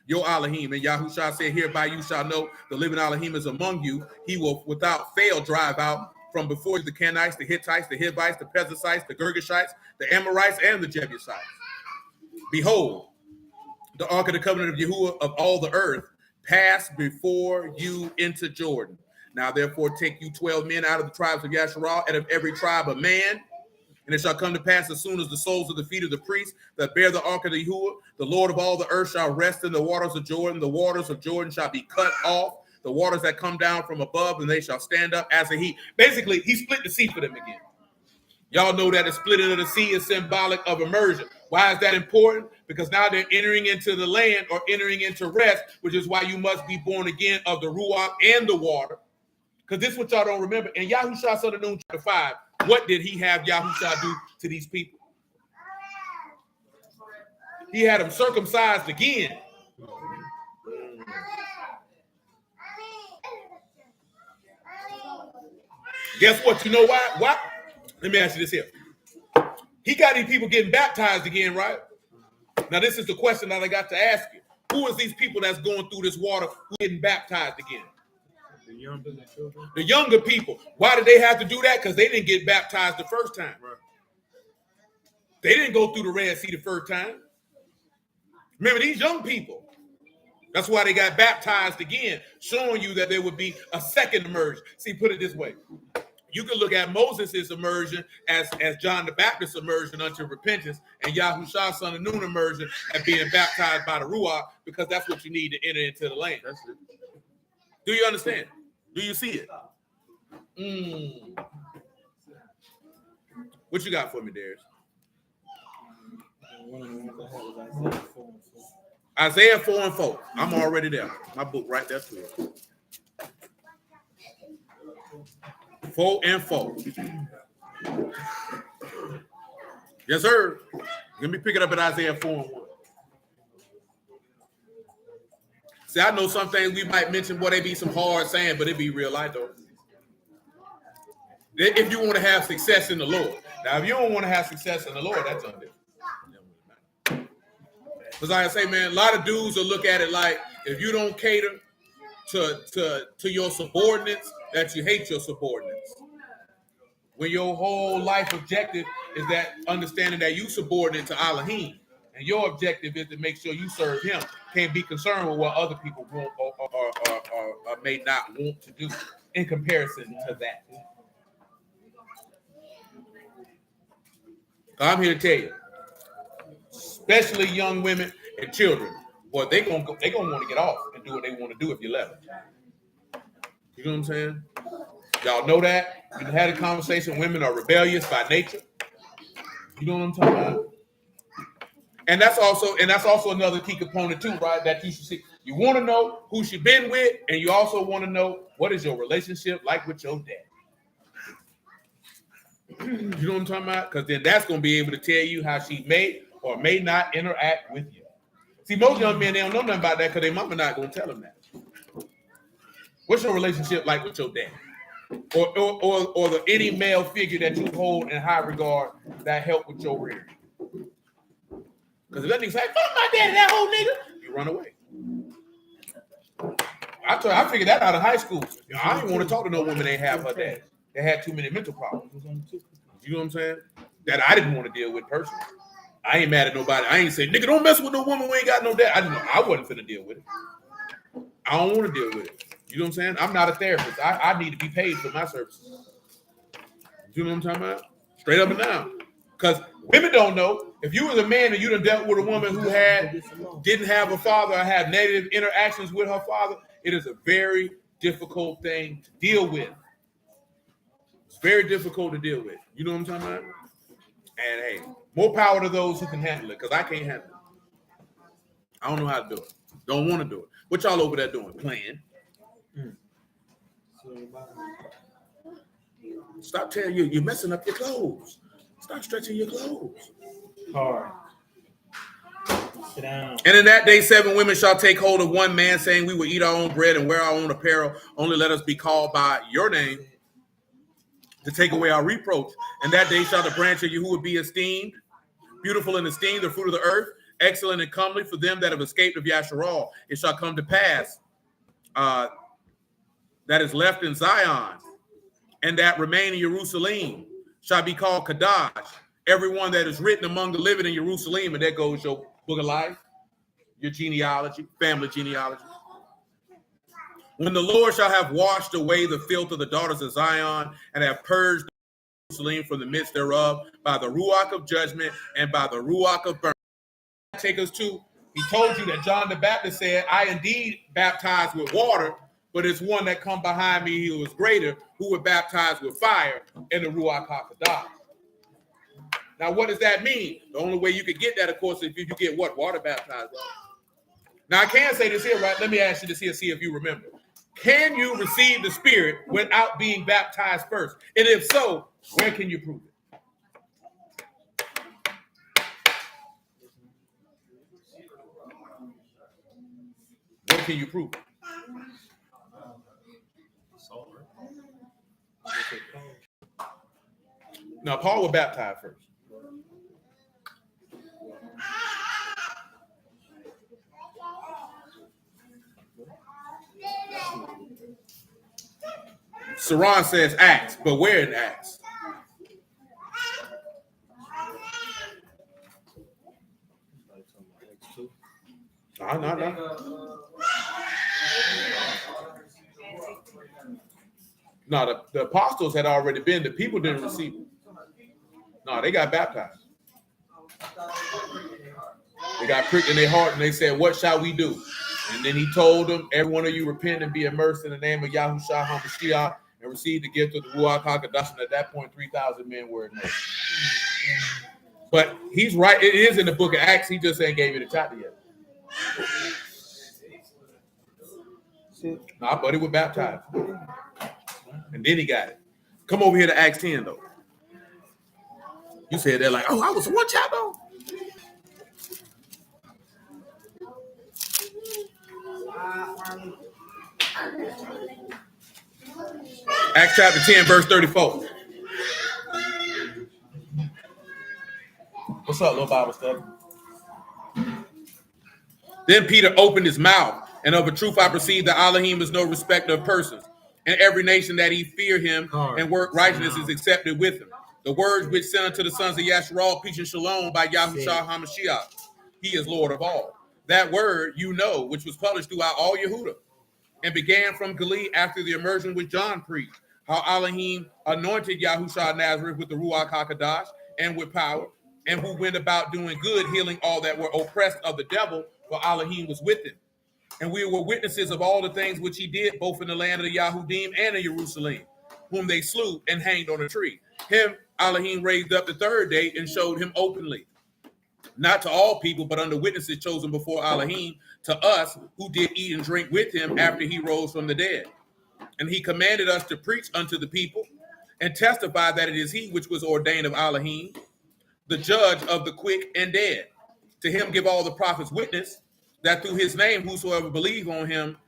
your Elohim. And Yahushua said, hereby you shall know the living Elohim is among you. He will without fail drive out from before you the Kenites, the Hittites, the Hivites, the Perizzites, the Girgashites, the Amorites, and the Jebusites. Behold, the ark of the covenant of Yahuwah of all the earth passed before you into Jordan. Now, therefore, take you 12 men out of the tribes of Yasharal, out of every tribe a man. And it shall come to pass as soon as the soles of the feet of the priests that bear the ark of the Yahuwah, the Lord of all the earth, shall rest in the waters of Jordan. The waters of Jordan shall be cut off. The waters that come down from above, and they shall stand up as a heap. Basically, he split the sea for them again. Y'all know that the splitting of the sea is symbolic of immersion. Why is that important? Because now they're entering into the land or entering into rest, which is why you must be born again of the Ruach and the water. Because this is what y'all don't remember. In Yahushua son of Nun, chapter 5, what did he have Yahushua do to these people? He had them circumcised again. Guess what? You know why? Why? Let me ask you this here. He got these people getting baptized again, right? Now, this is the question that I got to ask you. Who is these people that's going through this water who getting baptized again? The younger people. Why did they have to do that? Because they didn't get baptized the first time. Right. They didn't go through the Red Sea the first time. Remember, these young people. That's why they got baptized again, showing you that there would be a second immersion. See, put it this way. You can look at Moses' immersion as John the Baptist's immersion unto repentance, and Yahushua son of Nun immersion as being baptized by the Ruach, because that's what you need to enter into the land. That's it. Do you understand? Do you see it? What you got for me, Darius? Isaiah 4 and 4. I'm already there. My book right there too. 4 and 4. Yes, sir. Let me pick it up at Isaiah 4 and 1. See, I know some things we might mention, boy, they be some hard saying, but it be real life though. If you want to have success in the Lord. Now, if you don't want to have success in the Lord, that's on it. Because like I say, man, a lot of dudes will look at it like if you don't cater to your subordinates, that you hate your subordinates. When your whole life objective is that understanding that you subordinate to Elohim, and your objective is to make sure you serve him. Can't be concerned with what other people want or may not want to do in comparison to that. I'm here to tell you, especially young women and children, boy, they gonna want to get off and do what they want to do if you let them. You know what I'm saying? Y'all know that. You had a conversation. Women are rebellious by nature. You know what I'm talking about? And that's also another key component too, right? That you should see. You want to know who she been with, and you also want to know what is your relationship like with your dad. You know what I'm talking about? Because then that's going to be able to tell you how she may or may not interact with you. See, most young men, they don't know nothing about that because their mama not going to tell them that. What's your relationship like with your dad? Or any male figure that you hold in high regard that help with your rearing? Because if that nigga say, fuck my daddy, that whole nigga, you run away. I figured that out in high school. You know, I didn't want to talk to no woman that have her dad. They had too many mental problems. You know what I'm saying? That I didn't want to deal with personally. I ain't mad at nobody. I ain't say, nigga, don't mess with no woman who ain't got no dad. I didn't know. I wasn't finna deal with it. I don't want to deal with it. You know what I'm saying? I'm not a therapist. I need to be paid for my services. You know what I'm talking about? Straight up and down. Because women don't know. If you was a man and you done dealt with a woman who didn't have a father or had negative interactions with her father, it is a very difficult thing to deal with. It's very difficult to deal with. You know what I'm talking about? And hey, more power to those who can handle it, because I can't handle it. I don't know how to do it. Don't want to do it. What y'all over there doing? Playing. Stop telling you you're messing up your clothes. Stop stretching your clothes. Hard. Sit down. And in that day, 7 women shall take hold of one man, saying, we will eat our own bread and wear our own apparel. Only let us be called by your name to take away our reproach. And that day shall the branch of Yahuwah be esteemed, beautiful and esteemed, the fruit of the earth, excellent and comely for them that have escaped of Yasharal. It shall come to pass that is left in Zion and that remain in Jerusalem shall be called Kadash. Everyone that is written among the living in Jerusalem, and there goes your book of life, your genealogy, family genealogy. When the Lord shall have washed away the filth of the daughters of Zion, and have purged Jerusalem from the midst thereof, by the ruach of judgment and by the ruach of burning. Take us to, he told you that John the Baptist said, I indeed baptize with water, but it's one that come behind me who is greater, who would baptize with fire in the ruach hakodesh. Now, what does that mean? The only way you could get that, of course, is if you get what? Water baptized. Now, I can say this here, right? Let me ask you this here, see if you remember. Can you receive the Spirit without being baptized first? And if so, where can you prove it? Where can you prove it? Now, Paul was baptized first. Saran says Acts, but where in Acts? No, the apostles had already been. The people didn't receive it. No, they got baptized. They got pricked in their heart, and they said, what shall we do? And then he told them, every one of you repent and be immersed in the name of Yahushua HaMashiach and receive the gift of the Ruach HaKodesh. And at that point, 3,000 men were immersed. But he's right. It is in the book of Acts. He just ain't gave you the chapter yet. Nah, buddy was baptized. And then he got it. Come over here to Acts 10, though. You said they're like, oh, I was one chapter. Acts chapter 10, verse 34. What's up, little Bible study? Then Peter opened his mouth, and of a truth I perceive that Elohim is no respecter of persons, and every nation that he fear him and work righteousness is accepted with him. The words which sent unto the sons of Yasharal, peace and shalom by Yahushua HaMashiach. He is Lord of all. That word you know, which was published throughout all Yehuda, and began from Galilee after the immersion which John preached, how Elohim anointed Yahushua Nazareth with the Ruach HaKodesh and with power, and who went about doing good, healing all that were oppressed of the devil, for Elohim was with him. And we were witnesses of all the things which he did, both in the land of the Yahudim and in Jerusalem, whom they slew and hanged on a tree. Him Elohim raised up the third day and showed him openly, not to all people, but unto witnesses chosen before Elohim, to us who did eat and drink with him after he rose from the dead. And he commanded us to preach unto the people and testify that it is he which was ordained of Elohim, the judge of the quick and dead. To him give all the prophets witness that through his name whosoever believe on him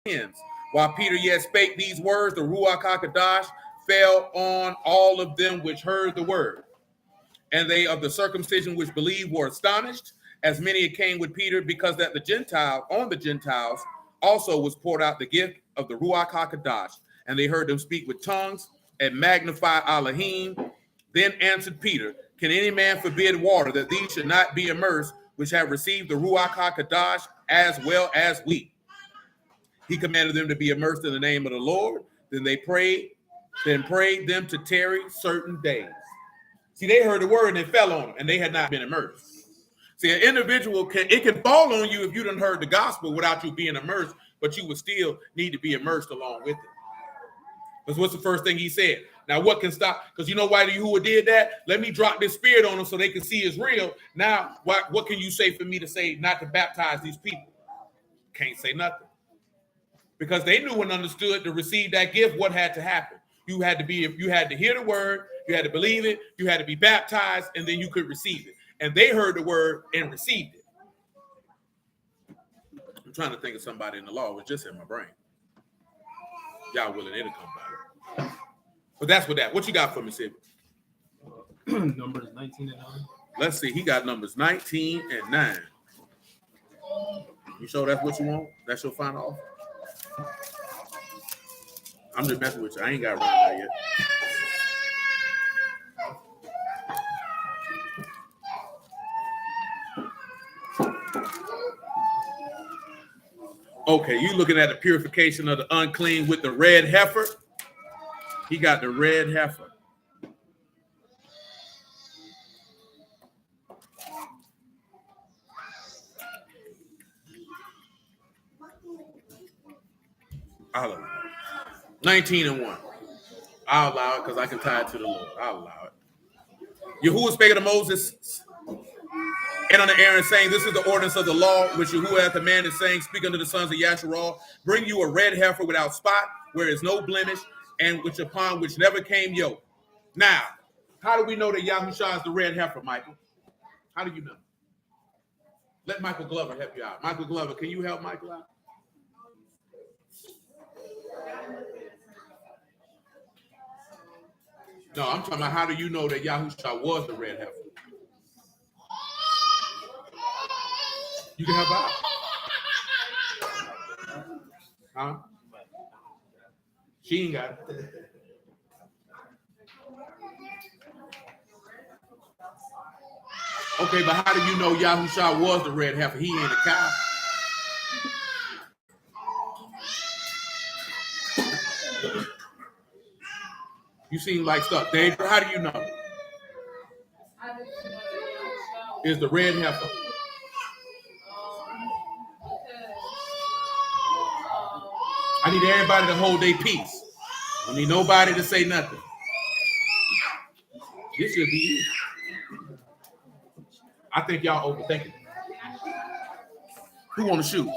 ends. While Peter yet spake these words, the Ruach HaKodesh fell on all of them which heard the word. And they of the circumcision which believed were astonished, as many as came with Peter, because that the Gentiles also was poured out the gift of the Ruach HaKodesh. And they heard them speak with tongues and magnify Elohim. Then answered Peter, can any man forbid water that these should not be immersed, which have received the Ruach HaKodesh as well as we? He commanded them to be immersed in the name of the Lord. Then prayed them to tarry certain days. See, they heard the word and it fell on them, and they had not been immersed. See, an individual can fall on you if you done heard the gospel without you being immersed, but you would still need to be immersed along with it. Because what's the first thing he said? Now, what can stop? Because you know why the Yahuwah did that? Let me drop this spirit on them so they can see it's real. Now, what can you say for me to say not to baptize these people? Can't say nothing. Because they knew and understood to receive that gift, what had to happen. You had to hear the word, you had to believe it, you had to be baptized, and then you could receive it. And they heard the word and received it. I'm trying to think of somebody in the law. It was just in my brain. Y'all willing, it'll come back. But that's what that. What you got for me, Sid? Numbers 19 and 9. Let's see. He got numbers 19 and 9. You sure that's what you want? That's your final offer? I'm just messing with you. I ain't got it right now yet. Okay, you looking at the purification of the unclean with the red heifer? He got the red heifer. I'll allow it. 19:1. I'll allow it because I can tie it to the Lord. I'll allow it. Yahuwah spake unto Moses and unto Aaron, saying, this is the ordinance of the law, which Yahuwah hath commanded, saying, speak unto the sons of Yasharal, bring you a red heifer without spot, where is no blemish, and which upon which never came yoke. Now, how do we know that Yahushua is the red heifer, Michael? How do you know? Let Michael Glover help you out. Michael Glover, can you help Michael out? No, I'm talking about how do you know that Yahushua was the red heifer? You can help out. Huh? She ain't got it. Okay, but how do you know Yahushua was the red heifer? He ain't a cow. You seem like stuff. Dave, how do you know? Is the red heifer? I need everybody to hold their peace. I need nobody to say nothing. This should be it. I think y'all overthinking it. Who want to shoot?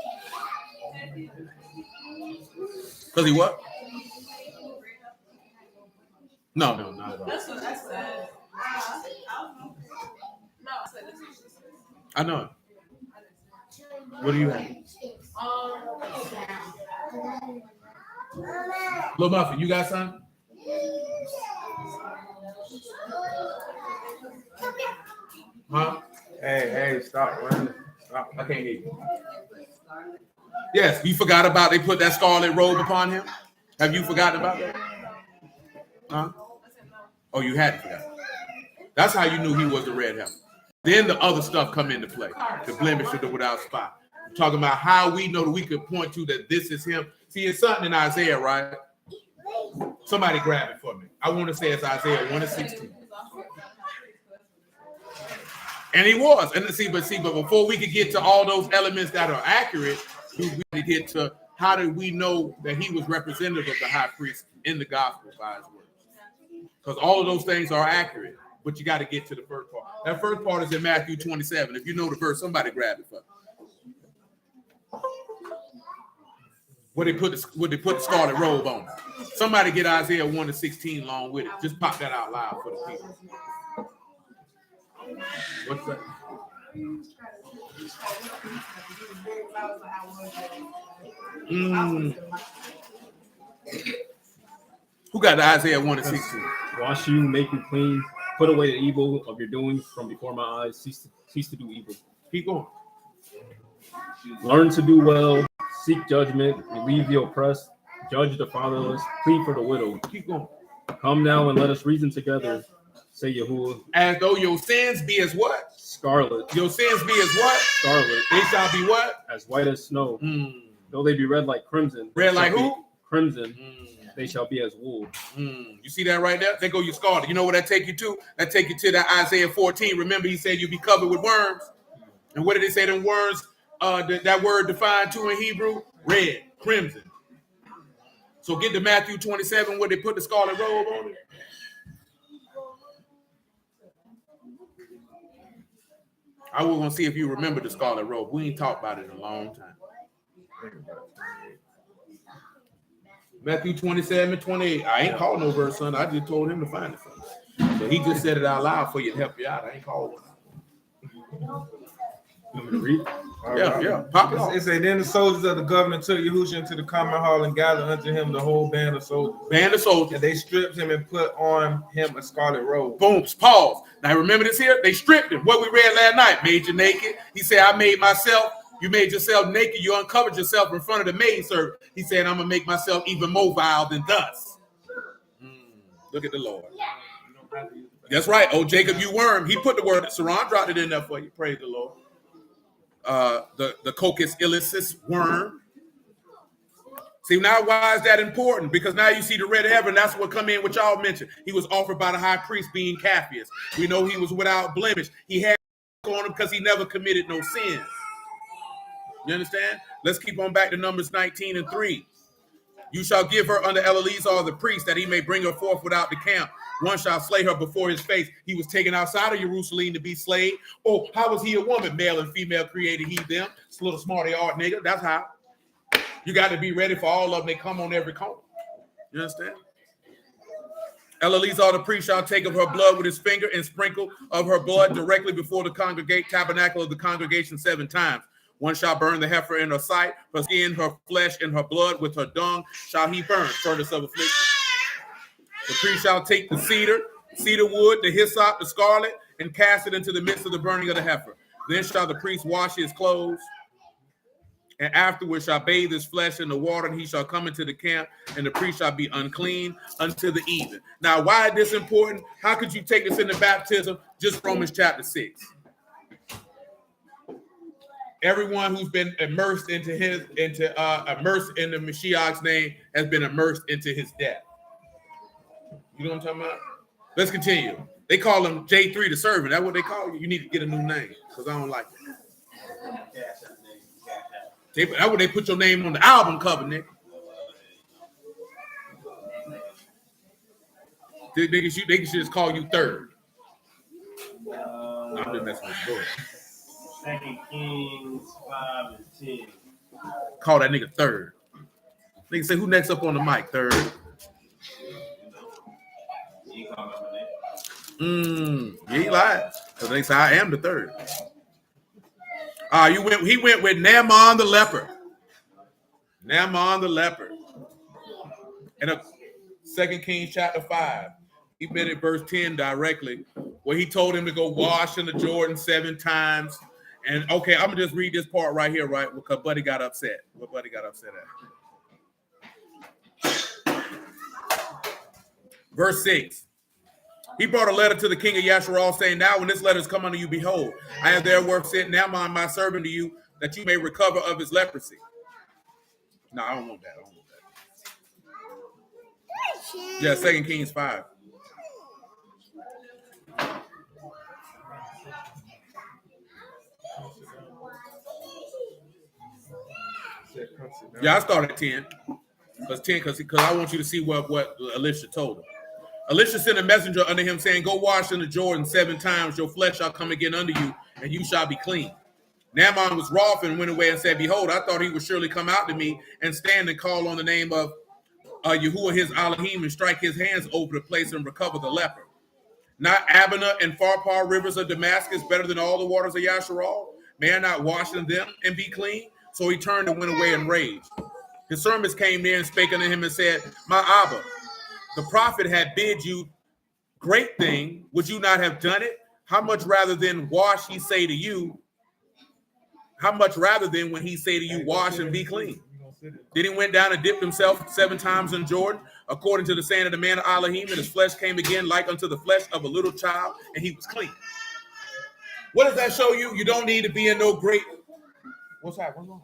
Because he what? No, not at all. That's what I said. I know it. What do you have? Little Muffin, you got something? Huh? Hey, stop running. Stop. I can't hear you. Yes, you forgot about they put that scarlet robe upon him? Have you forgotten about that? Huh? Oh, you hadn't forgotten. That's how you knew he was the red heifer. Then the other stuff come into play. The blemish of the without spot. I'm talking about how we know that we could point to that this is him. See, it's something in Isaiah, right? Somebody grab it for me. I want to say it's Isaiah 1:16. And he was. And but before we could get to all those elements that are accurate, we really get to how did we know that he was representative of the high priest in the gospel by his words? Because all of those things are accurate, but you got to get to the first part. That first part is in Matthew 27. If you know the verse, somebody grab it for me. Where they put the scarlet robe on. Somebody get Isaiah 1:16 along with it. Just pop that out loud for the people. What's that? Who got the Isaiah 1:16? Wash you, make you clean, put away the evil of your doings from before my eyes. Cease to do evil. Keep going. Learn to do well, seek judgment, relieve the oppressed, judge the fatherless, plead for the widow. Keep going. Come now and let us reason together, say Yahuwah. As though your sins be as what? Scarlet. Your sins be as what? Scarlet. They shall be what? As white as snow. Though they be red like crimson. Red like who? Crimson. They shall be as wool. You see that right there? They go you scarlet. You know what that take you to? That take you to that Isaiah 14. Remember, he said you'll be covered with worms. And what did they say them worms? That word defined to in Hebrew? Red, crimson. So get to Matthew 27 where they put the scarlet robe on it. I was gonna see if you remember the scarlet robe. We ain't talked about it in a long time. Matthew 27:28. I ain't called no verse, son. I just told him to find it for me. So he just said it out loud for you to help you out. I ain't called one. You want me to read? Yeah. Pop it off. It say, then the soldiers of the governor took Yahushua into the common hall and gathered unto him the whole band of soldiers. And they stripped him and put on him a scarlet robe. Boom. Pause. Now remember this here? They stripped him. What we read last night. Made you naked. He said, I made myself. You made yourself naked. You uncovered yourself in front of the maidservant. He said, I'm going to make myself even more vile than thus. Look at the Lord. That's right. Oh, Jacob, you worm. He put the word. Saran dropped it in there for you. Praise the Lord. The Coccus illicus worm. See, now why is that important? Because now you see the red heaven. That's what come in, what y'all mentioned. He was offered by the high priest being Capheus. We know he was without blemish. He had on him because he never committed no sin. You understand? Let's keep on back to Numbers 19 and 3. You shall give her unto Eleazar the priest, that he may bring her forth without the camp. One shall slay her before his face. He was taken outside of Jerusalem to be slayed. Oh, how was he a woman? Male and female created he them. It's a little smarty art nigga. That's how. You got to be ready for all of them. They come on every corner. You understand? Eleazar the priest shall take of her blood with his finger and sprinkle of her blood directly before the tabernacle of the congregation 7 times. One shall burn the heifer in her sight, her skin, her flesh, and her blood with her dung shall he burn, furnace of affliction. The priest shall take the cedar wood, the hyssop, the scarlet, and cast it into the midst of the burning of the heifer. Then shall the priest wash his clothes, and afterwards shall bathe his flesh in the water, and he shall come into the camp, and the priest shall be unclean until the evening. Now, why is this important? How could you take this into baptism? Just Romans chapter 6. Everyone who's been immersed immersed in the Mashiach's name has been immersed into his death. You know what I'm talking about? Let's continue. They call him J3 the servant. That's what they call you. You need to get a new name because I don't like it. That's what they put your name on the album cover, Nick. They should just call you third. I'm just messing with you. 2 Kings 5 and 10. Call that nigga third. Nigga say, who next up on the mic? Third. He lied. Because they say I am the third. He went with Naaman the leper. Naaman the leper. In 2 Kings chapter 5. He been at verse 10 directly, where he told him to go wash in the Jordan 7 times. And okay, I'm gonna just read this part right here, right? Because Buddy got upset. What Buddy got upset at? Verse 6. He brought a letter to the king of Yasharal, saying, now when this letter is come unto you, behold, I have therewith sent Naaman my servant to you, that you may recover of his leprosy. No, I don't want that. Yeah, 2 Kings 5. Yeah, I started at 10. Because I want you to see what Elisha told him. Elisha sent a messenger unto him, saying, go wash in the Jordan 7 times, your flesh shall come again unto you, and you shall be clean. Naaman was wroth and went away and said, behold, I thought he would surely come out to me and stand and call on the name of Yahuwah his Elohim and strike his hands over the place and recover the leper. Not Abana and Pharpar rivers of Damascus better than all the waters of Yasharal? May I not wash in them and be clean? So he turned and went away in rage. His servants came near and spake unto him and said, my Abba, the prophet had bid you great thing. Would you not have done it? How much rather than wash he say to you? How much rather than when he say to you, wash and be clean? Then he went down and dipped himself 7 times in Jordan, according to the saying of the man of Elohim, and his flesh came again like unto the flesh of a little child, and he was clean. What does that show you? You don't need to be in no great... What's that? What's wrong?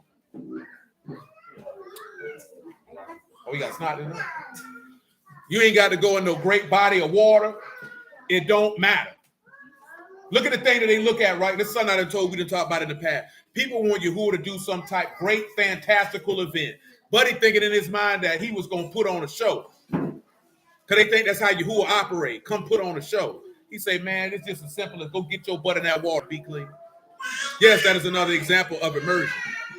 Oh, you got snot in there? You ain't got to go in no great body of water. It don't matter. Look at the thing that they look at, right? This is something I told we to talk about in the past. People want Yahuwah to do some type great, fantastical event. Buddy thinking in his mind that he was going to put on a show. Because they think that's how Yahuwah operate. Come put on a show. He say, man, it's just as simple as go get your butt in that water, be clean. Yes, that is another example of immersion.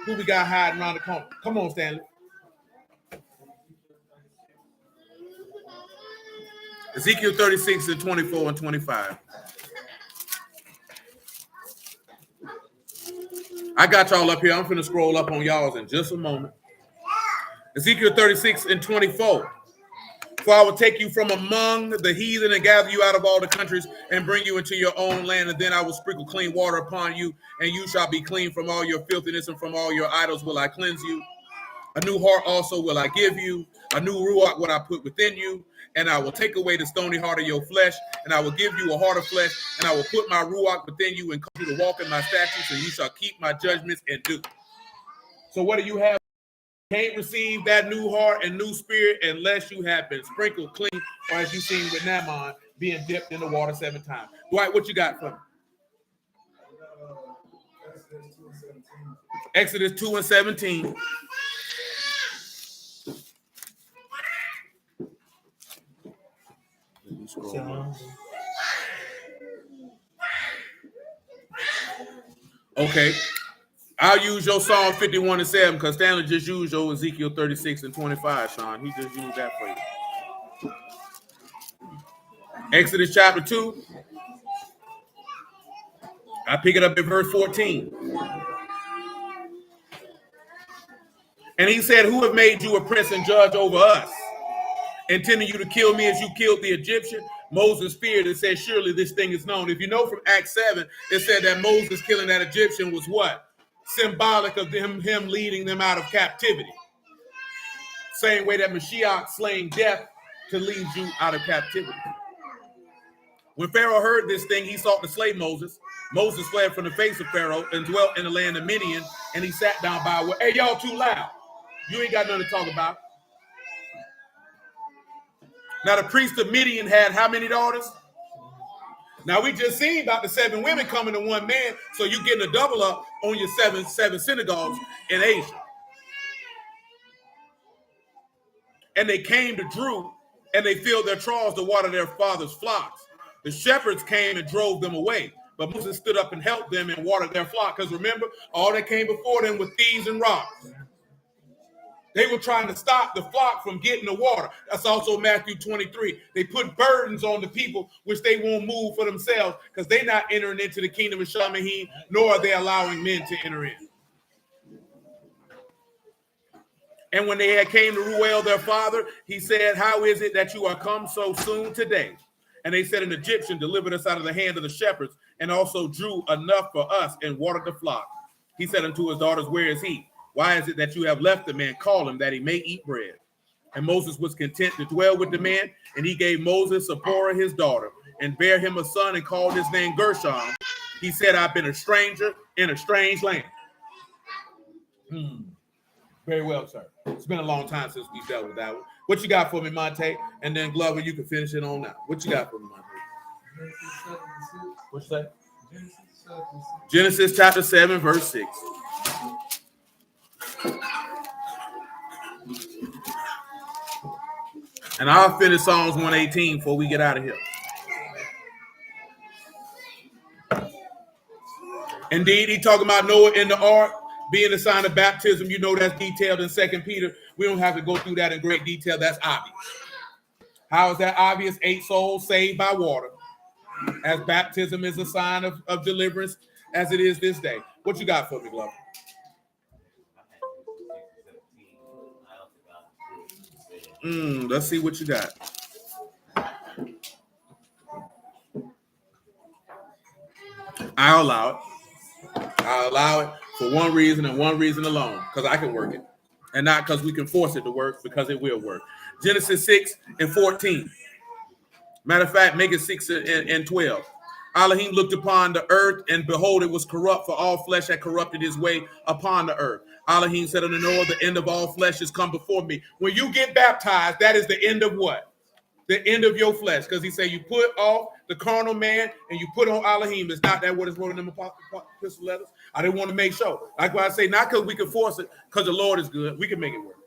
Who we got hiding around the corner? Come on, Stanley. Ezekiel 36 and 24 and 25. I got y'all up here. I'm finna scroll up on y'all's in just a moment. Ezekiel 36 and 24. For I will take you from among the heathen and gather you out of all the countries and bring you into your own land. And then I will sprinkle clean water upon you, and you shall be clean from all your filthiness, and from all your idols will I cleanse you. A new heart also will I give you. A new ruach will I put within you. And I will take away the stony heart of your flesh, and I will give you a heart of flesh, and I will put my ruach within you and cause you to walk in my statutes, and you shall keep my judgments and do. So what do you have? Can't receive that new heart and new spirit unless you have been sprinkled clean, or as you've seen with Naaman, being dipped in the water 7 times. Dwight, what you got for me? Exodus 2 and 17. Okay. I'll use your Psalm 51 and 7 because Stanley just used your Ezekiel 36 and 25, Sean. He just used that for you. Exodus chapter 2. I pick it up at verse 14. And he said, who have made you a prince and judge over us, intending you to kill me as you killed the Egyptian? Moses feared and said, surely this thing is known. If you know from Acts 7, it said that Moses killing that Egyptian was what? Symbolic of him leading them out of captivity. Same way that Mashiach slaying death to lead you out of captivity. When Pharaoh heard this thing, he sought to slay Moses. Moses fled from the face of Pharaoh and dwelt in the land of Midian, and he sat down by a well. Hey, y'all too loud. You ain't got nothing to talk about. Now, the priest of Midian had how many daughters? Now, we just seen about the 7 women coming to one man, so you getting a double up on your seven synagogues in Asia. And they came to Drew, and they filled their troughs to water their father's flocks. The shepherds came and drove them away, but Moses stood up and helped them and watered their flock. Because remember, all that came before them were thieves and robbers. They were trying to stop the flock from getting the water. That's also Matthew 23. They put burdens on the people, which they won't move for themselves because they're not entering into the kingdom of Shamahim, nor are they allowing men to enter in. And when they had came to Ruel, their father, he said, how is it that you are come so soon today? And they said, an Egyptian delivered us out of the hand of the shepherds and also drew enough for us and watered the flock. He said unto his daughters, where is he? Why is it that you have left the man? Call him that he may eat bread. And Moses was content to dwell with the man, and he gave Moses Zipporah his daughter, and bare him a son, and called his name Gershom. He said, I've been a stranger in a strange land. Very well, sir. It's been a long time since we dealt with that one. What you got for me, Monte? And then Glover, you can finish it on now. What you got for me, Monte? What you say? Genesis chapter 7, verse 6. And I'll finish Psalms 118 before we get out of here. Indeed, he talking about Noah in the ark being a sign of baptism. You know that's detailed in 2 Peter. We don't have to go through that in great detail. That's obvious. How is that obvious? 8 souls saved by water. As baptism is a sign of deliverance, as it is this day. What you got for me, Glover? Let's see what you got. I'll allow it. I'll allow it for one reason and one reason alone, because I can work it. And not because we can force it to work, because it will work. Genesis 6 and 14. Matter of fact, make it 6 and 12. Elohim looked upon the earth, and behold, it was corrupt, for all flesh had corrupted his way upon the earth. Elohim said unto Noah, the end of all flesh has come before me. When you get baptized, that is the end of what? The end of your flesh. Because he said you put off the carnal man and you put on Elohim. Is not that what is wrote in them epistle letters? I didn't want to make sure. Like what I say, not because we can force it, because the Lord is good. We can make it work.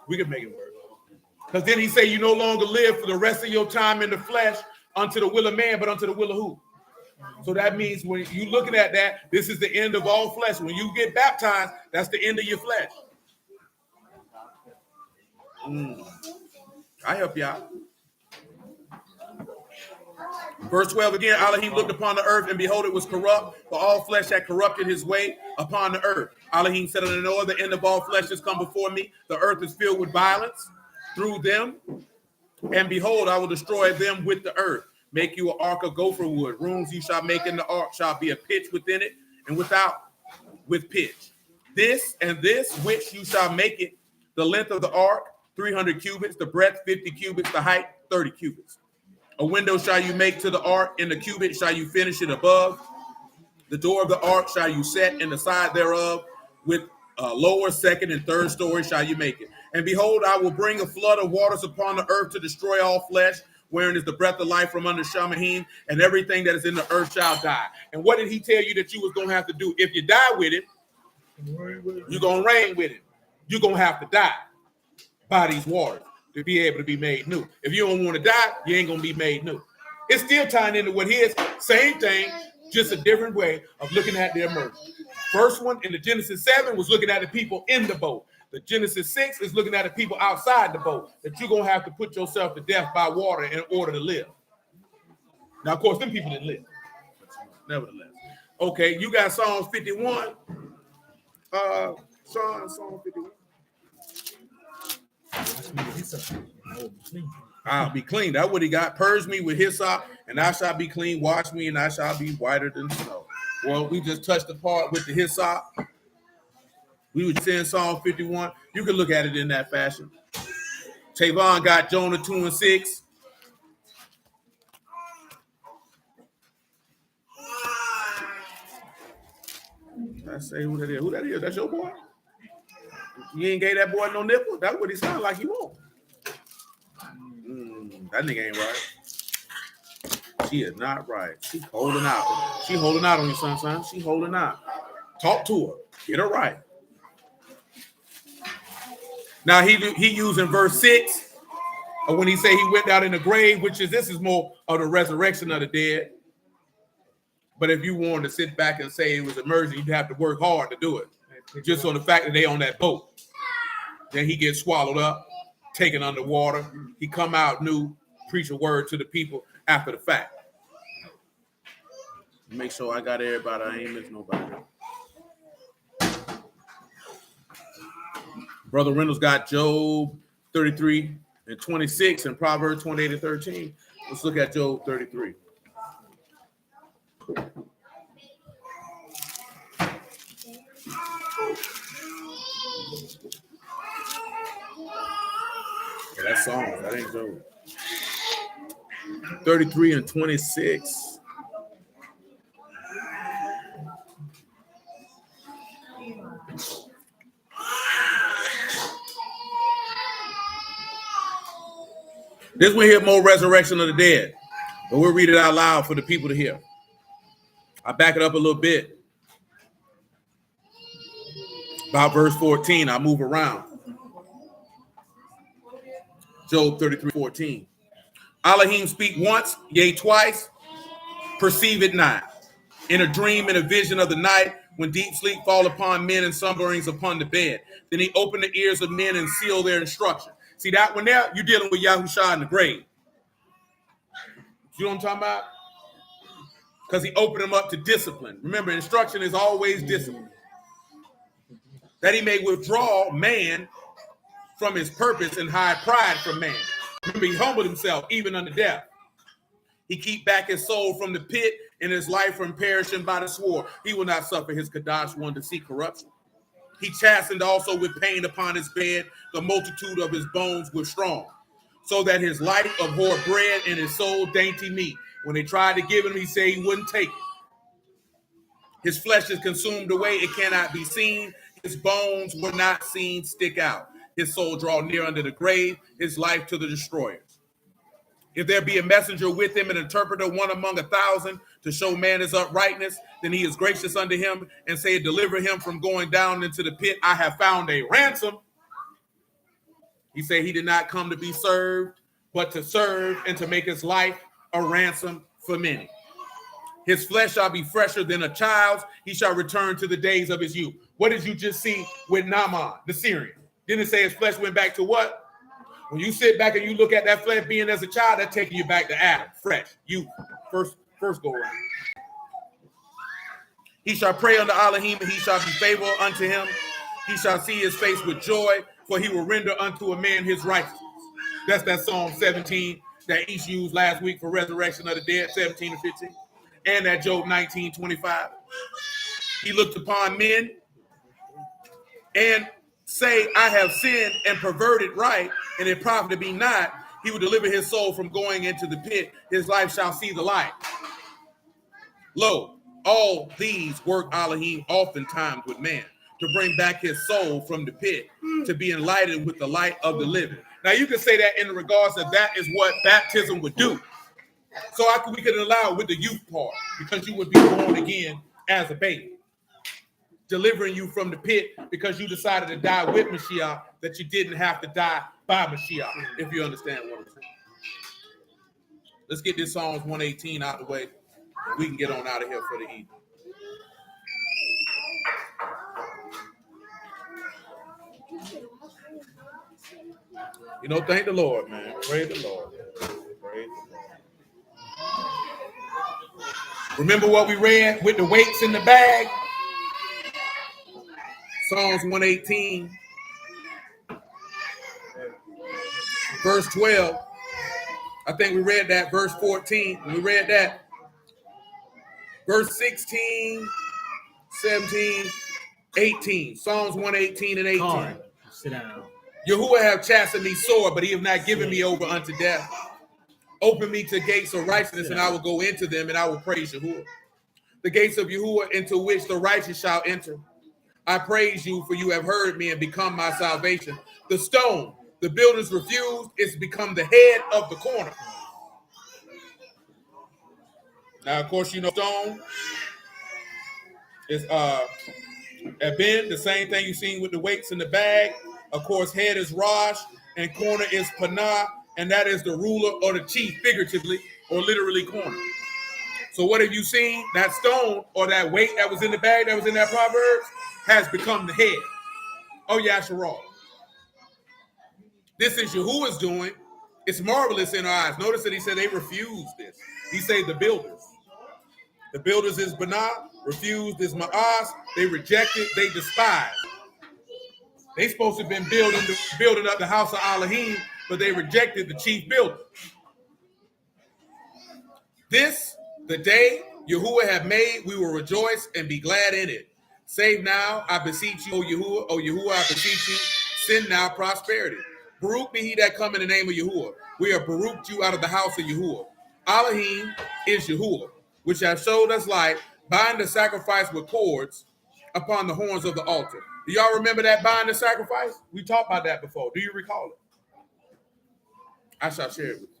We can make it work. Because then he say you no longer live for the rest of your time in the flesh unto the will of man, but unto the will of who? So that means when you're looking at that, this is the end of all flesh. When you get baptized, that's the end of your flesh. I help you out. Verse 12 again, Elohim looked upon the earth, and behold, it was corrupt, for all flesh had corrupted his way upon the earth. Elohim said unto Noah, the end of all flesh has come before me. The earth is filled with violence through them. And behold, I will destroy them with the earth. Make you an ark of gopher wood. Rooms you shall make in the ark shall be a pitch within it, and without with pitch. This and this which you shall make it, the length of the ark, 300 cubits, the breadth 50 cubits, the height 30 cubits. A window shall you make to the ark, in the cubit shall you finish it above. The door of the ark shall you set in the side thereof with lower, second, and third story shall you make it. And behold, I will bring a flood of waters upon the earth to destroy all flesh, wherein is the breath of life from under Shamahim, and everything that is in the earth shall die. And what did he tell you that you was going to have to do? If you die with it, you're going to reign with it. You're going to have to die by these waters to be able to be made new. If you don't want to die, you ain't going to be made new. It's still tying into what his same thing, just a different way of looking at their mercy. First one in the Genesis 7 was looking at the people in the boat. The Genesis 6 is looking at the people outside the boat, that you're going to have to put yourself to death by water in order to live. Now, of course, them people didn't live. Nevertheless. Okay, you got Psalms 51. Psalm 51. I'll be clean. That's what he got. Purge me with hyssop, and I shall be clean. Wash me, and I shall be whiter than snow. Well, we just touched the part with the hyssop. We would say in Psalm 51. You can look at it in that fashion. Tavon got Jonah 2 and 6. I say who that is. Who that is? That's your boy? You ain't gave that boy no nipple? That's what he sound like he want. That nigga ain't right. She is not right. She holding out. She holding out on you, son. She holding out. Talk to her. Get her right. Now he using verse 6 when he say he went out in the grave, this is more of the resurrection of the dead. But if you wanted to sit back and say it was emerging, you'd have to work hard to do it. Just on the fact that they on that boat. Then he gets swallowed up, taken underwater. He come out new, preach a word to the people after the fact. Make sure I got everybody. I ain't missing nobody. Brother Reynolds got Job 33 and 26 and Proverbs 28 and 13. Let's look at Job 33. Yeah, that's Psalms. That ain't Job. 33 and 26. This one here, more resurrection of the dead. But we'll read it out loud for the people to hear. I back it up a little bit. About verse 14, I move around. Job 33:14. Elohim speak once, yea, twice, perceive it not. In a dream, in a vision of the night, when deep sleep fall upon men and slumberings upon the bed. Then he opened the ears of men and sealed their instruction. See that one there? You're dealing with Yahushua in the grave. You know what I'm talking about? Because he opened them up to discipline. Remember, instruction is always discipline. That he may withdraw man from his purpose and hide pride from man. Remember, he humbled himself even unto death. He keep back his soul from the pit and his life from perishing by the sword. He will not suffer his Kadash one to see corruption. He chastened also with pain upon his bed the multitude of his bones with strong, so that his life abhorred bread and his soul dainty meat. When they tried to give him, he said he wouldn't take it. His flesh is consumed away, it cannot be seen. His bones were not seen stick out. His soul draw near unto the grave, his life to the destroyers. If there be a messenger with him, an interpreter, one among 1,000, to show man his uprightness, then he is gracious unto him and say, deliver him from going down into the pit. I have found a ransom. He said he did not come to be served, but to serve and to make his life a ransom for many. His flesh shall be fresher than a child's. He shall return to the days of his youth. What did you just see with Naaman, the Syrian? Didn't it say his flesh went back to what? When you sit back and you look at that flesh being as a child, that's taking you back to Adam, fresh, youth, first go around. He shall pray unto Elohim, and he shall be favorable unto him. He shall see his face with joy, for he will render unto a man his righteousness. That's that Psalm 17 that East used last week for resurrection of the dead, 17 and 15. And that Job 19:25. He looked upon men and say, I have sinned and perverted right, and it profited me not. He will deliver his soul from going into the pit. His life shall see the light. Lo, all these work Elohim oftentimes with man, to bring back his soul from the pit, to be enlightened with the light of the living. Now, you can say that in regards to that is what baptism would do. So we could allow with the youth part, because you would be born again as a baby, delivering you from the pit because you decided to die with Mashiach, that you didn't have to die by Mashiach, if you understand what I'm saying. Let's get this Psalms 118 out of the way, and we can get on out of here for the evening. You know, thank the Lord, man. Praise the Lord. Praise the Lord. Remember what we read with the weights in the bag? Psalms 118, verse 12. I think we read that. Verse 14. We read that. Verse 16, 17, 18. Psalms 118 and 18. Hard. Sit down. Yahuwah have chastened me sore, but he have not given me over unto death. Open me to gates of righteousness, and I will go into them, and I will praise Yahuwah. The gates of Yahuwah into which the righteous shall enter. I praise you, for you have heard me and become my salvation. The stone the builders refused, is become the head of the corner. Now, of course, you know stone is Eben, the same thing you've seen with the weights in the bag. Of course, head is Rosh, and corner is Panah, and that is the ruler or the chief, figuratively or literally corner. So what have you seen? That stone or that weight that was in the bag that was in that Proverbs has become the head. Oh, Yasharal. This is Yahuwah's doing. It's marvelous in our eyes. Notice that he said they refused this. He said the builders. The builders is Banah, refused is Ma'as. They rejected, they despised. They supposed to have been building up the house of Elohim, but they rejected the chief builder. This, the day Yahuwah have made, we will rejoice and be glad in it. Save now, I beseech you, O Yahuwah, I beseech you, send now prosperity. Baruch be he that come in the name of Yahuwah. We have baruched you out of the house of Yahuwah. Elohim is Yahuwah, which have showed us light. Bind the sacrifice with cords upon the horns of the altar. Do y'all remember that bind the sacrifice? We talked about that before. Do you recall it? I shall share it with you.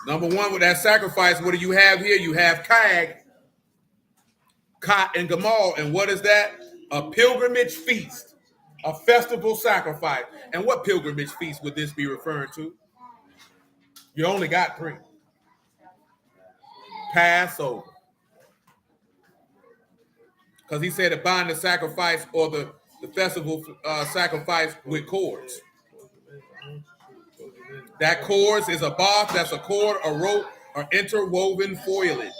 Number one, with that sacrifice, what do you have here? You have Kag, Kot, and Gamal. And what is that? A pilgrimage feast, a festival sacrifice. And what pilgrimage feast would this be referring to? You only got three. Passover. Because he said to bind the sacrifice or the festival sacrifice with cords. That cords is a bark, that's a cord, a rope, or interwoven foliage.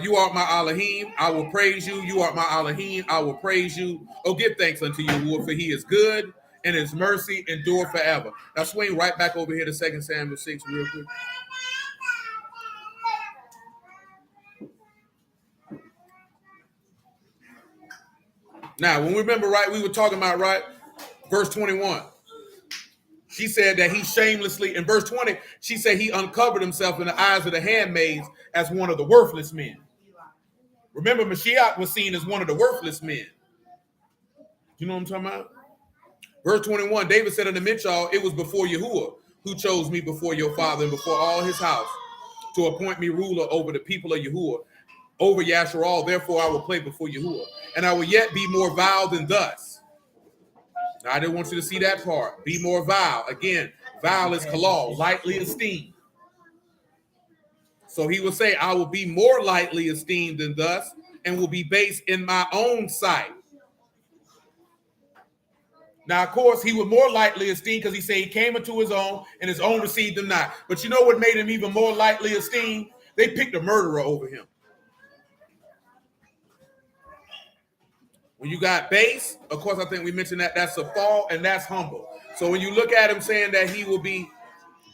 You are my Elohim, I will praise you. You are my Elohim, I will praise you. Oh, give thanks unto you, for he is good, and his mercy endure forever. Now swing right back over here to 2 Samuel 6 real quick. Now, when we remember, right, we were talking about, right, verse 21. She said that he shamelessly, in verse 20, she said he uncovered himself in the eyes of the handmaids as one of the worthless men. Remember, Mashiach was seen as one of the worthless men. You know what I'm talking about? Verse 21, David said unto Mitchell, it was before Yahuwah who chose me before your father and before all his house to appoint me ruler over the people of Yahuwah, over Yasharal. Therefore I will play before Yahuwah, and I will yet be more vile than thus. Now, I didn't want you to see that part. Be more vile. Again, vile is kalal, lightly esteemed. So he will say, I will be more lightly esteemed than thus, and will be base in my own sight. Now, of course, he was more lightly esteemed because he said he came into his own, and his own received him not. But you know what made him even more lightly esteemed? They picked a murderer over him. When you got base, of course, I think we mentioned that that's a fall and that's humble. So when you look at him saying that he will be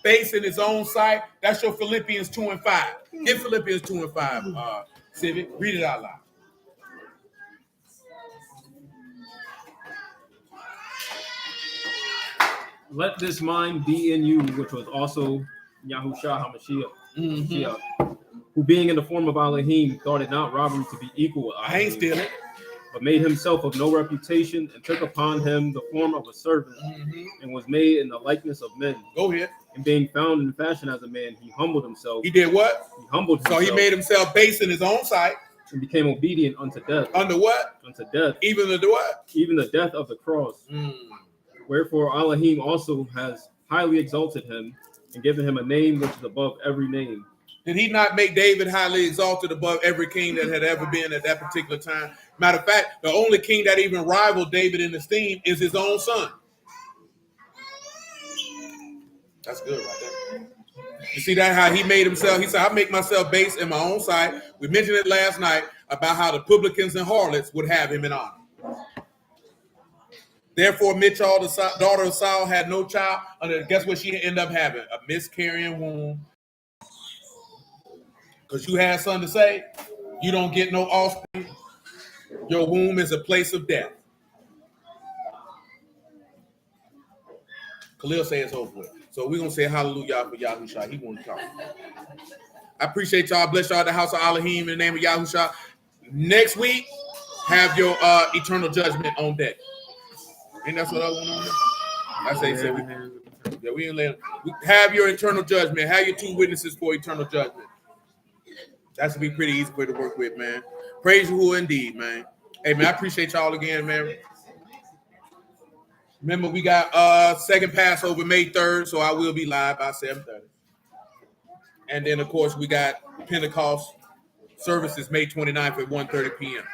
base in his own sight, that's your Philippians 2 and 5. Give Philippians 2 and 5, Civic. Read it out loud. Let this mind be in you, which was also Yahushua HaMashiach, who being in the form of Elohim thought it not robbery to be equal with I ain't Elohim, stealing. but made himself of no reputation, and took upon him the form of a servant, and was made in the likeness of men. Go ahead. And being found in fashion as a man, he humbled himself. He did what? He humbled himself. So he made himself base in his own sight. And became obedient unto death. Under what? Unto death. Even the what? Even the death of the cross. Wherefore Elohim also has highly exalted him, and given him a name which is above every name. Did he not make David highly exalted above every king that had ever been at that particular time? Matter of fact, the only king that even rivaled David in esteem is his own son. That's good right there. You see that how he made himself? He said, I make myself base in my own sight. We mentioned it last night about how the publicans and harlots would have him in honor. Therefore, Michal, the daughter of Saul, had no child. And guess what she ended up having? A miscarrying womb. Because you had something to say, you don't get no offspring. Your womb is a place of death. Khalil says over with. So we're going to say hallelujah for Yahushua. He won't talk. I appreciate y'all. Bless y'all at the house of Elohim in the name of Yahushua. Next week, have your eternal judgment on deck. Ain't that what I want on there? I say, we ain't letting. Have your eternal judgment. Have your 2 witnesses for eternal judgment. That's to be pretty easy for you to work with, man. Praise Yahuwah indeed, man. Hey, man, I appreciate y'all again, man. Remember, we got second Passover May 3rd, so I will be live by 7:30. And then, of course, we got Pentecost services May 29th at 1:30 p.m.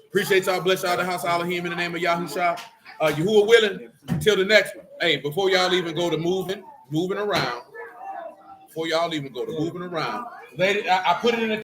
Appreciate y'all. Bless y'all the house of Elohim in the name of Yahushua. Yahuwah willing, until the next one. Hey, before y'all even go to moving around, lady, I put it in the